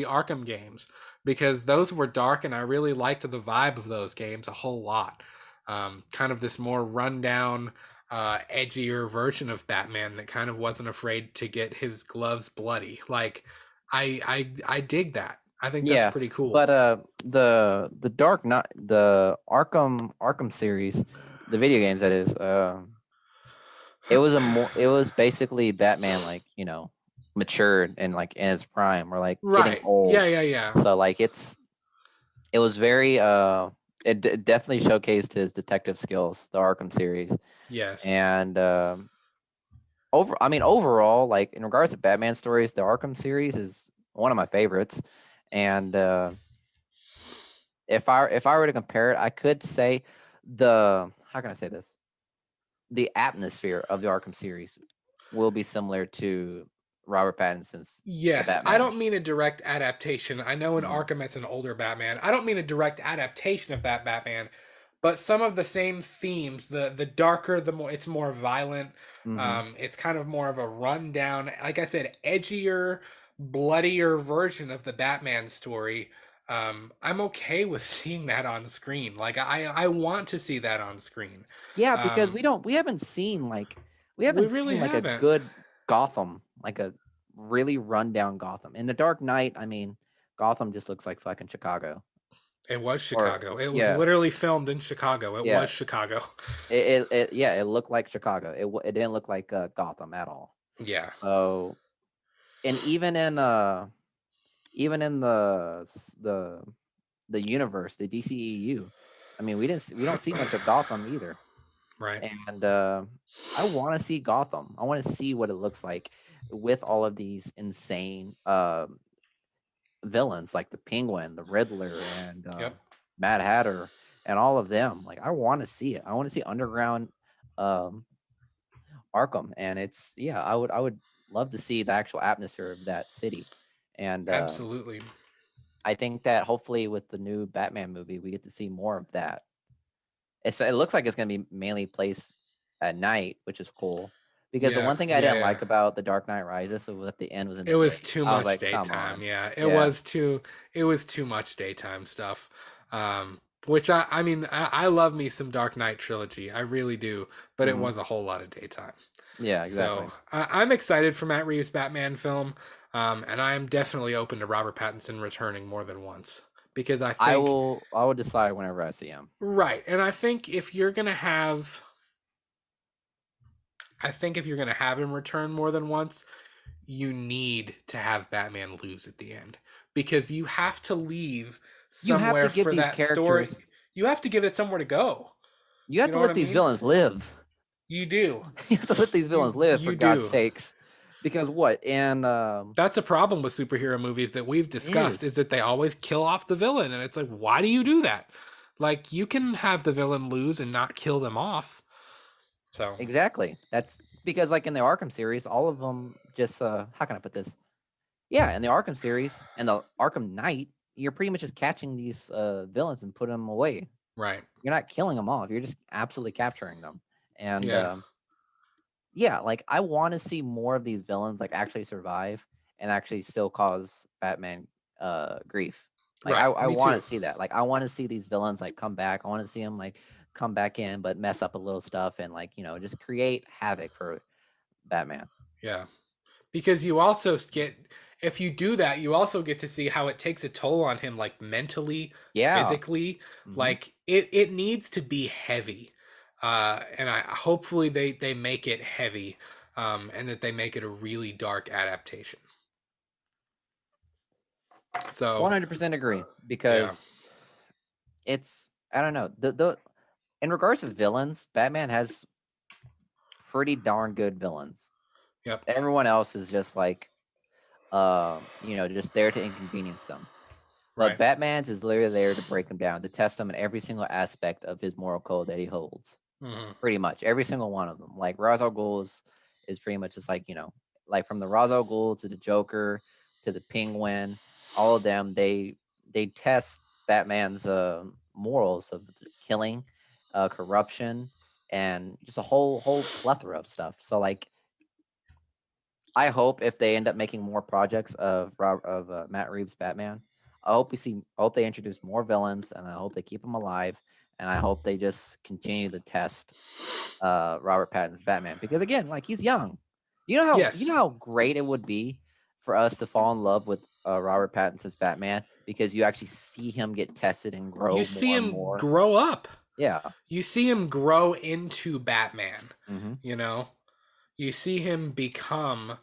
Arkham games because those were dark, and I really liked the vibe of those games a whole lot. Kind of this more rundown, edgier version of Batman that kind of wasn't afraid to get his gloves bloody. Like, I dig that. I think that's Yeah, pretty cool. but the Dark Knight, the Arkham series, the video games that is, it was basically Batman, like, matured and like in its prime, or like getting Right. Yeah, old. yeah, yeah. So like it was very definitely showcased his detective skills, the Arkham series. Yes. And I mean, overall, like in regards to Batman stories, the Arkham series is one of my favorites. And if I were to compare it, I could say the how can I say this? The atmosphere of the Arkham series will be similar to Robert Pattinson's The Yes, I Batman. don't mean a direct adaptation. I know in Mhm. Arkham it's an older Batman. I don't mean a direct adaptation of that Batman, but some of the same themes. The darker, the more it's more violent. Mhm. It's kind of more of a rundown, like I said, edgier, bloodier version of the Batman story. I'm okay with seeing that on screen. Like I want to see that on screen. Yeah, because Um, we we haven't really seen like a haven't. good Gotham, like a really rundown Gotham. In The Dark Knight, I mean, Gotham just looks like fucking Chicago. It was Or Chicago. It was yeah, literally filmed in Chicago. It yeah. was Chicago. It looked like Chicago. It didn't look like Gotham at all. Yeah. So, and even in the universe, the DCEU, I mean, we don't see much of Gotham either. Right. And I want to see Gotham. I want to see what it looks like with all of these insane villains like the Penguin, the Riddler, and Yep. Mad Hatter, and all of them. Like, I want to see it. I want to see underground um, Arkham, and I would love to see the actual atmosphere of that city. And Absolutely. I think that hopefully with the new Batman movie, we get to see more of that. It looks like it's going to be mainly placed at night, which is cool. Because the Yeah. one thing I Yeah. didn't Yeah. like about the Dark Knight Rises was at the end was in It the was day. too I was much like, come daytime. on, Yeah. It yeah. was too. It was too much daytime stuff. Which I mean, I love me some Dark Knight trilogy. I really do. But it Hmm. was a whole lot of daytime. Yeah, So exactly. I'm excited for Matt Reeves' Batman film. And I am definitely open to Robert Pattinson returning more than once because I will decide whenever I see him. right. And I think if you're gonna have I think if you're going to have him return more than once, you need to have Batman lose at the end because you have to leave You have to somewhere give for these that story. characters, You have to give it somewhere to go. you have You to know what let I these mean? villains live. You do. You have to let these villains live, for You God's do. sakes. Because what? And That's a problem with superhero movies that we've it discussed is. is that they always kill off the villain and it's like why do you do that? Like you can have the villain lose and not kill them off. So, Exactly. That's because, like, in the Arkham series, all of them just how can I put this? Yeah, in the Arkham series and the Arkham Knight, you're pretty much just catching these villains and putting them away. right. You're not killing them off. You're just absolutely capturing them. And Yeah. yeah, like, I want to see more of these villains like actually survive and actually still cause Batman grief. Like, Right. I Me want too. to see that. Like, I want to see these villains like come back. I want to see them like come back in, but mess up a little stuff and, like, just create havoc for Batman. Yeah. Because you also get if you do that you also get to see how it takes a toll on him like mentally, Yeah. physically. Hmm. Like it needs to be heavy. And I hopefully they make it heavy, and that they make it a really dark adaptation. So 100% agree yeah, because it's I don't know the in regards to villains, Batman has pretty darn good villains. yep, Everyone else is just like just there to inconvenience them. But right. Batman's is literally there to break him down, to test him in every single aspect of his moral code that he holds. Hmm. Pretty much every single one of them. Like Ra's al Ghul is pretty much just like like from the Ra's al Ghul to the Joker to the Penguin, all of them they test Batman's morals of killing, corruption, and just a whole plethora of stuff. So like I hope if they end up making more projects of Matt Reeves' Batman, I hope they introduce more villains, and I hope they keep them alive, and I hope they just continue to test Robert Pattinson's Batman because again, like he's young. You Yes, know how great it would be for us to fall in love with Robert Pattinson's Batman because you actually see him get tested and you grow see more and him more. grow up. Yeah. You see him grow into Batman. Mm-hmm. You know, you see him become.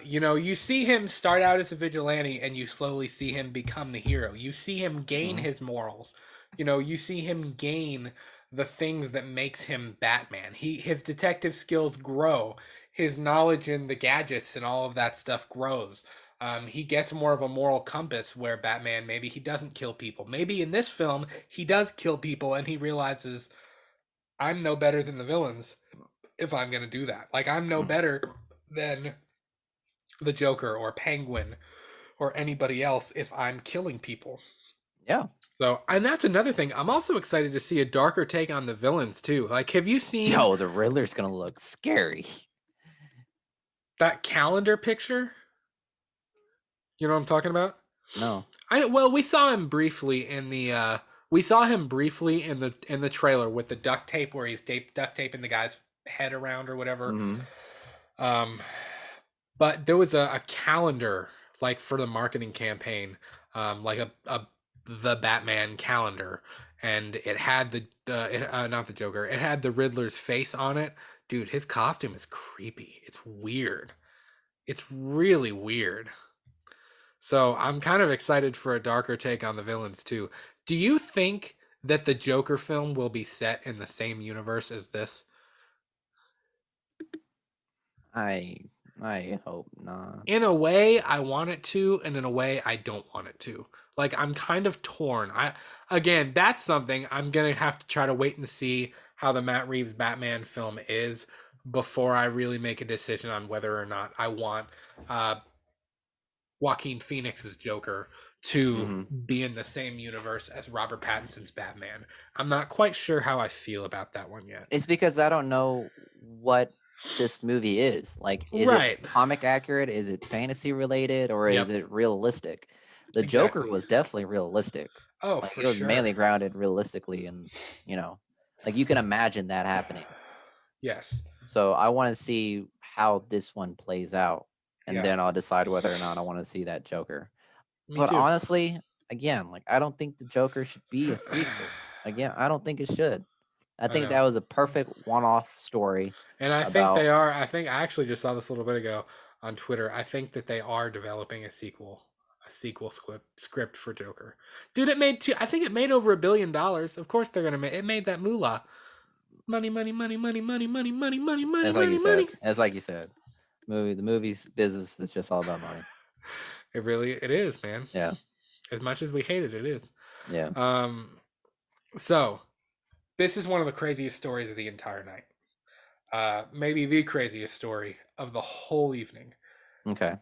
You see him start out as a vigilante, and you slowly see him become the hero. You see him gain Mm-hmm. his morals. You see him gain the things that makes him Batman. His detective skills grow. His knowledge in the gadgets and all of that stuff grows. He gets more of a moral compass where Batman maybe he doesn't kill people. Maybe in this film he does kill people, and he realizes I'm no better than the villains if I'm gonna do that. Like I'm no better than the Joker or Penguin or anybody else if I'm killing people. Yeah. So, and that's another thing. I'm also excited to see a darker take on the villains too. Like, have you seen Yo, the Riddler's gonna look scary. that calendar picture? You know what I'm talking about? No. We saw him briefly in the we saw him briefly in the trailer with the duct tape where he's duct taping the guy's head around or whatever. Mm-hmm. Um, but there was a calendar like for the marketing campaign, like a the Batman calendar, and it had not the Joker, it had the Riddler's face on it. Dude, his costume is creepy. It's weird. It's really weird. So I'm kind of excited for a darker take on the villains too. Do you think that the Joker film will be set in the same universe as this? I I hope not. In a way I want it to, and in a way I don't want it to. Like I'm kind of torn. Again, that's something I'm gonna have to try to wait and see how the Matt Reeves Batman film is before I really make a decision on whether or not I want uh, Joaquin Phoenix's Joker to Mm-hmm. be in the same universe as Robert Pattinson's Batman. I'm not quite sure how I feel about that one yet. It's because I don't know what this movie is. Like, is it Right. comic accurate? Is it fantasy related, or is Yep. it realistic? The Joker Exactly. was definitely realistic. Oh, Like, for it was sure. mainly grounded realistically, and you know, like you can imagine that happening. Yes. So I want to see how this one plays out, and Yeah. then I'll decide whether or not I want to see that Joker. Me But too. honestly, again, like I don't think the Joker should be a sequel. Again, I don't think it should. I I think know. that was a perfect one-off story And I think about they are. I actually just saw this a little bit ago on Twitter. I think that they are developing a sequel script for Joker. Dude, it made two. I think it made over $1 billion. Of course they're gonna make it. Made that moolah. Money, money, money, money, money, money, money, money, money, as like you money, said. money. As like you said. The movies business is just all about money. It is, man. Yeah. As much as we hate it, it is. Yeah. Um, so this is one of the craziest stories of the entire night. Maybe the craziest story of the whole evening. Okay.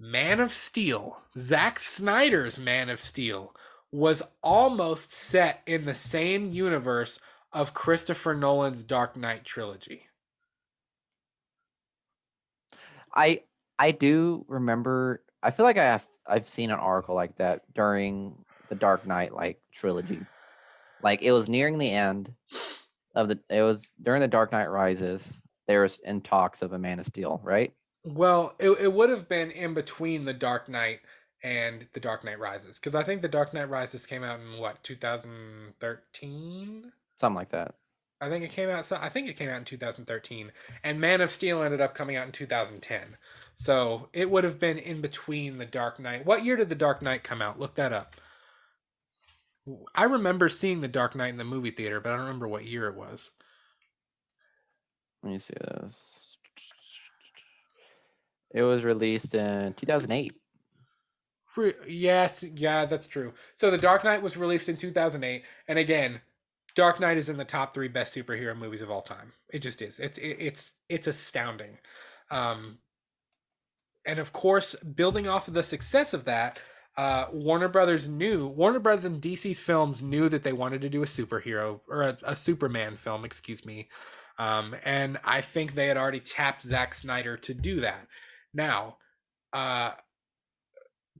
Man of Steel, Zack Snyder's Man of Steel, was almost set in the same universe of Christopher Nolan's Dark Knight trilogy. I I do remember I feel like I've seen an article like that during the Dark Knight like trilogy. Like it was nearing the end of the it was during the Dark Knight Rises. There was in talks of a Man of Steel, right? Well, it would have been in between the Dark Knight and the Dark Knight Rises, because I think the Dark Knight Rises came out in what 2013. Something like that. I think it came out. I think it came out in 2013, and Man of Steel ended up coming out in 2010. So it would have been in between the Dark Knight. What year did the Dark Knight come out? Look that up. I remember seeing the Dark Knight in the movie theater, but I don't remember what year it was. Let me see this. It was released in 2008. Yes, yeah, that's true. So the Dark Knight was released in 2008, and again, Dark Knight is in the top 3 best superhero movies of all time. It just is. It's astounding. Um, and of course, building off of the success of that, Warner Brothers and DC's films knew that they wanted to do a superhero or a Superman film, excuse me. And I think they had already tapped Zack Snyder to do that. Now, uh,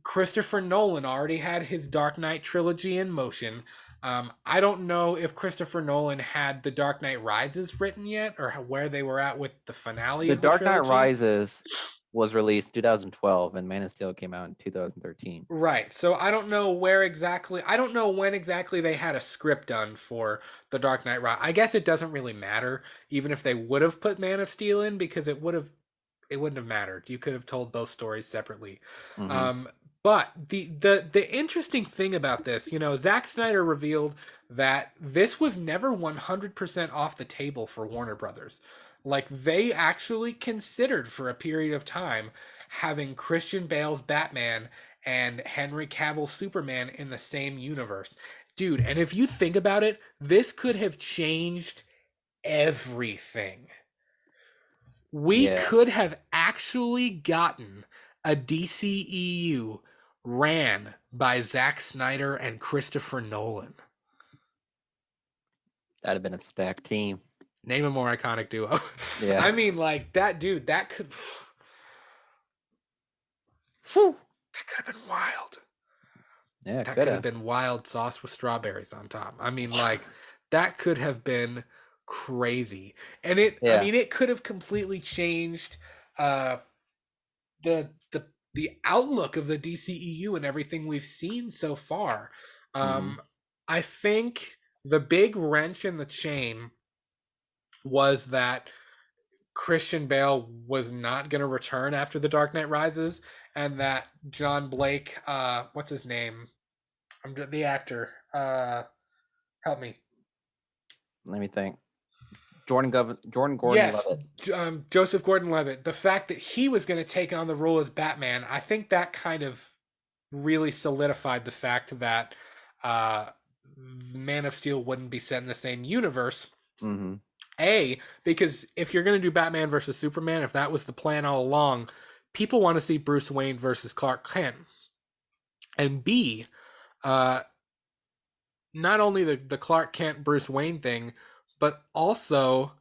Christopher Nolan already had his Dark Knight trilogy in motion. I don't know if Christopher Nolan had The Dark Knight Rises written yet, or where they were at with the finale. The of the Dark Knight trilogy. Rises was released 2012, and Man of Steel came out in 2013. Right. So I don't know where exactly. I don't know when exactly they had a script done for The Dark Knight Rises. I guess it doesn't really matter, even if they would have put Man of Steel in, because it wouldn't have mattered. You could have told both stories separately. Mm-hmm. But the interesting thing about this, Zack Snyder revealed that this was never 100% off the table for Warner Brothers. Like, they actually considered for a period of time having Christian Bale's Batman and Henry Cavill's Superman in the same universe. Dude, and if you think about it, this could have changed everything. We Yeah, could have actually gotten a DCEU ran by Zack Snyder and Christopher Nolan. that'd have been a stacked team. Name a more iconic duo. Yeah. I mean, like, that dude, that could have been wild. Yeah, That could have been wild sauce with strawberries on top. I mean, like, that could have been crazy. And Yeah. I mean, it could have completely changed uh the outlook of the DCEU and everything we've seen so far. Mm-hmm. I think the big wrench in the chain was that Christian Bale was not going to return after The Dark Knight Rises, and that John Blake, what's his name? The actor. Help me. Let me think. Jordan Yes, Gordon-Levitt. Joseph Gordon-Levitt. The fact that he was going to take on the role as Batman, I think that kind of really solidified the fact that Man of Steel wouldn't be set in the same universe. Mm-hmm. Because if you're going to do Batman versus Superman, if that was the plan all along, people want to see Bruce Wayne versus Clark Kent. And B, not only the Clark Kent Bruce Wayne thing, but also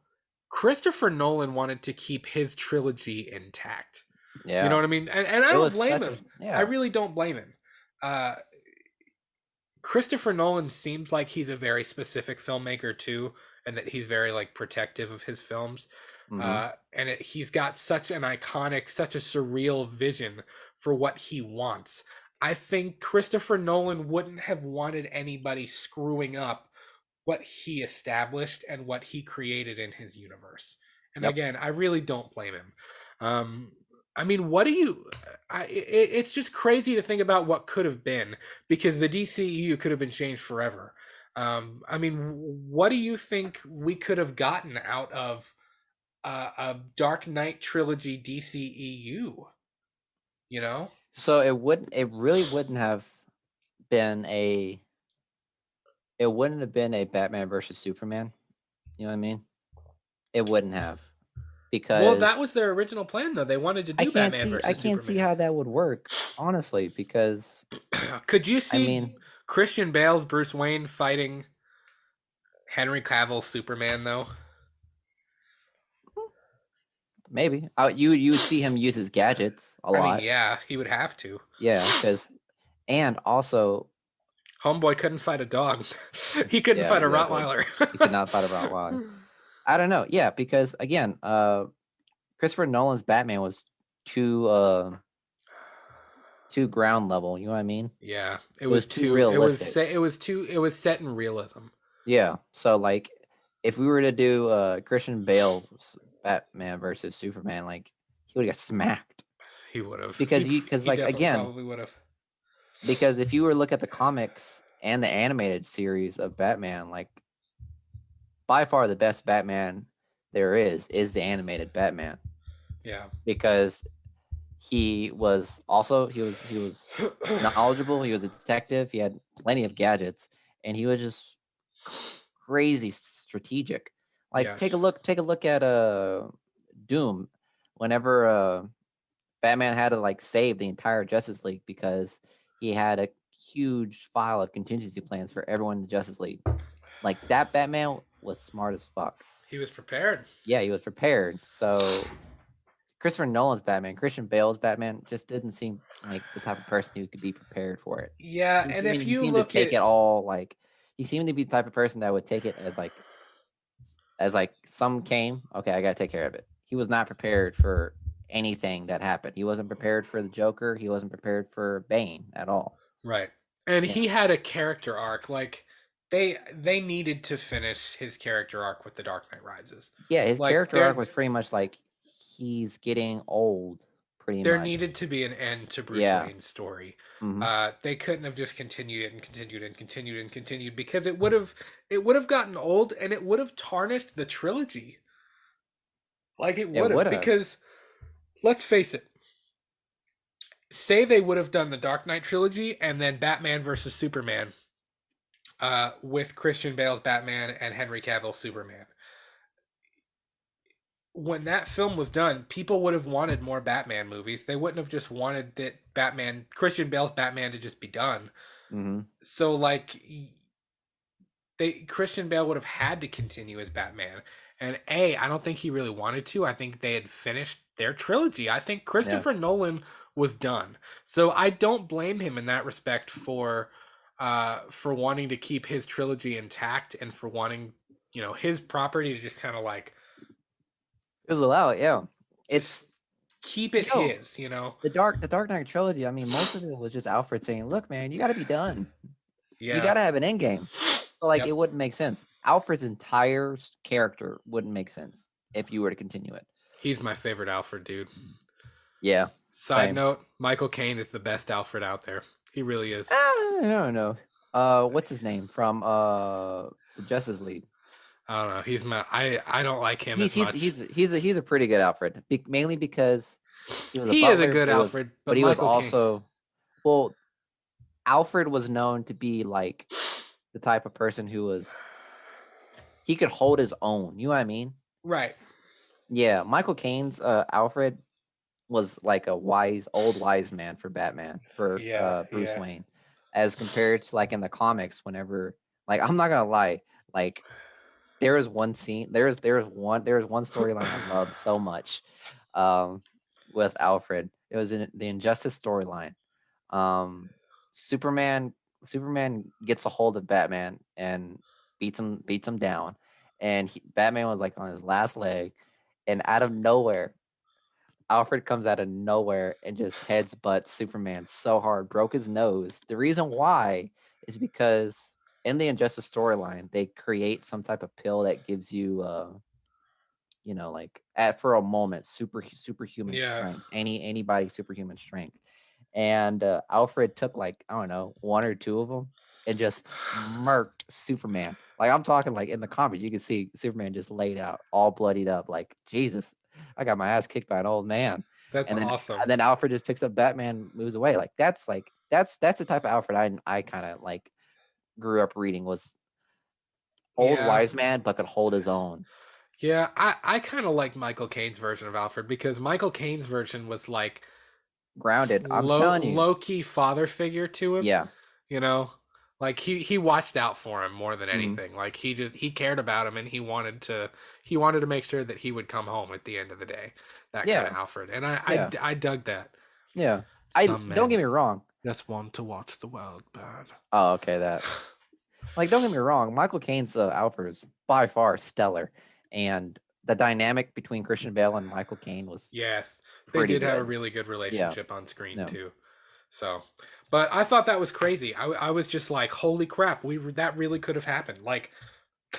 Christopher Nolan wanted to keep his trilogy intact. Yeah. You know what I mean? And I don't blame him. Yeah. I really don't blame him. Christopher Nolan seems like he's a very specific filmmaker too, and that he's very like protective of his films. Mm-hmm. And he's got such an iconic, such a surreal vision for what he wants. I think Christopher Nolan wouldn't have wanted anybody screwing up what he established and what he created in his universe. And again, I really don't blame him. I mean, what do you? It's just crazy to think about what could have been, because the DCEU could have been changed forever. I mean, what do you think we could have gotten out of a Dark Knight trilogy DCEU? You know? So it really wouldn't have been a. It wouldn't have been a Batman versus Superman. You know what I mean? It wouldn't have, because Well, that was their original plan, though. They wanted to do Batman versus I can't see Superman. how that would work, honestly, because Could you see I mean, Christian Bale's Bruce Wayne fighting Henry Cavill's Superman, though? maybe you would see him use his gadgets a lot. I mean, yeah, he would have to. Yeah, and also Homeboy couldn't fight a dog. He couldn't fight a exactly. Rottweiler. He could not fight a Rottweiler. I don't know. Yeah, because again, Christopher Nolan's Batman was too ground level. You know what I mean? Yeah, it was was too too realistic. It was set in realism. Yeah. So like, if we were to do Christian Bale's Batman versus Superman, like, he would get smacked. He would have. Because He like definitely again, probably would have. because if you were to look at the comics and the animated series of Batman, like by far the best Batman there is the animated Batman, Yeah. because he was knowledgeable, he was a detective, he had plenty of gadgets, and he was just crazy strategic. Like Yes. take a look at Doom, whenever Batman had to like save the entire Justice League because he had a huge file of contingency plans for everyone in the Justice League. Like that Batman was smart as fuck. He was prepared. Yeah, he was prepared. So Christopher Nolan's Batman, Christian Bale's Batman just didn't seem like the type of person who could be prepared for it. Yeah, and if He you seemed to look take at it all like he seemed to be the type of person that would take it as like some came, okay, I gotta take care of it. He was not prepared for anything that happened. He wasn't prepared for the Joker. He wasn't prepared for Bane at all. right, and Yeah, he had a character arc. Like they needed to finish his character arc with The Dark Knight Rises. yeah. His Like character arc was pretty much like he's getting old, pretty there much. needed to be an end to Bruce Yeah. Wayne's story. Hmm. They couldn't have just continued it and continued and continued and continued because it would have gotten old and it would have tarnished the trilogy. Like it It would would have have. because let's face it. Say they would have done the Dark Knight trilogy and then Batman versus Superman, with Christian Bale's Batman and Henry Cavill's Superman. When that film was done, people would have wanted more Batman movies. They wouldn't have just wanted that Christian Bale's Batman to just be done. Hmm. So like Christian Bale would have had to continue as Batman. And I don't think he really wanted to. I think they had finished their trilogy. I think Yeah. Christopher Nolan was done. So I don't blame him in that respect for wanting to keep his trilogy intact and for wanting, his property to just kind of like It was allowed. Yeah. just It's keep you it know his. the Dark Knight trilogy. I mean, most of it was just Alfred saying, "Look, man, you got to be done. You Yeah. got to have an end game." So like, Yep. it wouldn't make sense. Alfred's entire character wouldn't make sense if you were to continue it. He's my favorite Alfred dude. Yeah. Side Same. note, Michael Caine is the best Alfred out there. He really is. I don't know. What's his name from the Justice League? I don't know. I don't like him He's as he's much. he's he's a pretty good Alfred, mainly because he was a He is a butler, good Alfred, but but he was Michael Caine. also, well, Alfred was known to be like the type of person who was he could hold his own. You know what I mean? Right. Yeah, Michael Caine's Alfred was like a old wise man for Batman, for Yeah, Bruce yeah. Wayne, as compared to like in the comics. Whenever, like, I'm not gonna lie, like there is one scene, there was one storyline I love so much, um, with Alfred. It was in the Injustice storyline. Um, Superman Superman gets a hold of Batman and beats him down, and Batman was like on his last leg, and out of nowhere, Alfred comes out of nowhere and just heads butts Superman so hard, broke his nose. The reason why is because in the Injustice storyline, they create some type of pill that gives you, like at for a moment, superhuman Yeah. strength, anybody superhuman strength. And Alfred took like, I don't know, one or two of them and just murked Superman. Like, I'm talking like in the comics, you can see Superman just laid out, all bloodied up. Like, Jesus, I got my ass kicked by an old man. That's And then awesome. and then Alfred just picks up Batman, moves away. That's the type of Alfred I kind of like grew up reading, was old Yeah. wise man but could hold his own. Yeah, I kind of like Michael Caine's version of Alfred because Michael Caine's version was like Grounded. I'm telling you. low key father figure to him, Yeah. you know? Like he watched out for him more than Hmm. anything. Like he cared about him and he wanted to make sure that he would come home at the end of the day. That kind Yeah. of Alfred. And I Yeah. I dug that. Yeah. I Some don't get men me wrong. just want to watch the world burn. Oh, okay, that. Like, don't get me wrong, Michael Caine's Alfred is by far stellar, and the dynamic between Christian Bale and Michael Caine was Yes, they pretty did have a good. really good Yeah, relationship on screen no, too. So, but I thought that was crazy. I was just like, holy crap, that really could have happened. Like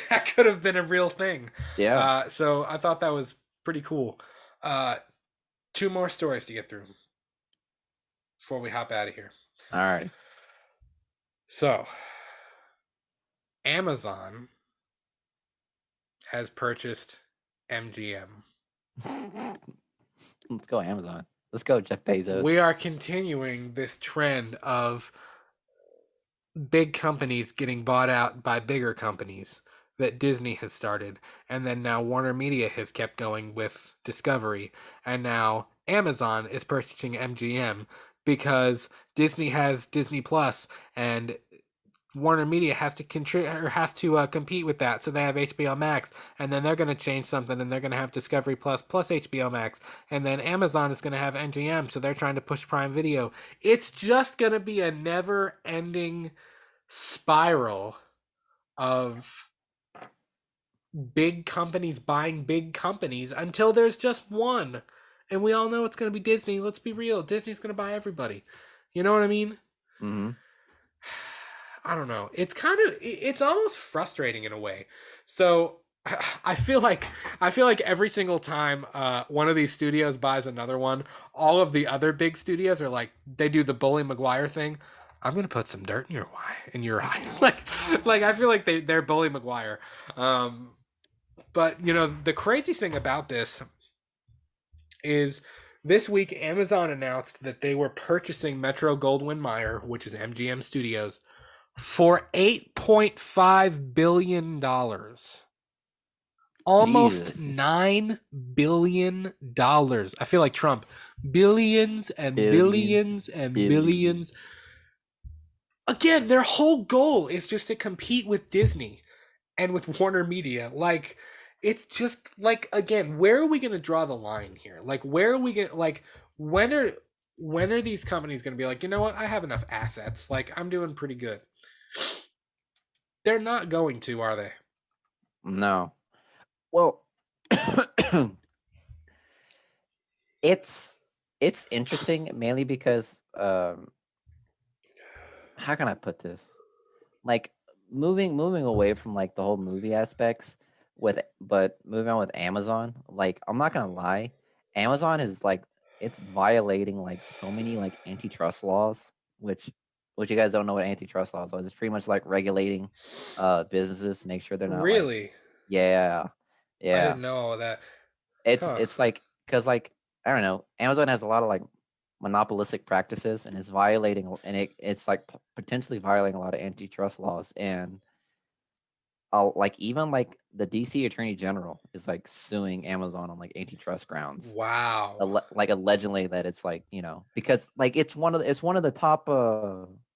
that could have been a real thing. yeah, So I thought that was pretty cool. Uh, two more stories to get through. before we hop out of here. All right. So, Amazon has purchased MGM. Let's go Amazon. Let's go Jeff Bezos. We are continuing this trend of big companies getting bought out by bigger companies that Disney has started, and then now Warner Media has kept going with Discovery, and now Amazon is purchasing MGM because Disney has Disney Plus, and Warner Media has to compete with that, so they have HBO Max, and then they're going to change something, and they're going to have Discovery Plus plus HBO Max, and then Amazon is going to have MGM, so they're trying to push Prime Video. It's just going to be a never-ending spiral of big companies buying big companies until there's just one, and we all know it's going to be Disney. Let's be real, Disney's going to buy everybody. You know what I mean? Mm-hmm. I don't know. It's almost frustrating in a way. So I feel like every single time one of these studios buys another one, all of the other big studios are like they do the Bully Maguire thing. I'm gonna put some dirt in your eye. like I feel like they're Bully Maguire. But you know the crazy thing about this is this week Amazon announced that they were purchasing Metro Goldwyn Mayer, which is MGM Studios, for $8.5 billion. Almost Jesus. $9 billion. I feel like Trump. Billions and billions and billions. Again, their whole goal is just to compete with Disney and with Warner Media. Like, it's just like, again, where are we going to draw the line here? Like, where are we going to, like, when are these companies going to be like, you know what, I have enough assets. Like, I'm doing pretty good. They're not going to, are they? No. Well, it's interesting mainly because how can I put this? Like moving away from like the whole movie aspects but moving on with Amazon, like I'm not gonna lie, Amazon is like it's violating like so many like antitrust laws, which you guys don't know what antitrust laws are. It's pretty much like regulating businesses to make sure they're not like Really? yeah. I Yeah. didn't know all of that. It's Huh. it's like because like I don't know, Amazon has a lot of like monopolistic practices and is violating and it's like potentially violating a lot of antitrust laws and like even like the DC Attorney General is like suing Amazon on like antitrust grounds. Wow. Like allegedly that it's like because like it's one of the top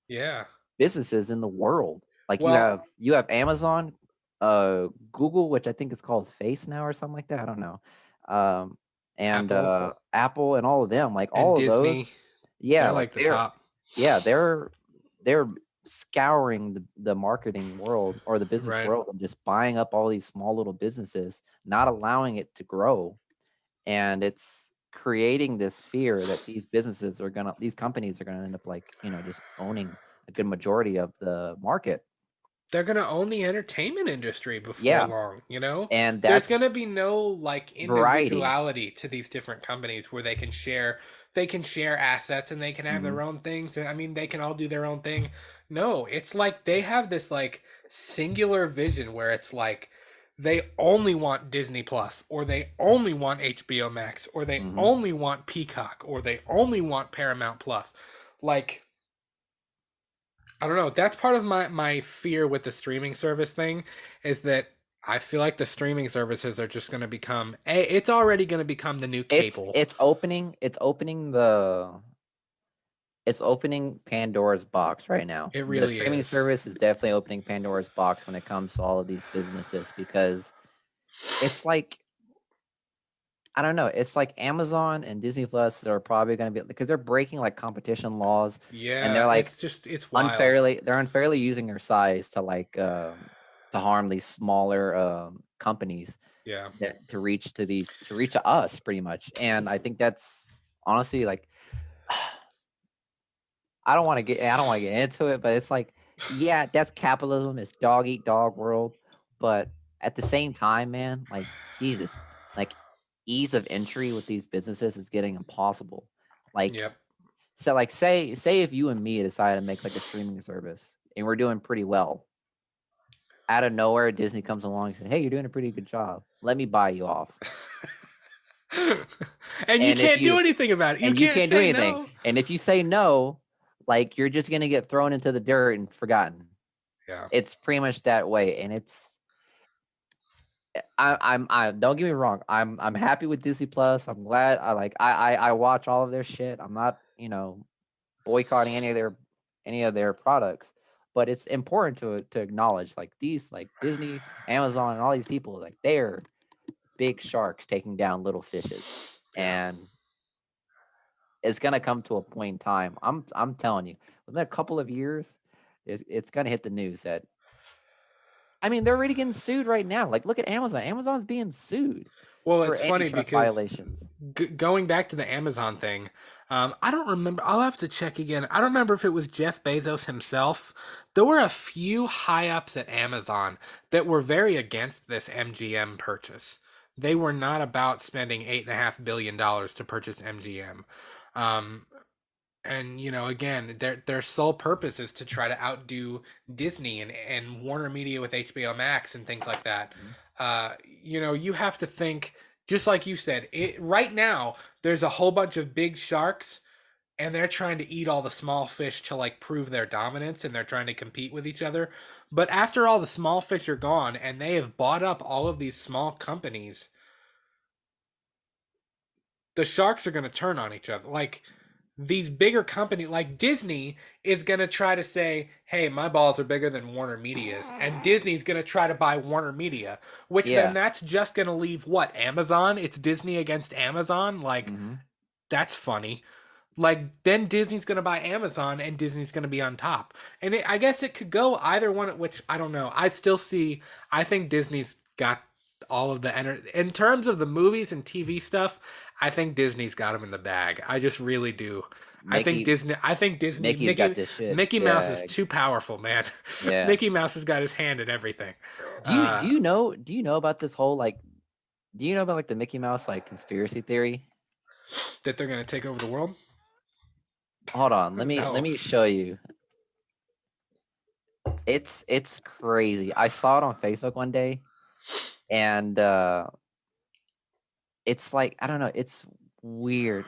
Yeah. businesses in the world. Like Well, you have Amazon, Google, which I think is called Face now or something like that. I don't know. Um, and Apple Apple and all of them, like and all of those, Disney, yeah, they're like like the top. they're scouring the marketing world or the business Right. world and just buying up all these small little businesses, not allowing it to grow, and it's creating this fear that these companies are gonna end up like just owning a good majority of the market. They're going to own the entertainment industry before Yeah, long, you know? and There's going to that's be no like variety. individuality to these different companies where they can share assets and they can have Hmm. their own things. I mean, they can all do their own thing. No, it's like they have this like singular vision where it's like they only want Disney Plus or they only want HBO Max or they Hmm. only want Peacock or they only want Paramount Plus. Like I don't know. That's part of my fear with the streaming service thing is that I feel like the streaming services are just going to become it's already going to become the new It's cable. it's opening it's opening the it's opening Pandora's box right now. It The really streaming is. service is definitely opening Pandora's box when it comes to all of these businesses because it's like I don't know. It's like Amazon and Disney Plus are probably going to be because they're breaking like competition laws and Yeah, they're like it's wild. they're unfairly using their size to like to harm these smaller companies Yeah. to reach to us pretty much. And I think that's honestly like I don't want to get into it, but it's like yeah, that's capitalism. It's dog eat dog world, but at the same time, man, like Jesus, like ease of entry with these businesses is getting impossible. Like Yep. So like say if you and me decide to make like a streaming service and we're doing pretty well, out of nowhere Disney comes along and says, "Hey, you're doing a pretty good job. Let me buy you off." And you And if can't do you anything about it. You and you can't can't do say anything, no. and if you say no, like you're just gonna get thrown into the dirt and forgotten. Yeah. It's pretty much that way, and it's I don't get me wrong. I'm happy with Disney Plus. I'm glad I watch all of their shit. I'm not, boycotting any of their products, but it's important to acknowledge like these like Disney, Amazon, and all these people like they're big sharks taking down little fishes, Yeah. and it's gonna come to a point in time. I'm telling you, within a couple of years, it's gonna hit the news that I mean they're already getting sued right now. Like look at Amazon. Amazon's being sued Well, for it's funny antitrust because violations. going back to the Amazon thing, I don't remember. I'll have to check again. I don't remember if it was Jeff Bezos himself. There were a few high ups at Amazon that were very against this MGM purchase. They were not about spending $8.5 billion to purchase MGM. Um, and again, their sole purpose is to try to outdo Disney and Warner Media with HBO Max and things like that. Mhm. You have to think, just like you said, right now there's a whole bunch of big sharks and they're trying to eat all the small fish to like prove their dominance, and they're trying to compete with each other. But after all the small fish are gone and they have bought up all of these small companies, the sharks are going to turn on each other. Like these bigger companies, like Disney, is going to try to say, "Hey, my balls are bigger than Warner Media's," and Disney's going to try to buy Warner Media, which then Yeah. that's just going to leave what, Amazon? It's Disney against Amazon. Like Hmm. that's funny. Like then Disney's going to buy Amazon, and Disney's going to be on top. And I guess it could go either one. Which I don't know. I still see. I think Disney's got all of the in terms of the movies and TV stuff. I think Disney's got them in the bag. I just really do. I think Mickey Disney. I think Disney. Mickey's got this shit. Mickey Mouse is Yeah. too powerful, man. Yeah. Mickey Mouse has got his hand in everything. Do you know about this whole like do you know about like the Mickey Mouse like conspiracy theory? That they're gonna take over the world. Hold on, let No. me show you. It's crazy. I saw it on Facebook one day, and it's like I don't know, it's weird.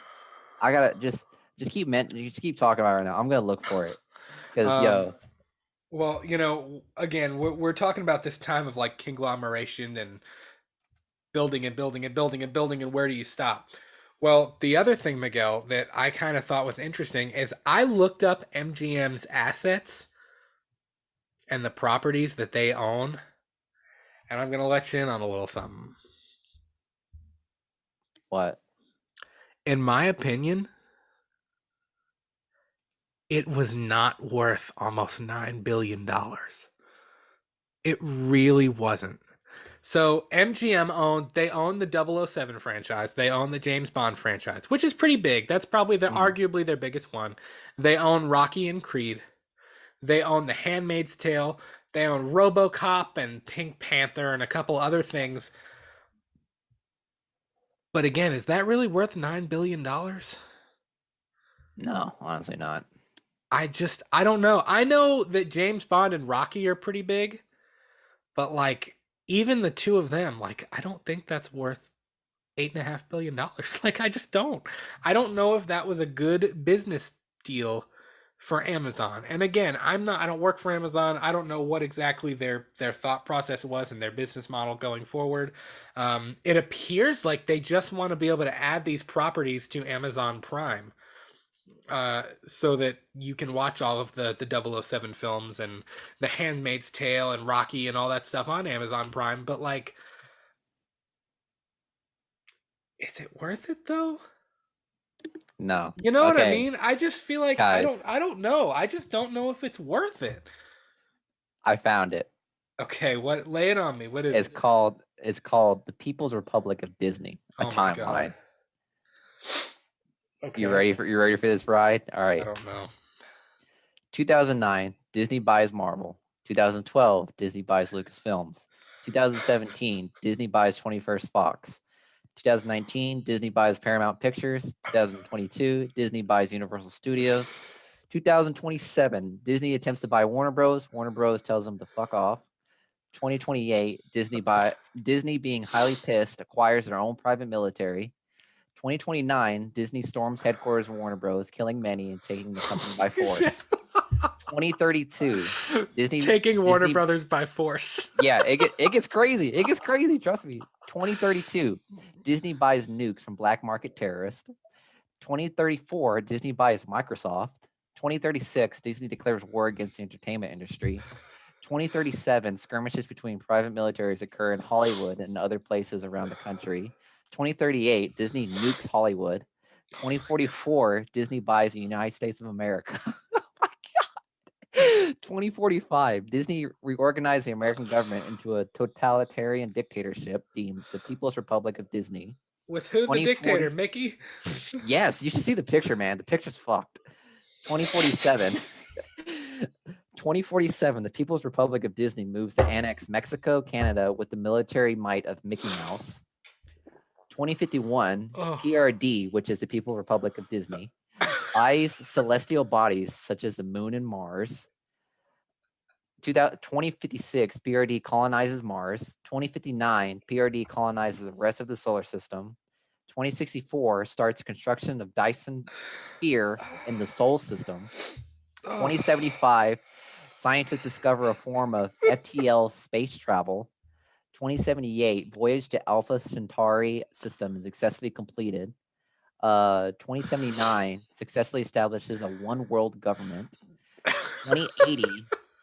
I gotta just keep talking about it right now. I'm gonna look for it because Um. yo, Well, again, we're talking about this time of like conglomeration and building and building and building and building, and where do you stop? Well, the other thing, Miguel, that I kind of thought was interesting is I looked up MGM's assets and the properties that they own, and I'm gonna let you in on a little something. what? In my opinion, it was not worth almost $9 billion. It really wasn't. So they own the 007 franchise. They own the James Bond franchise, which is pretty big. That's probably Mhm. arguably their biggest one. They own Rocky and Creed. They own The Handmaid's Tale. They own RoboCop and Pink Panther and a couple other things. But again, is that really worth $9 billion? No, honestly not. I don't know. I know that James Bond and Rocky are pretty big, but like even the two of them, like I don't think that's worth $8.5 billion. Like I just don't. I don't know if that was a good business deal for Amazon. And again, I don't work for Amazon. I don't know what exactly their thought process was and their business model going forward. It appears like they just want to be able to add these properties to Amazon Prime. So that you can watch all of the 007 films and The Handmaid's Tale and Rocky and all that stuff on Amazon Prime. But like, is it worth it though? No. You know what I Okay, mean? I just feel like guys, I don't know. I just don't know if it's worth it. I found it. Okay, what lay it on me. What is it? It's called The People's Republic of Disney, a Oh my god. timeline. Okay. You ready for this ride? All I right. don't know. 2009, Disney buys Marvel. 2012, Disney buys Lucasfilms. 2017, Disney buys 21st Fox. 2019, Disney buys Paramount Pictures. 2022, Disney buys Universal Studios. 2027, Disney attempts to buy Warner Bros. Warner Bros. Tells them to fuck off. 2028, Disney being highly pissed acquires their own private military. 2029, Disney storms headquarters of Warner Bros., killing many and taking the company by force. 2032, taking Warner Brothers by force. Yeah, it gets crazy. It gets crazy. Trust me. 2032, Disney buys nukes from black market terrorists. 2034, Disney buys Microsoft. 2036, Disney declares war against the entertainment industry. 2037, skirmishes between private militaries occur in Hollywood and other places around the country. 2038, Disney nukes Hollywood. 2044, Disney buys the United States of America. 2045, Disney reorganized the American government into a totalitarian dictatorship deemed the People's Republic of Disney. With who the dictator, Mickey? Yes, you should see the picture, man. The picture's fucked. 2047. 2047, the People's Republic of Disney moves to annex Mexico, Canada with the military might of Mickey Mouse. 2051, PRD, which is the People's Republic of Disney, buys celestial bodies such as the moon and Mars. 2056, PRD colonizes Mars. 2059, PRD colonizes the rest of the solar system. 2064 starts construction of Dyson Sphere in the Sol system. 2075, scientists discover a form of FTL space travel. 2078, voyage to Alpha Centauri system is successfully completed. 2079, successfully establishes a one world government. 2080,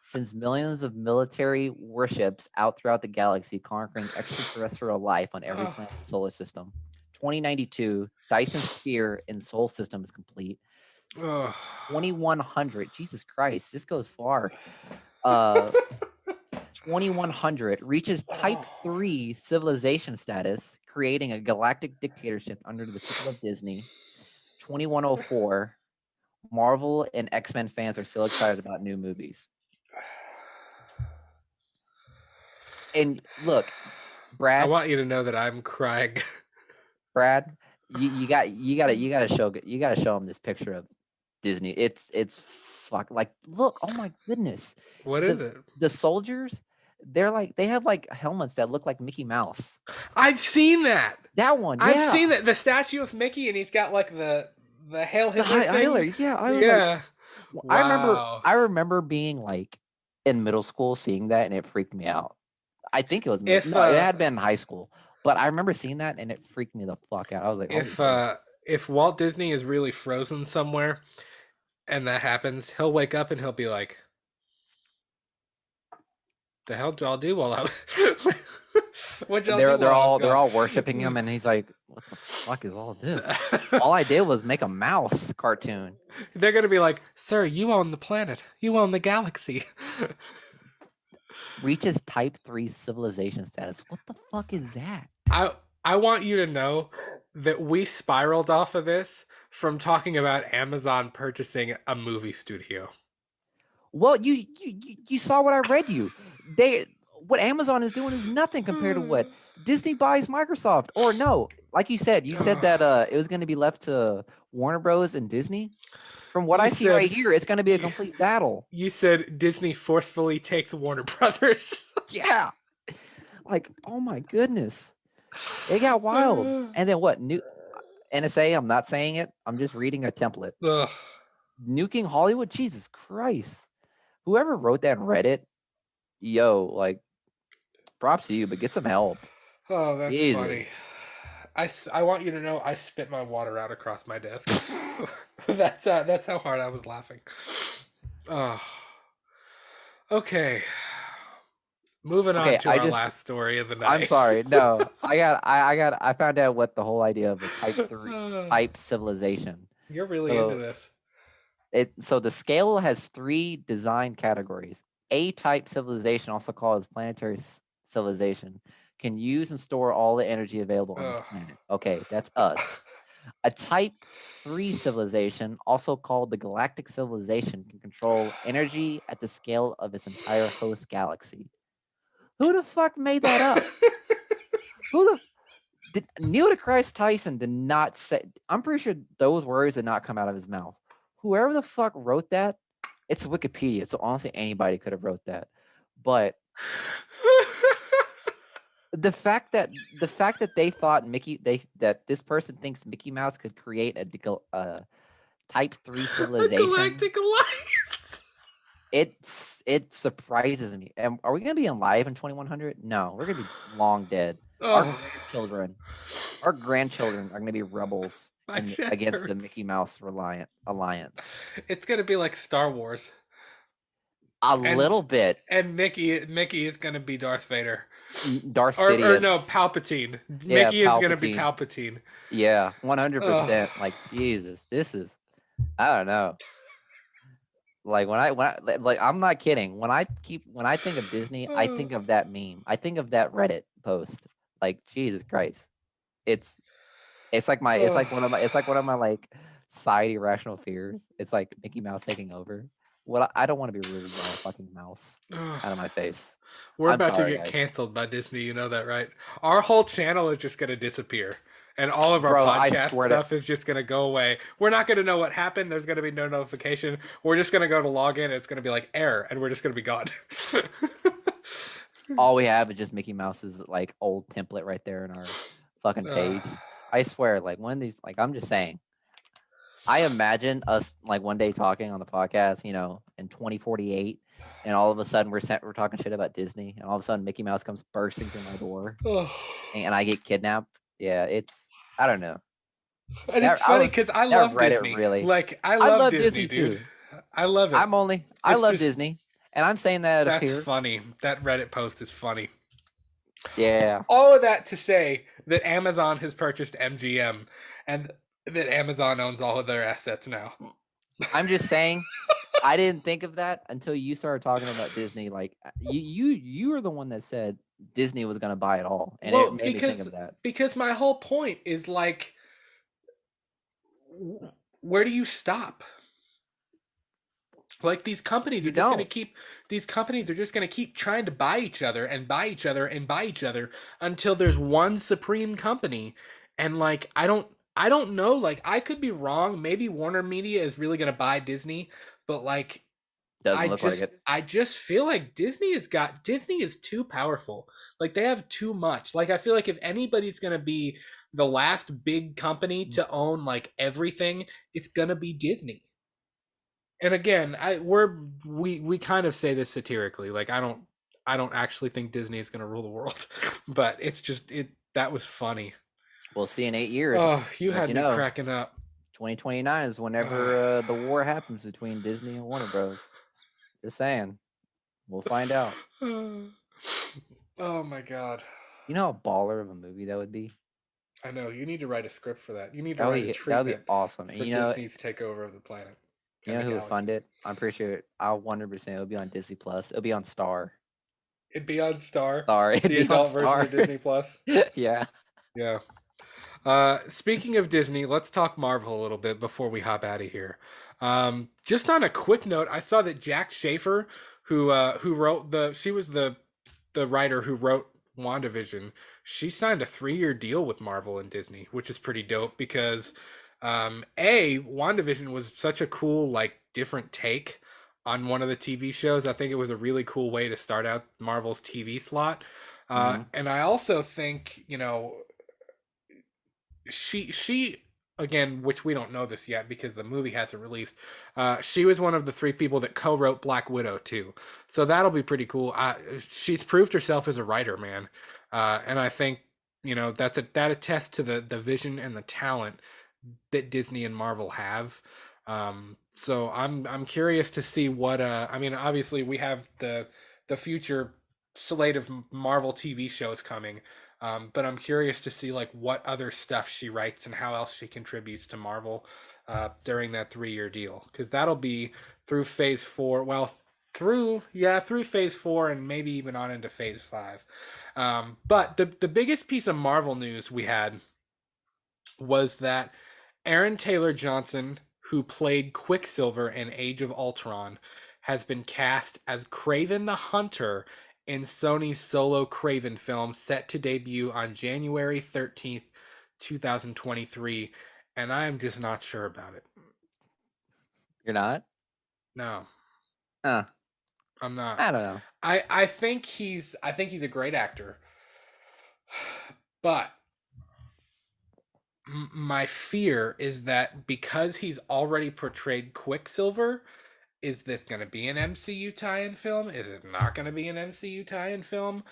sends millions of military warships out throughout the galaxy, conquering extraterrestrial life on every planet in the solar system. 2092, Dyson Sphere in Sol system is complete. 2100, Jesus Christ, this goes far. 2100 reaches Type 3 civilization status, creating a galactic dictatorship under the people of Disney. 2104, Marvel and X-Men fans are still excited about new movies. And look, Brad, I want you to know that I'm crying. Brad, you gotta show him this picture of Disney. It's fuck, like, look, oh my goodness. What is it? The soldiers, they have like helmets that look like Mickey Mouse. I've seen that. That one, yeah. I've seen that, the statue of Mickey, and he's got like the Hail Hitler thing. Yeah. Wow. I remember being like in middle school seeing that, and it freaked me out. I think it was it had been in high school, but I remember seeing that and it freaked me the fuck out. I was like, if Walt Disney is really frozen somewhere and that happens, he'll wake up and he'll be like, the hell did y'all do while I was they're all worshiping him, and he's like, what the fuck is all this? All I did was make a mouse cartoon. They're gonna be like, sir, you own the planet, you own the galaxy. Reaches Type 3 civilization status. What the fuck is that? I want you to know that we spiraled off of this from talking about Amazon purchasing a movie studio. Well, you saw what I read you. What Amazon is doing is nothing compared to what Disney buys Microsoft. Or no, like you said that it was going to be left to Warner Bros. And Disney. From what I see right here, it's going to be a complete battle. You said Disney forcefully takes Warner Brothers. Yeah. Like, oh my goodness. It got wild. And then what? New NSA, I'm not saying it. I'm just reading a template. Nuking Hollywood? Jesus Christ. Whoever wrote that and read it, yo, like, props to you, but get some help. Oh, that's funny. I want you to know I spit my water out across my desk. That's how hard I was laughing. Oh. Okay. Moving on to our last story of the night. I'm sorry. No, I found out what the whole idea of a type civilization. You're really into this. So the scale has 3 design categories. A-type civilization, also called as planetary civilization, can use and store all the energy available on this planet. Okay, that's us. A Type 3 civilization, also called the galactic civilization, can control energy at the scale of its entire host galaxy. Who the fuck made that up? Neil deGrasse Tyson did not say. I'm pretty sure those words did not come out of his mouth. Whoever the fuck wrote that, it's Wikipedia, so honestly anybody could have wrote that. But the fact that they thought that this person thinks Mickey Mouse could create a type 3 A civilization, galactic alliance. it surprises me. And are we gonna be alive in 2100? No, we're gonna be long dead. Our Oh, grandchildren, our grandchildren are gonna be rebels my chest against the hurts. Mickey Mouse Reliant Alliance. It's gonna be like Star Wars, A and little bit. Mickey is gonna be Darth Vader, Darth or no, Sidious. Palpatine. Yeah, Mickey is gonna be Palpatine. Palpatine. Yeah, Oh, 100%. Like Jesus, this is I don't know. Like like I'm not kidding. When I think of Disney, I oh, think of that meme. I think of that Reddit post. Like Jesus Christ. It's oh. it's like one of my like side irrational fears. It's like Mickey Mouse taking over. What I don't want to be ruled by a fucking mouse out of my face. We're I'm about to sorry, get guys. canceled by Disney. You know that, right? Our whole channel is just gonna disappear. And all of our Bro, I podcast swear to stuff is just gonna go away. We're not gonna know what happened. There's gonna be no notification. We're just gonna go to log in. And it's gonna be like error, and we're just gonna be gone. all we have is just Mickey Mouse's like old template right there in our fucking uh, page. I swear, like one of these, like I'm just saying, I imagine us like one day talking on the podcast, in 2048, and all of a sudden we're talking shit about Disney, and all of a sudden Mickey Mouse comes bursting through my door, oh. and I get kidnapped. Yeah, I don't know. And it's That I funny was because I that love Reddit Disney. really. Like I I love love Disney, Disney dude. too. I love it. I It's love just Disney, and I'm saying that out of that's fear. funny. That Reddit post is funny. Yeah, All of that to say that Amazon has purchased MGM and that Amazon owns all of their assets now. I'm just saying. I didn't think of that until you started talking about Disney. Like you were the one that said Disney was gonna buy it all, and it Well, made me think of that. because my whole point is like where do you stop? Like You don't. these companies are just going to keep trying to buy each other and buy each other and buy each other until there's one supreme company. And like I don't know, like I could be wrong. Maybe Warner Media is really going to buy Disney, but like Doesn't look like it. I just feel like Disney is too powerful. Like they have too much. Like I feel like if anybody's going to be the last big company to own like everything, it's going to be Disney. And again, we kind of say this satirically. Like I don't actually think Disney is going to rule the world, but it's just it that was funny. We'll see in 8 years. Oh, you Let had you me know. cracking up. 2029 is whenever the war happens between Disney and Warner Bros. Just saying. We'll find out. Oh my god. You know how baller of a movie that would be? I know you need to write a script for that. You need to That would write a be that would be treatment awesome. And for Disney's takeover of the planet and the who would fund galaxy. it? I'm pretty sure I'll 100% it'll be on Disney Plus. It'll be on Star. It'd be on Star, Star. It'd the be on adult version Star. of Disney Plus. Yeah. Yeah. Speaking of Disney, let's talk Marvel a little bit before we hop out of here. Just on a quick note, I saw that Jack Schaefer, who wrote she was the writer who wrote WandaVision. She signed a 3-year deal with Marvel and Disney, which is pretty dope because WandaVision was such a cool like different take on one of the TV shows. I think it was a really cool way to start out Marvel's TV slot. Hmm. And I also think, she again, which we don't know this yet because the movie hasn't released. She was one of the 3 people that co-wrote Black Widow too, so that'll be pretty cool. She's proved herself as a writer, man, and I think that attests to the vision and the talent that Disney and Marvel have. So I'm curious to see what I mean. Obviously, we have the future slate of Marvel TV shows coming. But I'm curious to see like what other stuff she writes and how else she contributes to Marvel during that 3-year deal, because that'll be through Phase 4. Well, through Phase 4 and maybe even on into Phase 5. But the biggest piece of Marvel news we had was that Aaron Taylor Johnson, who played Quicksilver in Age of Ultron, has been cast as Kraven the Hunter in Sony's solo Craven film set to debut on January 13th, 2023, and I'm just not sure about it. You're not? No, Huh. I'm not. I don't know. I think he's a great actor. But my fear is that because he's already portrayed Quicksilver, is this going to be an MCU tie-in film? Is it not going to be an MCU tie-in film?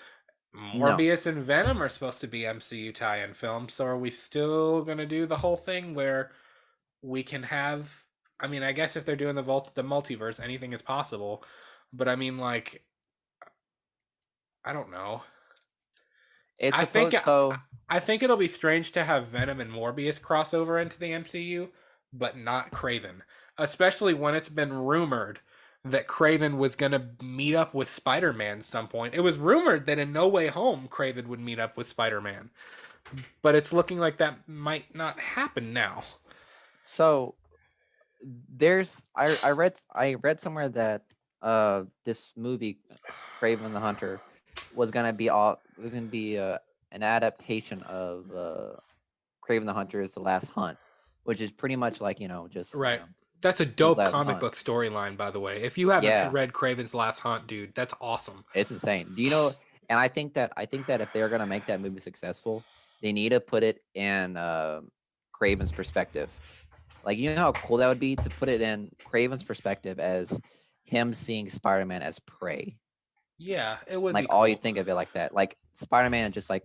No. Morbius and Venom are supposed to be MCU tie-in films, so are we still going to do the whole thing where we can have? I mean, I guess if they're doing the multiverse, anything is possible. But I mean, like, I don't know. It's I think supposed so. I think it'll be strange to have Venom and Morbius cross over into the MCU, but not Craven. Especially when it's been rumored that Craven was going to meet up with Spider-Man some point. It was rumored that in No Way Home Craven would meet up with Spider-Man. But it's looking like that might not happen now. So I read somewhere that this movie Craven the Hunter was gonna be an adaptation of Craven the Hunter is the Last Hunt, which is pretty much like just Right. That's a his dope last comic hunt. book storyline, by the way. If you haven't Yeah, read Craven's Last Hunt, dude, that's awesome. it's insane. Do you know? And I think that if they're gonna make that movie successful, they need to put it in Craven's perspective. Like, you know how cool that would be to put it in Craven's perspective as him seeing Spider-Man as prey. Yeah, it would Like, be all cool. you think of it like that. Like, Spider-Man just like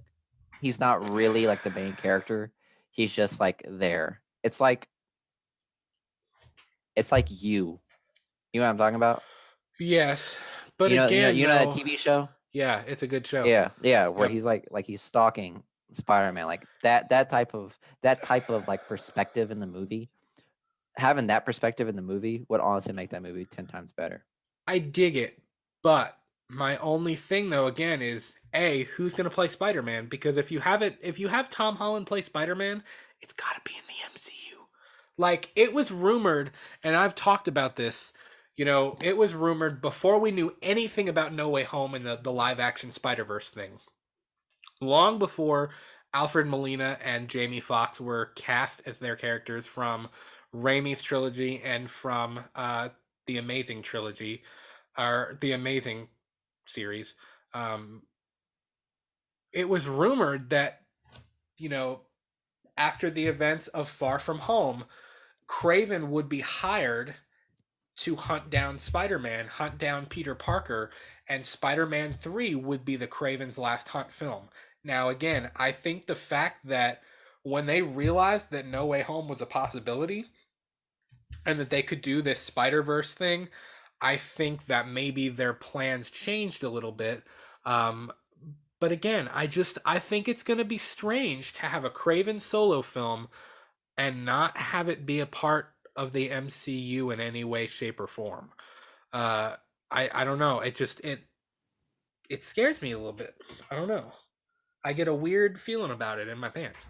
he's not really like the main character. He's just like there. It's like you. You know what I'm talking about? Yes. But You know, again, you know that though, TV show? yeah, it's a good show. Yeah, where Yep. he's like he's stalking Spider-Man. Like that type of like perspective in the movie. Having that perspective in the movie would honestly make that movie 10 times better. I dig it. But my only thing though again is A, who's going to play Spider-Man? Because if you have Tom Holland play Spider-Man, it's got to be in the MCU. Like it was rumored and I've talked about this, it was rumored before we knew anything about No Way Home and the live action Spider-Verse thing. Long before Alfred Molina and Jamie Foxx were cast as their characters from Raimi's trilogy and from the Amazing trilogy, or the Amazing series. Um, it was rumored that, you know, after the events of Far From Home, Craven would be hired to hunt down Spider Man, hunt down Peter Parker, and Spider Man 3 would be the Craven's Last Hunt film. Now, again, I think the fact that when they realized that No Way Home was a possibility and that they could do this Spider Verse thing, I think that maybe their plans changed a little bit. Um, but again, I think it's going to be strange to have a Craven solo film and not have it be a part of the MCU in any way, shape, or form. Uh, I don't know. It scares me a little bit. I don't know. I get a weird feeling about it in my pants.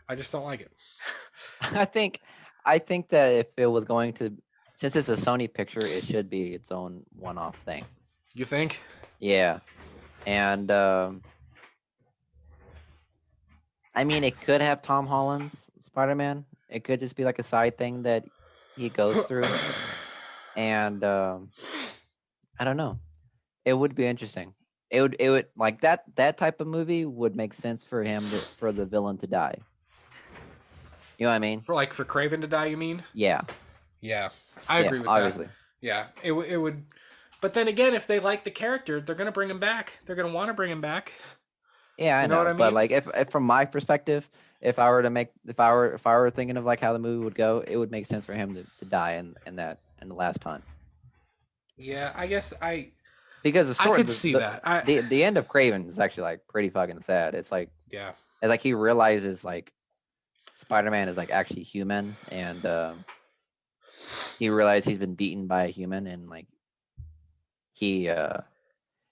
I just don't like it. I think I think that if it was going to since it's a Sony picture, it should be its own one-off thing. You think? Yeah. And I mean, it could have Tom Holland's Spider-Man. It could just be like a side thing that he goes through. And I don't know. It would be interesting. It would like that type of movie would make sense for for the villain to die. You know what I mean? For Craven to die, you mean? Yeah. Yeah, I Yeah, agree with obviously. that. Yeah, it would. But then again, if they like the character, they're gonna bring him back. They're gonna want to bring him back. Yeah, I You know what know. I But mean? like if from my perspective, if I were thinking of like how the movie would go, it would make sense for him to die in the last hunt. Yeah, I guess Because the I story could see that. the end of Craven is actually like pretty fucking sad. Yeah. It's like he realizes like Spider-Man is like actually human, and he realized he's been beaten by a human, and like he uh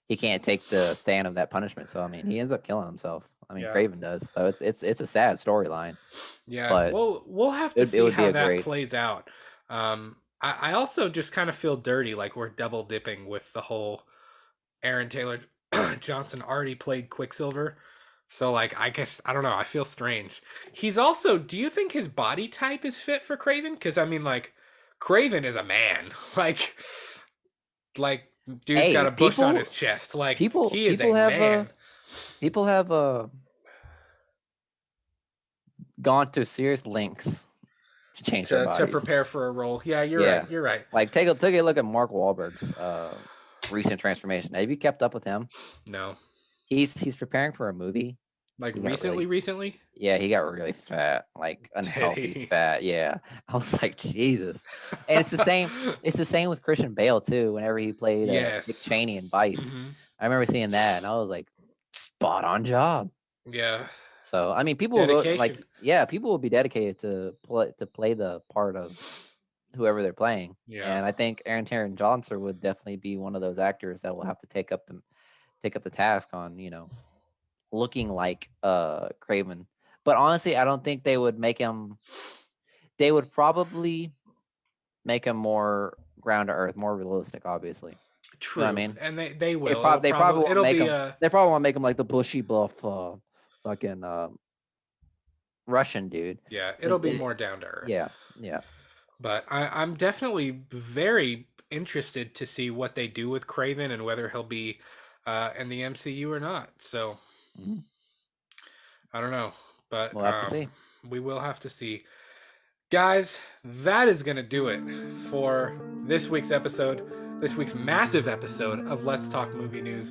he can't take the stand of that punishment. So I mean, he ends up killing himself. I mean, Yeah. Craven does. So it's a sad storyline, Yeah. but We'll have to it see would be how a that great. plays out. I also just kind of feel dirty, like we're double dipping with the whole Aaron Taylor. Johnson already played Quicksilver. So, like, I guess, I don't know. I feel strange. He's also, do you think his body type is fit for Craven? Because, I mean, like, Craven is a man. Like, dude's got Hey, a bush on his chest. Like, he is people a have man. people have gone to serious lengths to change their bodies. To prepare for a role. Yeah, you're right. You're right. Like, take a look at Mark Wahlberg's recent transformation. Have you kept up with him? No. He's preparing for a movie. Like recently? Yeah, he got really fat, like unhealthy fat. Yeah, I was like, Jesus. And it's the same. It's the same with Christian Bale too. Whenever he played Dick Cheney in Vice, I remember seeing that, and I was like, spot on job. Yeah. So I mean, people will go, people will be dedicated to play the part of whoever they're playing. Yeah. And I think Aaron Taron Johnson would definitely be one of those actors that will have to take up the task on, looking like Craven. But honestly, I don't think they would make him. They would probably make him more ground to earth, more realistic, obviously. True. You know what I mean, and they will. They probably want to make him like the bushy buff, fucking Russian dude. Yeah, it'll be more down to earth. Yeah. But I'm definitely very interested to see what they do with Craven and whether he'll be in the MCU or not. So I don't know, but we'll have to see. We will have to see. Guys, that is going to do it for this week's massive episode of Let's Talk Movie News.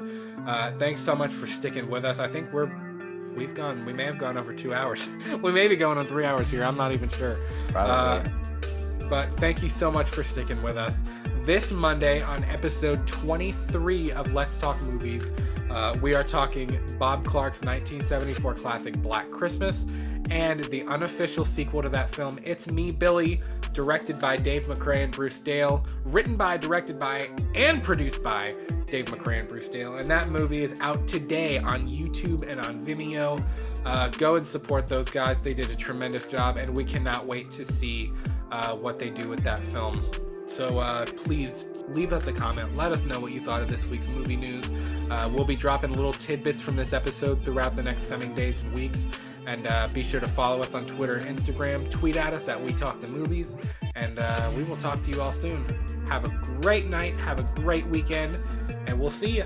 Thanks so much for sticking with us. I think we may have gone over 2 hours. We may be going on 3 hours here. I'm not even sure. Probably. But thank you so much for sticking with us. This Monday on episode 23 of Let's Talk Movies, we are talking Bob Clark's 1974 classic Black Christmas and the unofficial sequel to that film, It's Me, Billy, directed by Dave McCray and Bruce Dale, written by, directed by, and produced by Dave McCray and Bruce Dale. And that movie is out today on YouTube and on Vimeo. Go and support those guys. They did a tremendous job, and we cannot wait to see what they do with that film. So please leave us a comment. Let us know what you thought of this week's movie news. We'll be dropping little tidbits from this episode throughout the next coming days and weeks. And be sure to follow us on Twitter and Instagram. Tweet at us at We Talk the Movies. And we will talk to you all soon. Have a great night. Have a great weekend. And we'll see you.